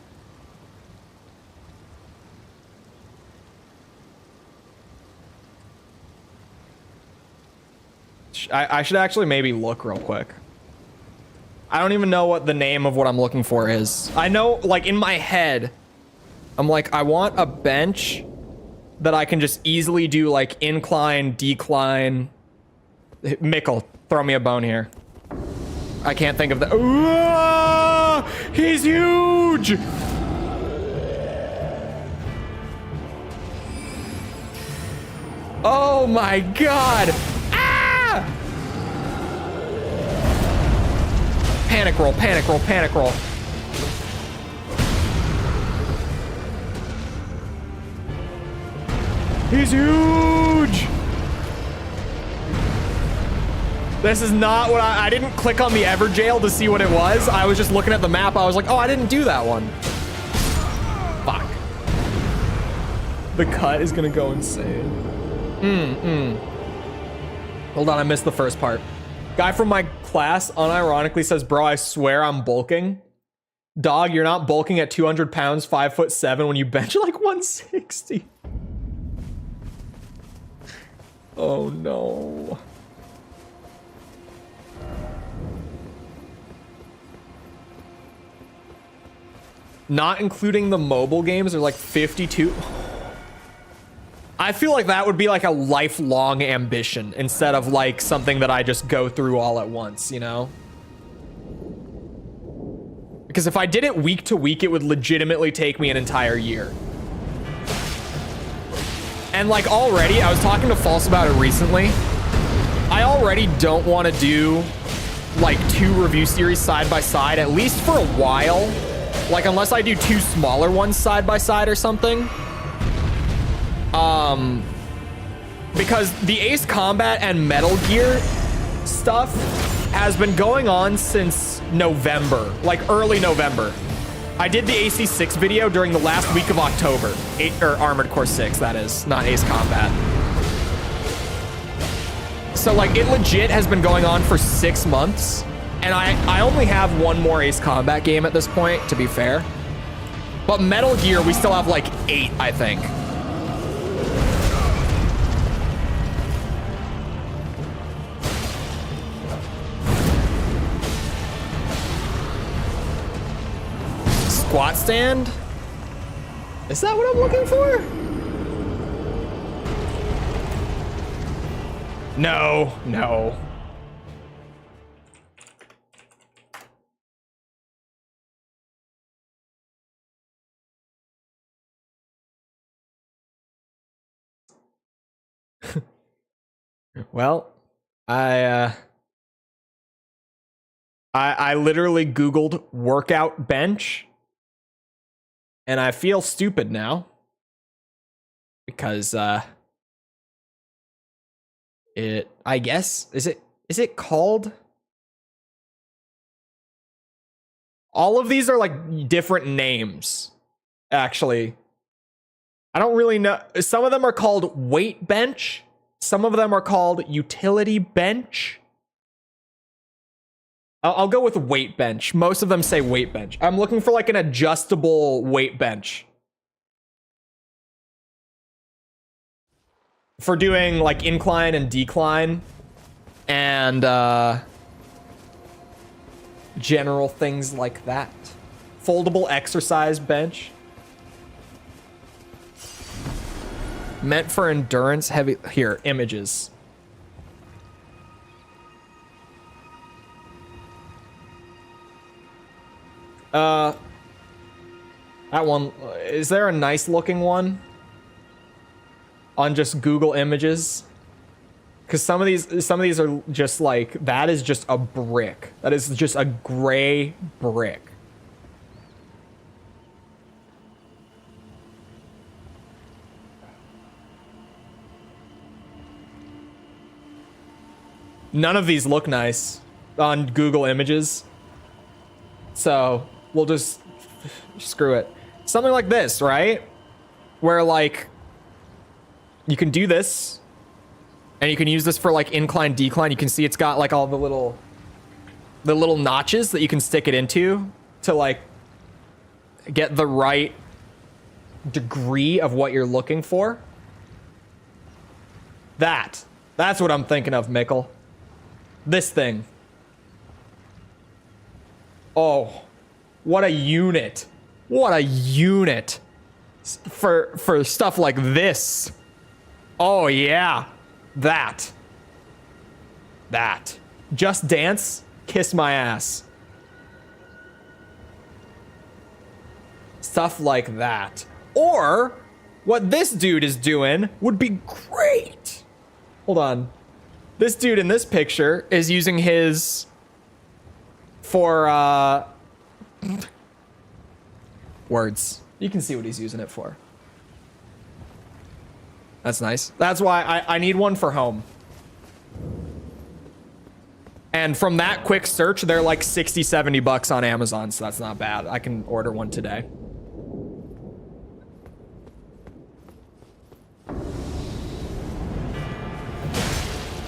I should actually maybe look real quick. I don't even know what the name of what I'm looking for is. I know, like, in my head, I'm like, I want a bench that I can just easily do, like, incline, decline. Mickle, throw me a bone here. I can't think of the. Ooh, he's huge! Oh my god! Ah! Panic roll, panic roll, panic roll. He's huge. This is not what I didn't click on the Everjail to see what it was. I was just looking at the map. I was like, oh, I didn't do that one. Fuck. The cut is gonna go insane. Hold on, I missed the first part. Guy from my class unironically says, bro, I swear I'm bulking. Dog, you're not bulking at 200 pounds, 5'7" when you bench like 160. Oh no. Not including the mobile games are like 52. I feel like that would be like a lifelong ambition instead of like something that I just go through all at once, you know? Because if I did it week to week, it would legitimately take me an entire year. And like already, I was talking to False about it recently. I already don't want to do like 2 review series side by side, at least for a while. Like unless I do 2 smaller ones side by side or something. Because the Ace Combat and Metal Gear stuff has been going on since November, like early November. I did the AC6 video during the last week of October, or Armored Core 6, that is, not Ace Combat. So like it legit has been going on for 6 months, and I only have 1 more Ace Combat game at this point, to be fair. But Metal Gear, we still have like 8, I think. Squat stand? Is that what I'm looking for? No, no. Well, I literally Googled workout bench. And I feel stupid now because I guess is it called? All of these are like different names, actually. I don't really know. Some of them are called weight bench. Some of them are called utility bench. I'll go with weight bench. Most of them say weight bench. I'm looking for like an adjustable weight bench. For doing like incline and decline and general things like that. Foldable exercise bench. Meant for endurance heavy. Here, images. That one, is there a nice looking one on just Google Images? Because some of these are just like, that is just a brick. That is just a gray brick. None of these look nice on Google Images. So we'll just screw it. Something like this, right? Where like you can do this and you can use this for like incline, decline. You can see it's got like all the little notches that you can stick it into to like get the right degree of what you're looking for. That's what I'm thinking of, Mikkel. This thing. Oh, what a unit. What a unit for stuff like this. Oh yeah, that. Just Dance, kiss my ass. Stuff like that. Or what this dude is doing would be great. Hold on. This dude in this picture is using his for words. You can see what he's using it for. That's nice. That's why I need one for home. And from that quick search, they're like 60, 70 bucks on Amazon, so that's not bad. I can order one today.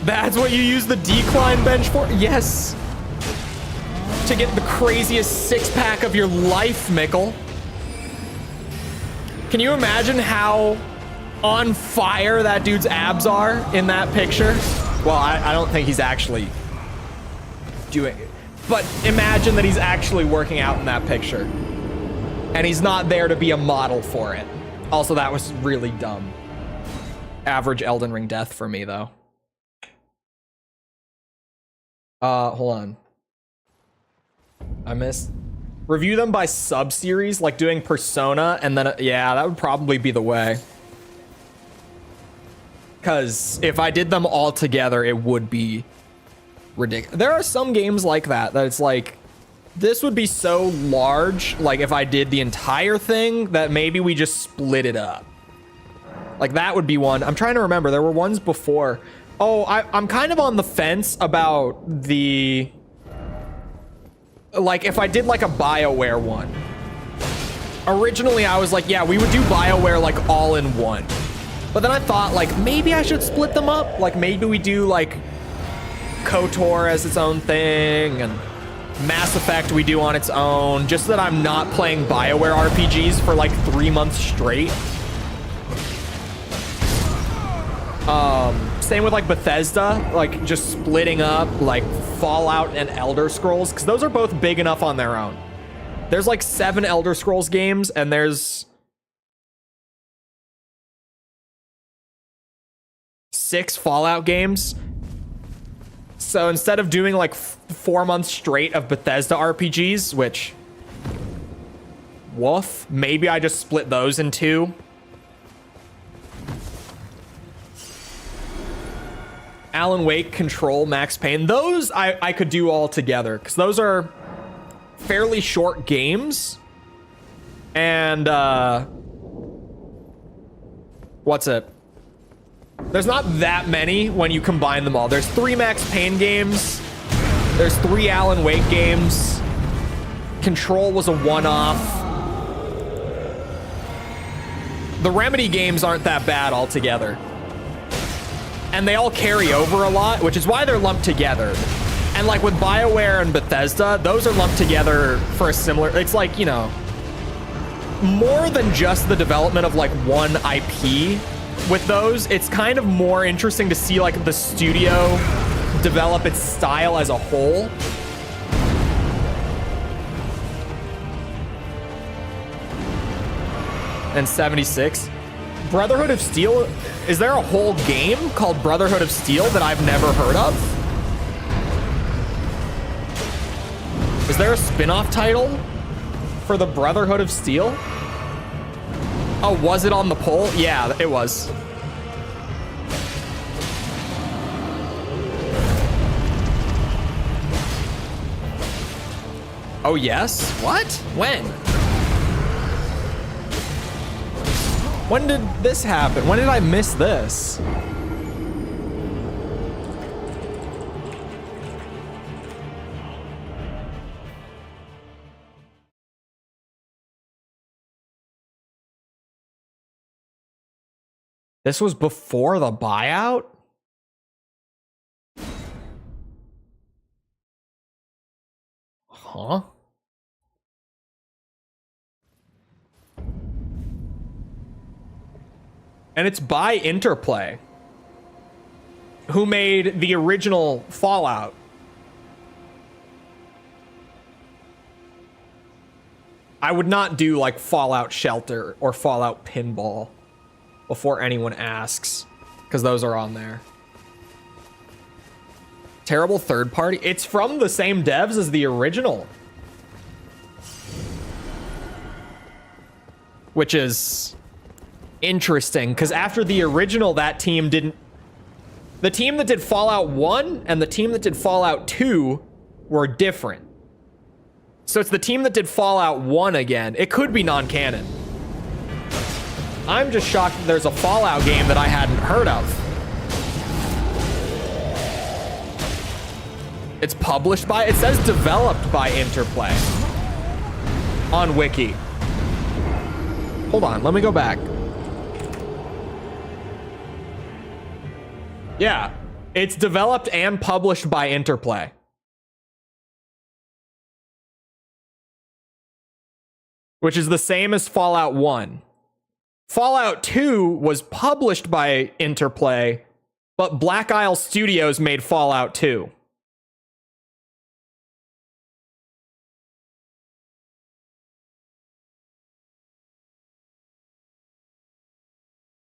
That's what you use the decline bench for? Yes. To get the craziest six-pack of your life, Mickle. Can you imagine how on fire that dude's abs are in that picture? Well, I don't think he's actually doing it. But imagine that he's actually working out in that picture. And he's not there to be a model for it. Also, that was really dumb. Average Elden Ring death for me, though. Hold on. I missed. Review them by sub-series, like doing Persona, and then, yeah, that would probably be the way. Because if I did them all together, it would be ridiculous. There are some games like that it's like, this would be so large, like if I did the entire thing, that maybe we just split it up. Like that would be one. I'm trying to remember. There were ones before. Oh, I'm kind of on the fence about the... Like, if I did, like, a BioWare one. Originally, I was like, yeah, we would do BioWare, like, all in one. But then I thought, like, maybe I should split them up. Like, maybe we do, like, KOTOR as its own thing, and Mass Effect we do on its own, just so that I'm not playing BioWare RPGs for, like, 3 months straight. Same with like Bethesda, like just splitting up like Fallout and Elder Scrolls, because those are both big enough on their own. There's like 7 Elder Scrolls games, and there's 6 Fallout games. So instead of doing like 4 months straight of Bethesda RPGs, which, woof, maybe I just split those in 2. Alan Wake, Control, Max Payne. Those I could do all together, because those are fairly short games. And, what's it? There's not that many when you combine them all. There's 3 Max Payne games. There's 3 Alan Wake games. Control was a one-off. The Remedy games aren't that bad altogether. And they all carry over a lot, which is why they're lumped together. And like with BioWare and Bethesda, those are lumped together for a similar... It's like, you know, more than just the development of like one IP with those. It's kind of more interesting to see like the studio develop its style as a whole. And 76. Brotherhood of Steel, is there a whole game called Brotherhood of Steel that I've never heard of? Is there a spin-off title for the Brotherhood of Steel? Oh, was it on the poll? Yeah, it was. Oh, yes? What? When? When did this happen? When did I miss this? This was before the buyout? Huh? And it's by Interplay, who made the original Fallout. I would not do like Fallout Shelter or Fallout Pinball before anyone asks, because those are on there. Terrible third party. It's from the same devs as the original, which is interesting, because after the original, that team didn't... The team that did Fallout 1 and the team that did Fallout 2 were different. So it's the team that did Fallout 1 again. It could be non-canon. I'm just shocked that there's a Fallout game that I hadn't heard of. It's published by, it says developed by Interplay on Wiki. Hold on, let me go back. Yeah, it's developed and published by Interplay. Which is the same as Fallout 1. Fallout 2 was published by Interplay, but Black Isle Studios made Fallout 2.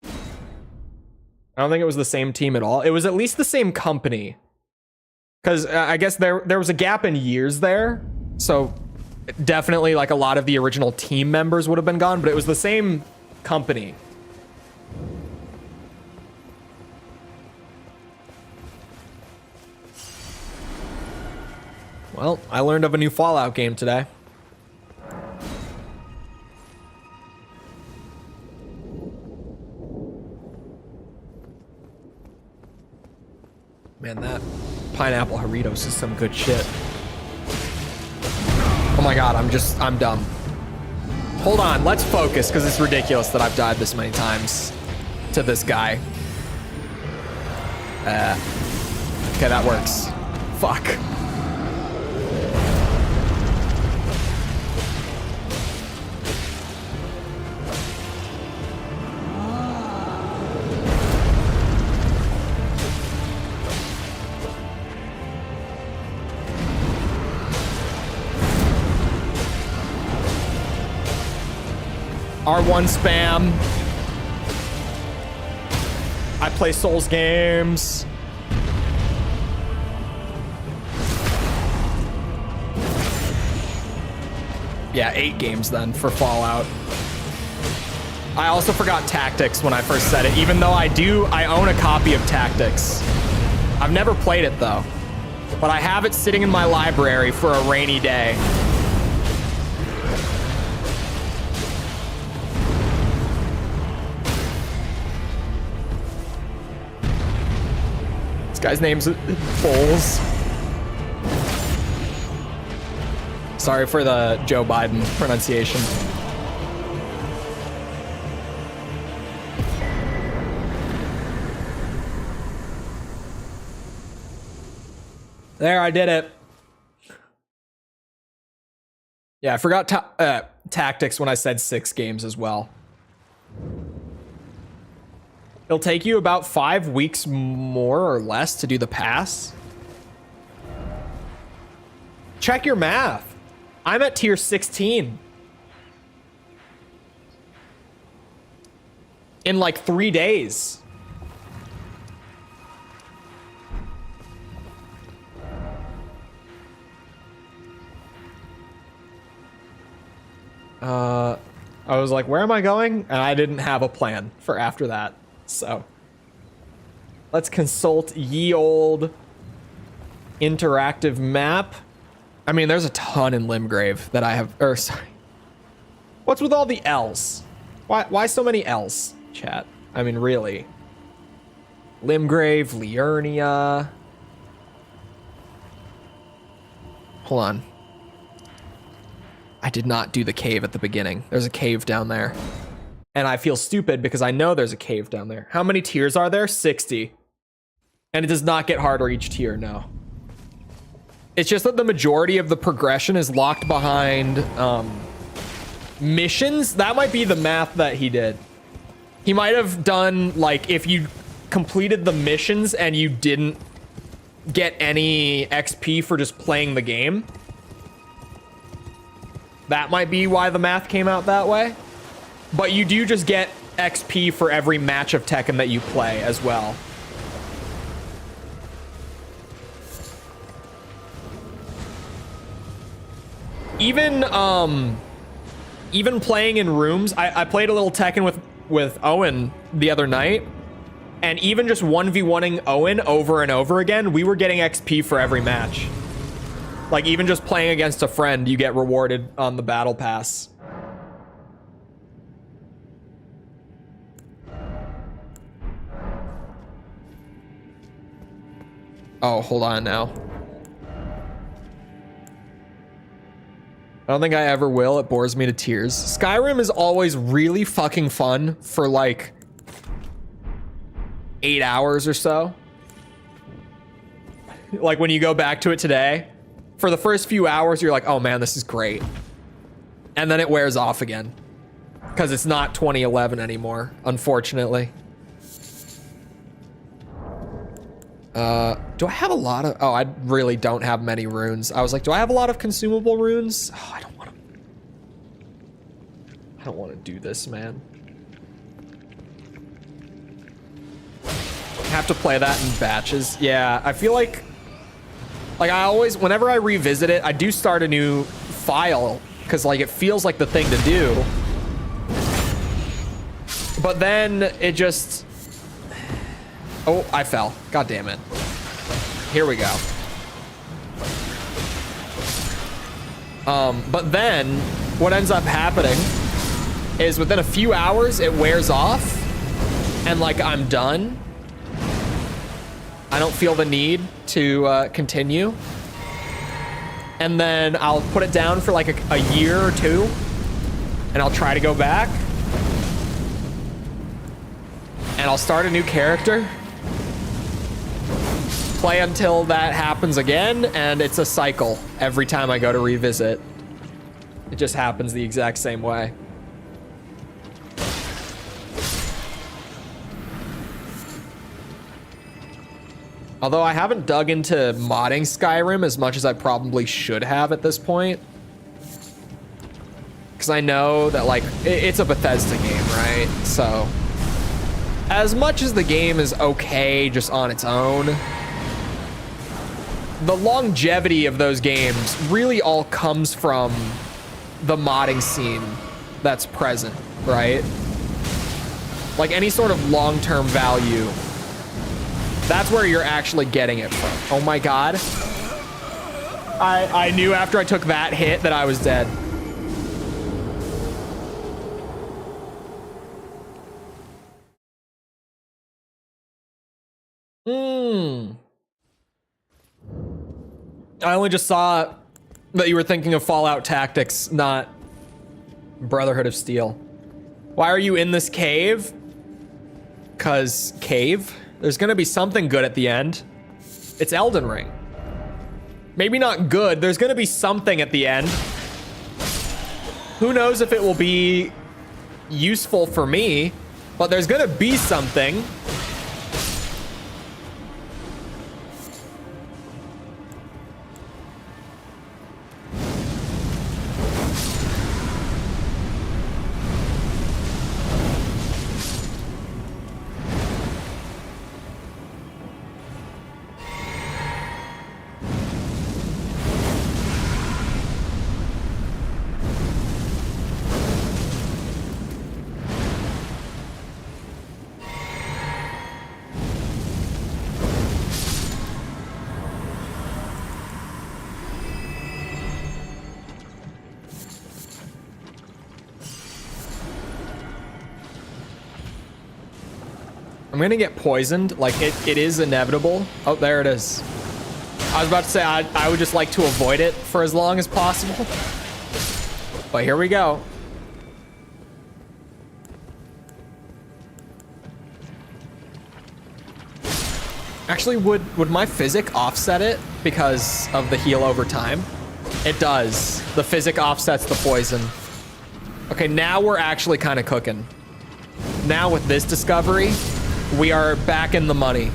I don't think it was the same team at all. It was at least the same company. Because I guess there was a gap in years there. So definitely like a lot of the original team members would have been gone, but it was the same company. Well, I learned of a new Fallout game today. Man, that pineapple Doritos is some good shit. Oh my god, I'm dumb. Hold on, let's focus, because it's ridiculous that I've died this many times to this guy. Okay, that works. Fuck. R1 spam. I play Souls games. Yeah, 8 games then for Fallout. I also forgot Tactics when I first said it, even though I own a copy of Tactics. I've never played it though, but I have it sitting in my library for a rainy day. Guy's name's Bowles. Sorry for the Joe Biden pronunciation. There, I did it. Yeah, I forgot Tactics when I said 6 games as well. It'll take you about 5 weeks more or less to do the pass. Check your math. I'm at tier 16. In like 3 days. I was like, where am I going? And I didn't have a plan for after that. So let's consult ye old interactive map. I mean, there's a ton in Limgrave that I have, or sorry. What's with all the L's? Why so many L's, chat? I mean, really. Limgrave, Liurnia. Hold on. I did not do the cave at the beginning. There's a cave down there. And I feel stupid because I know there's a cave down there. How many tiers are there? 60. And it does not get harder each tier, no. It's just that the majority of the progression is locked behind missions. That might be the math that he did. He might have done, like, if you completed the missions and you didn't get any XP for just playing the game. That might be why the math came out that way. But you do just get XP for every match of Tekken that you play as well. Even playing in rooms, I played a little Tekken with Owen the other night, and even just 1v1ing Owen over and over again, we were getting XP for every match. Like, even just playing against a friend, you get rewarded on the battle pass. Oh, hold on now. I don't think I ever will. It bores me to tears. Skyrim is always really fucking fun for like 8 hours or so. Like when you go back to it today, for the first few hours, you're like, oh man, this is great. And then it wears off again because it's not 2011 anymore, unfortunately. Do I have a lot of, oh, I really don't have many runes. I was like, do I have a lot of consumable runes? Oh, I don't want to do this, man. I have to play that in batches. Yeah, I feel like I always, whenever I revisit it, I do start a new file because like it feels like the thing to do. But then it just, oh, I fell. God damn it. Here we go. But then what ends up happening is within a few hours, it wears off and like I'm done. I don't feel the need to continue. And then I'll put it down for like a year or two and I'll try to go back. And I'll start a new character. Play until that happens again, and it's a cycle every time I go to revisit. It just happens the exact same way. Although I haven't dug into modding Skyrim as much as I probably should have at this point. Because I know that, like, it's a Bethesda game, right? So, as much as the game is okay just on its own, the longevity of those games really all comes from the modding scene that's present, right? Like any sort of long-term value, that's where you're actually getting it from. Oh my God. I knew after I took that hit that I was dead. I only just saw that you were thinking of Fallout Tactics, not Brotherhood of Steel. Why are you in this cave? 'Cause cave? There's gonna be something good at the end. It's Elden Ring. Maybe not good, there's gonna be something at the end. Who knows if it will be useful for me, but there's gonna be something. I'm gonna get poisoned, like it is inevitable. Oh, there it is. I was about to say I would just like to avoid it for as long as possible. But here we go. Actually, would my physic offset it because of the heal over time? It does. The physic offsets the poison. Okay, now we're actually kind of cooking. Now with this discovery, we are back in the money.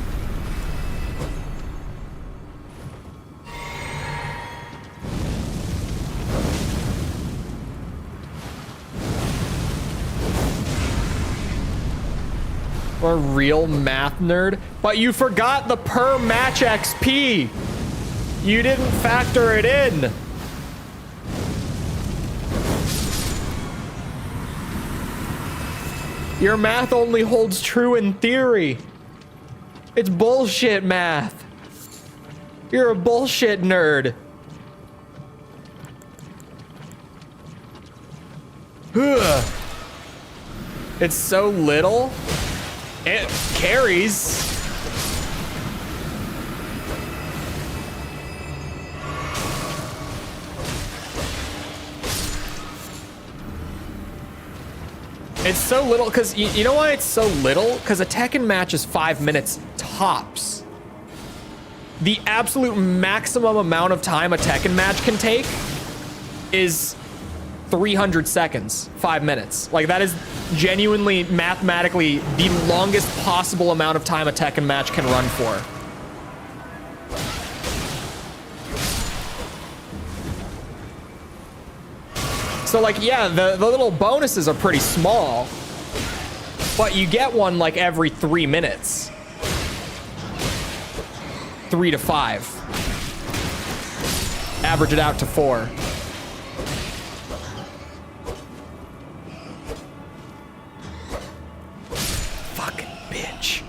Or real math nerd. But you forgot the per match XP. You didn't factor it in. Your math only holds true in theory. It's bullshit math. You're a bullshit nerd. Ugh. It's so little. It carries. It's so little, because you know why it's so little? Because a Tekken match is 5 minutes tops. The absolute maximum amount of time a Tekken match can take is 300 seconds, 5 minutes. Like, that is genuinely, mathematically, the longest possible amount of time a Tekken match can run for. So, like, yeah, the little bonuses are pretty small, but you get one, like, every 3 minutes. 3 to 5. Average it out to 4. Fucking bitch.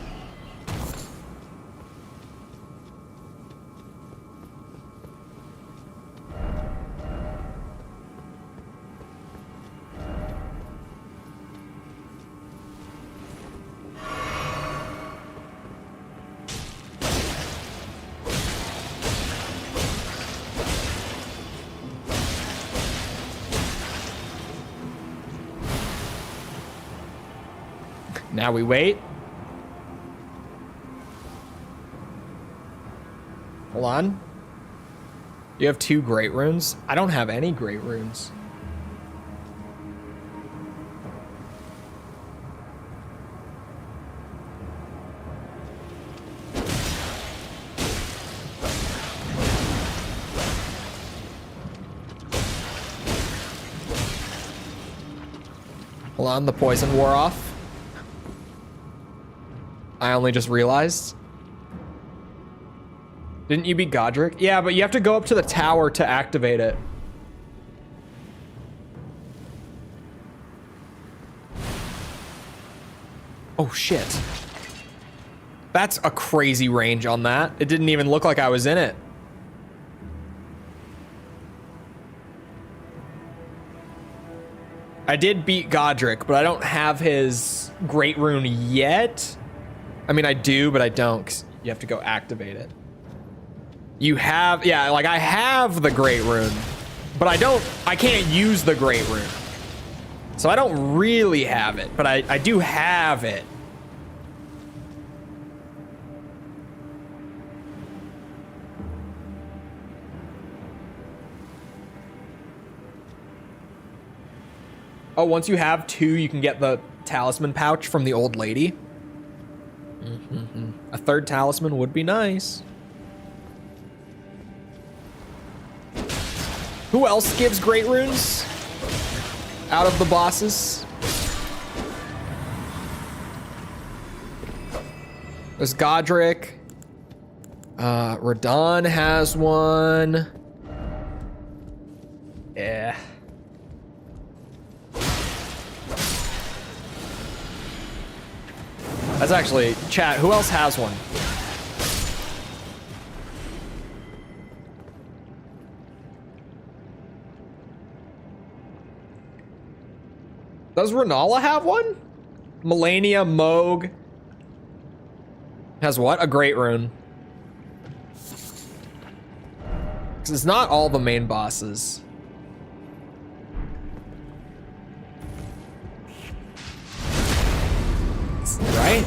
Now we wait. Hold on. You have 2 great runes? I don't have any great runes. Hold on, the poison wore off. I only just realized. Didn't you beat Godric? Yeah, but you have to go up to the tower to activate it. Oh, shit. That's a crazy range on that. It didn't even look like I was in it. I did beat Godric, but I don't have his Great Rune yet. I mean, I do, but I don't, 'cause you have to go activate it. You have, yeah, like I have the Great Rune, but I can't use the Great Rune. So I don't really have it, but I do have it. Oh, once you have 2, you can get the talisman pouch from the old lady. A 3rd talisman would be nice. Who else gives great runes out of the bosses? There's Godric. Radon has one. Yeah. That's actually, chat, who else has one? Does Renala have one? Melania Moog has what? A great rune. 'Cause it's not all the main bosses. Right?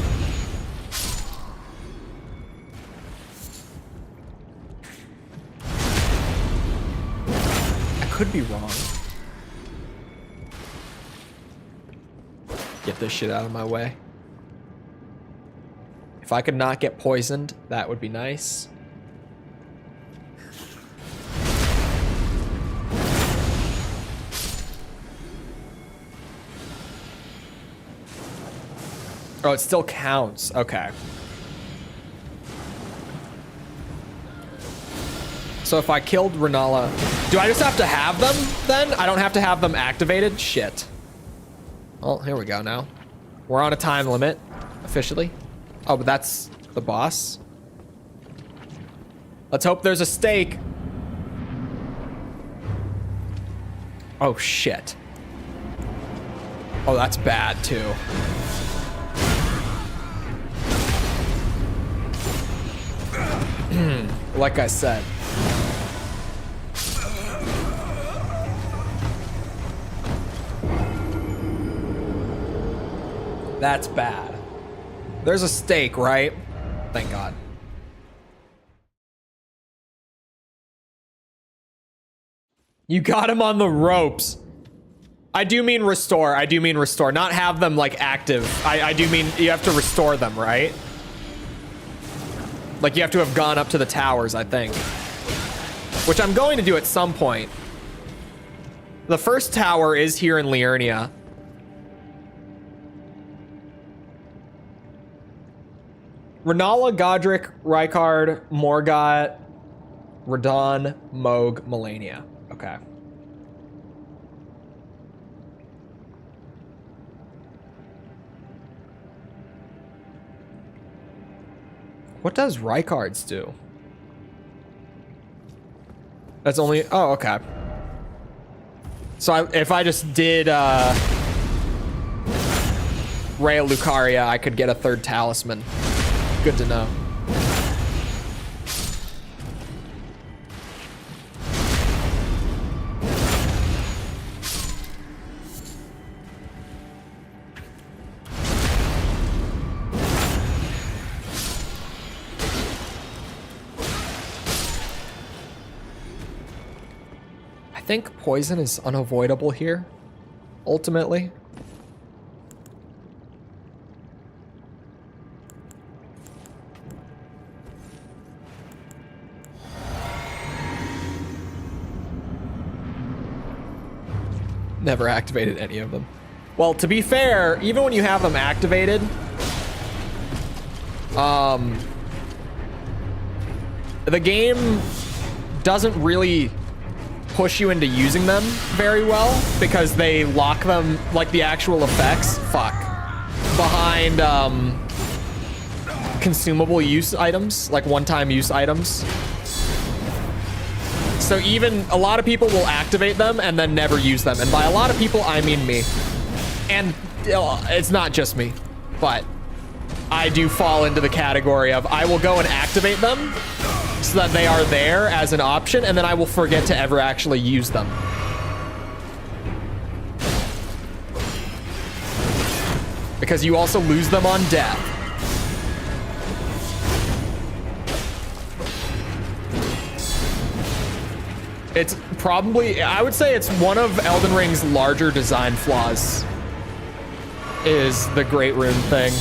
I could be wrong. Get this shit out of my way. If I could not get poisoned, that would be nice. Oh, it still counts. Okay. So if I killed Renala, do I just have to have them then? I don't have to have them activated? Shit. Well, here we go now. We're on a time limit, officially. Oh, but that's the boss. Let's hope there's a stake. Oh, shit. Oh, that's bad, too. Like I said. That's bad. There's a stake, right? Thank God. You got him on the ropes. I do mean restore. I do mean restore. Not have them, like, active. I do mean you have to restore them, right? Like, you have to have gone up to the towers, I think. Which I'm going to do at some point. The first tower is here in Liurnia. Renala, Godric, Rykard, Morgott, Radon, Moog, Melania. Okay. What does Rykard's do? That's only... Oh, okay. So if I just did Rhea Lucaria, I could get a third talisman. Good to know. I think poison is unavoidable here, ultimately. Never activated any of them. Well, to be fair, even when you have them activated, the game doesn't really push you into using them very well because they lock them, like the actual effects, behind consumable use items, like one-time use items. So even a lot of people will activate them and then never use them. And by a lot of people, I mean me. And it's not just me, but I do fall into the category of I will go and activate them so that they are there as an option, and then I will forget to ever actually use them. Because you also lose them on death. It's probably, I would say it's one of Elden Ring's larger design flaws, is the Great Rune thing.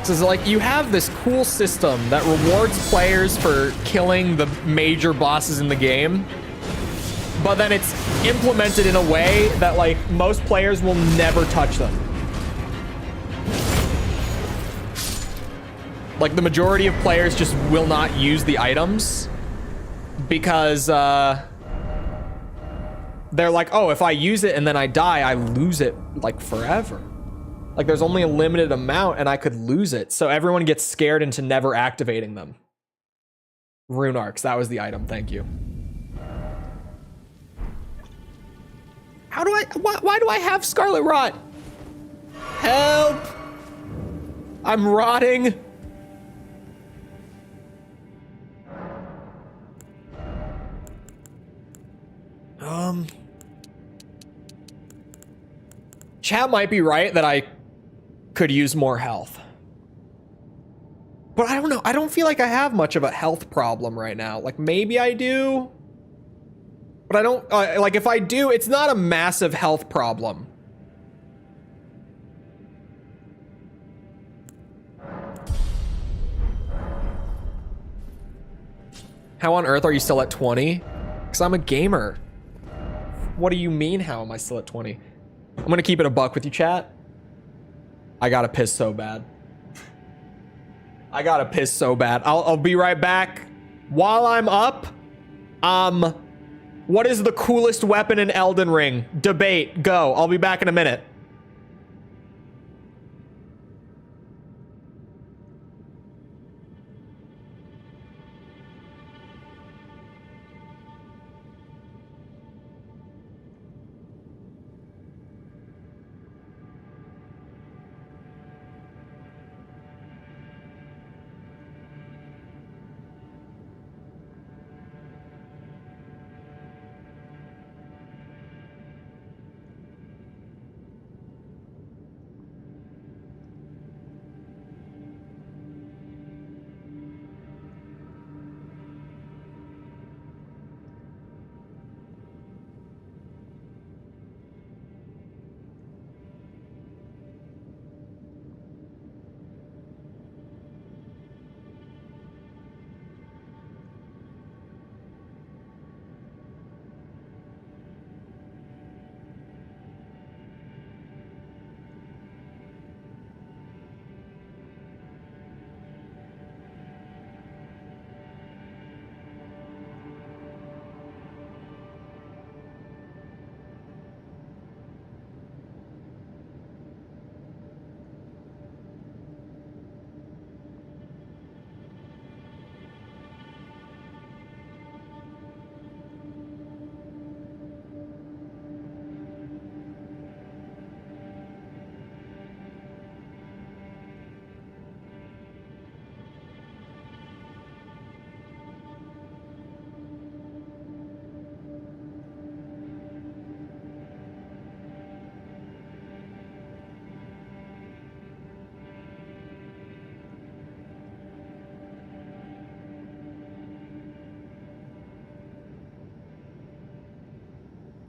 So it's like, you have this cool system that rewards players for killing the major bosses in the game, but then it's implemented in a way that, like, most players will never touch them. Like, the majority of players just will not use the items because they're like, oh, if I use it and then I die, I lose it, like, forever. Like, there's only a limited amount and I could lose it. So everyone gets scared into never activating them. Rune Arcs, that was the item, thank you. How do I, why do I have Scarlet Rot? Help! I'm rotting. Chat might be right that I could use more health. But I don't know. I don't feel like I have much of a health problem right now. Like, maybe I do. But I don't, like, if I do, it's not a massive health problem. How on earth are you still at 20? Because I'm a gamer. What do you mean, how am I still at 20? I'm gonna keep it a buck with you, chat. I gotta piss so bad. I gotta piss so bad. I'll be right back. While I'm up, what is the coolest weapon in Elden Ring? Debate, go. I'll be back in a minute.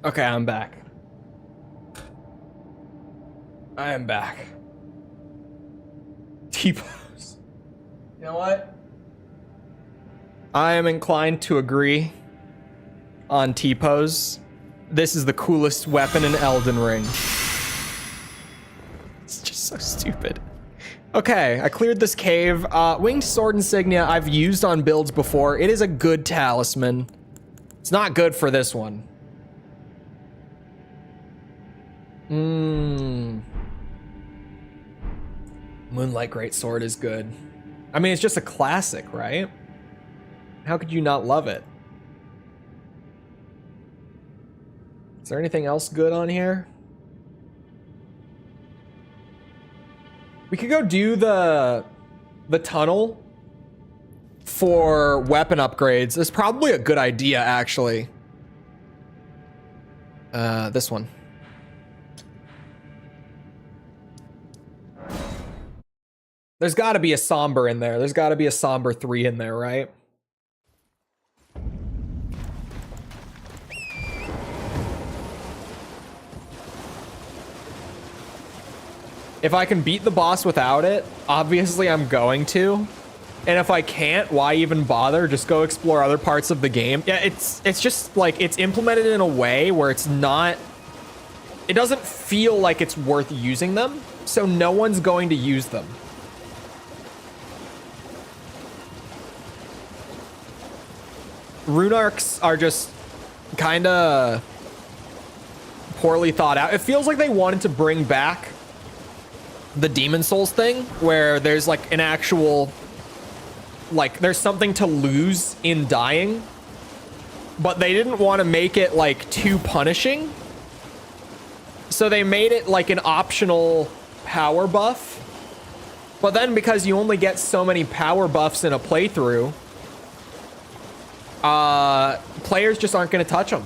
Okay, I'm back. I am back. T-pose. You know what? I am inclined to agree on T-pose. This is the coolest weapon in Elden Ring. It's just so stupid. Okay, I cleared this cave. Winged Sword Insignia I've used on builds before. It is a good talisman. It's not good for this one. Moonlight Greatsword is good. I mean, it's just a classic, right? How could you not love it? Is there anything else good on here? We could go do the tunnel for weapon upgrades. It's probably a good idea, actually. This one. There's got to be a somber in there. There's got to be a somber 3 in there, right? If I can beat the boss without it, obviously I'm going to. And if I can't, why even bother? Just go explore other parts of the game. Yeah, it's just like it's implemented in a way where it's not, it doesn't feel like it's worth using them, so no one's going to use them. Rune arcs are just kind of poorly thought out. It feels like they wanted to bring back the Demon Souls thing, where there's like an actual, like there's something to lose in dying, but they didn't want to make it like too punishing. So they made it like an optional power buff. But then because you only get so many power buffs in a playthrough, players just aren't going to touch them.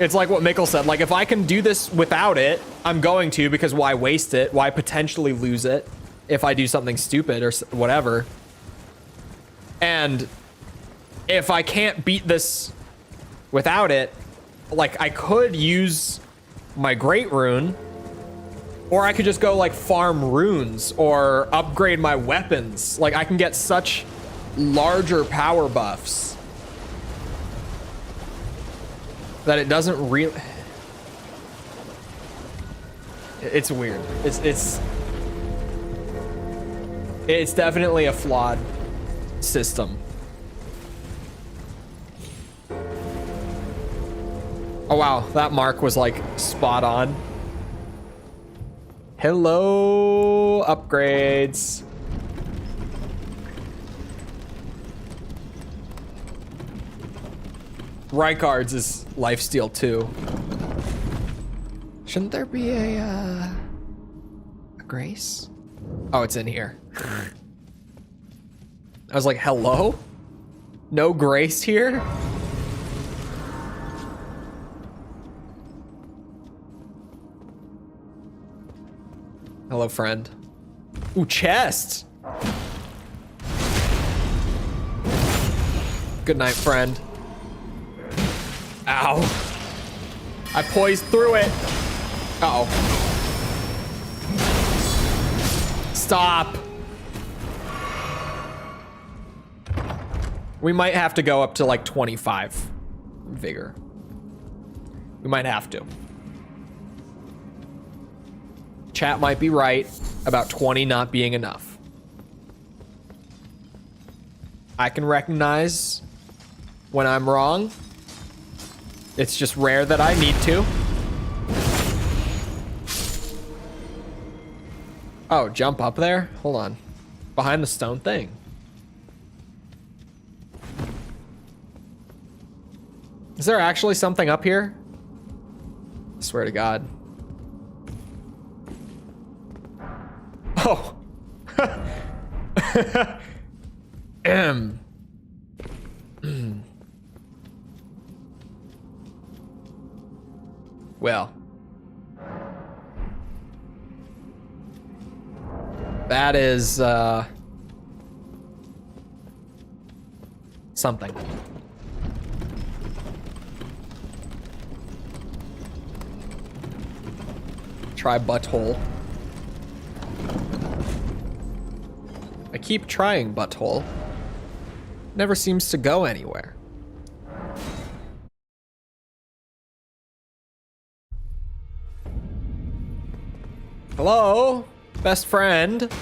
It's like what Mikkel said, like if I can do this without it, I'm going to, because why waste it? Why potentially lose it if I do something stupid or whatever? And if I can't beat this without it, like I could use my Great Rune, or I could just go like farm runes or upgrade my weapons. Like I can get such larger power buffs that it doesn't really, it's weird. It's definitely a flawed system. Oh wow, that mark was like spot on. Hello, upgrades. Rykard's is lifesteal too. Shouldn't there be a grace? Oh, it's in here. I was like, hello? No grace here? Hello, friend. Ooh, chest! Good night, friend. Ow. I poised through it. Uh-oh. Stop. We might have to go up to like 25 vigor. We might have to. Chat might be right about 20 not being enough. I can recognize when I'm wrong. It's just rare that I need to. Oh, jump up there? Hold on. Behind the stone thing. Is there actually something up here? I swear to God. Oh. Well. That is, something. Try butthole. I keep trying butthole. Never seems to go anywhere. Hello? Best friend?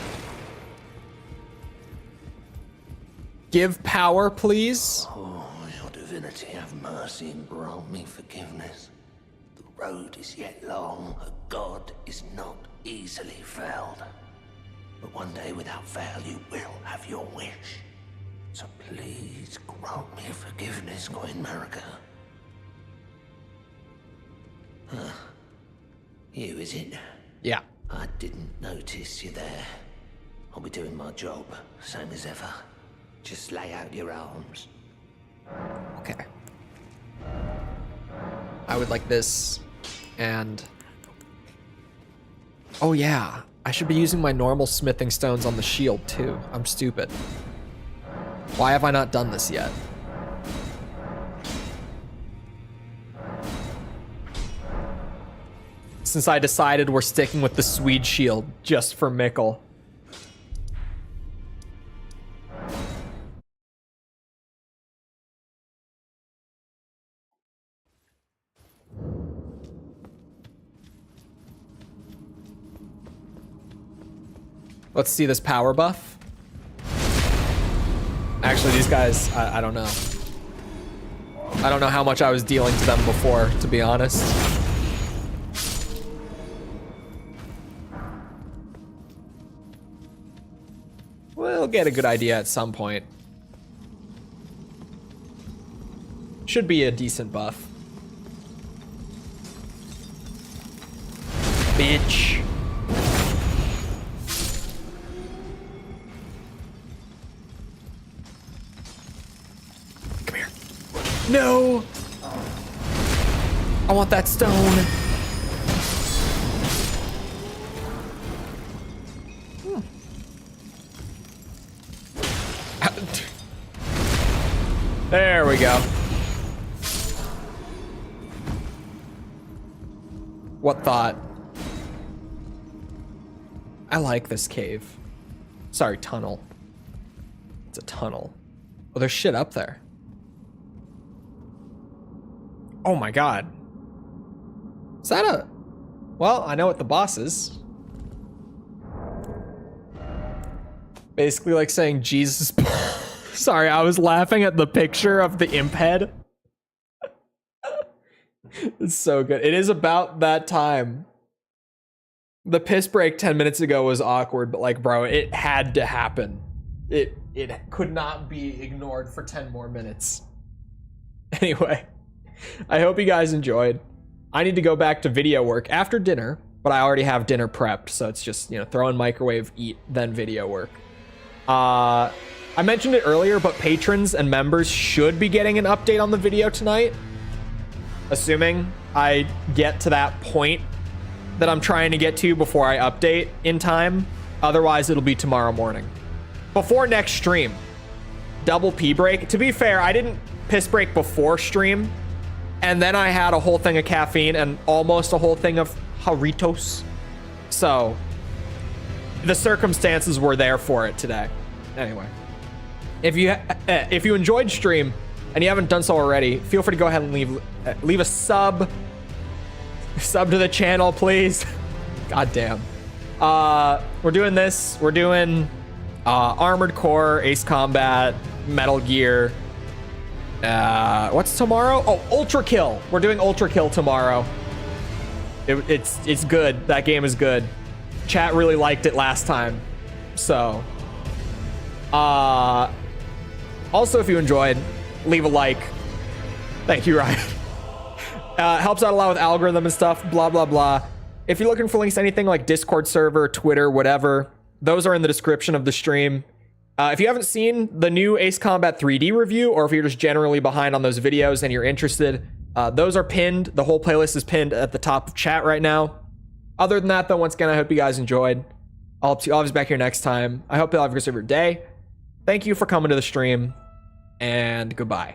Give power, please? Oh, your divinity, have mercy and grant me forgiveness. The road is yet long, a god is not easily felled. But one day without fail you will have your wish. So please grant me forgiveness, Queen Marika. Huh. You, is it? Yeah. I didn't notice you there. I'll be doing my job, same as ever. Just lay out your arms. Okay. I would like this, and... Oh yeah, I should be using my normal smithing stones on the shield too. I'm stupid. Why have I not done this yet? Since I decided we're sticking with the Swede shield just for Mikkel. Let's see this power buff. Actually, these guys, I don't know. I don't know how much I was dealing to them before, to be honest. We'll get a good idea at some point. Should be a decent buff. Bitch. Come here. No! I want that stone. There we go. What thought? I like this cave. Sorry, tunnel. It's a tunnel. Oh, there's shit up there. Oh my god. Is that a... Well, I know what the boss is. Basically like saying Jesus... Sorry, I was laughing at the picture of the imp head. It's so good. It is about that time. The piss break 10 minutes ago was awkward, but like, bro, it had to happen. It could not be ignored for 10 more minutes. Anyway, I hope you guys enjoyed. I need to go back to video work after dinner, but I already have dinner prepped, so it's just, you know, throw in microwave, eat, then video work. I mentioned it earlier, but patrons and members should be getting an update on the video tonight. Assuming I get to that point that I'm trying to get to before I update in time. Otherwise, it'll be tomorrow morning. Before next stream. Double pee break. To be fair, I didn't piss break before stream. And then I had a whole thing of caffeine and almost a whole thing of Doritos. So, the circumstances were there for it today. Anyway. If you enjoyed stream and you haven't done so already, feel free to go ahead and leave a sub to the channel, please. God damn. We're doing this. We're doing Armored Core, Ace Combat, Metal Gear. What's tomorrow? Oh, Ultra Kill. We're doing Ultra Kill tomorrow. It's good. That game is good. Chat really liked it last time. So, also, if you enjoyed, leave a like. Thank you, Ryan. Helps out a lot with algorithm and stuff, blah, blah, blah. If you're looking for links to anything like Discord server, Twitter, whatever, those are in the description of the stream. If you haven't seen the new Ace Combat 3D review, or if you're just generally behind on those videos and you're interested, those are pinned. The whole playlist is pinned at the top of chat right now. Other than that, though, once again, I hope you guys enjoyed. I'll be back here next time. I hope you all have a good rest of your day. Thank you for coming to the stream, and goodbye.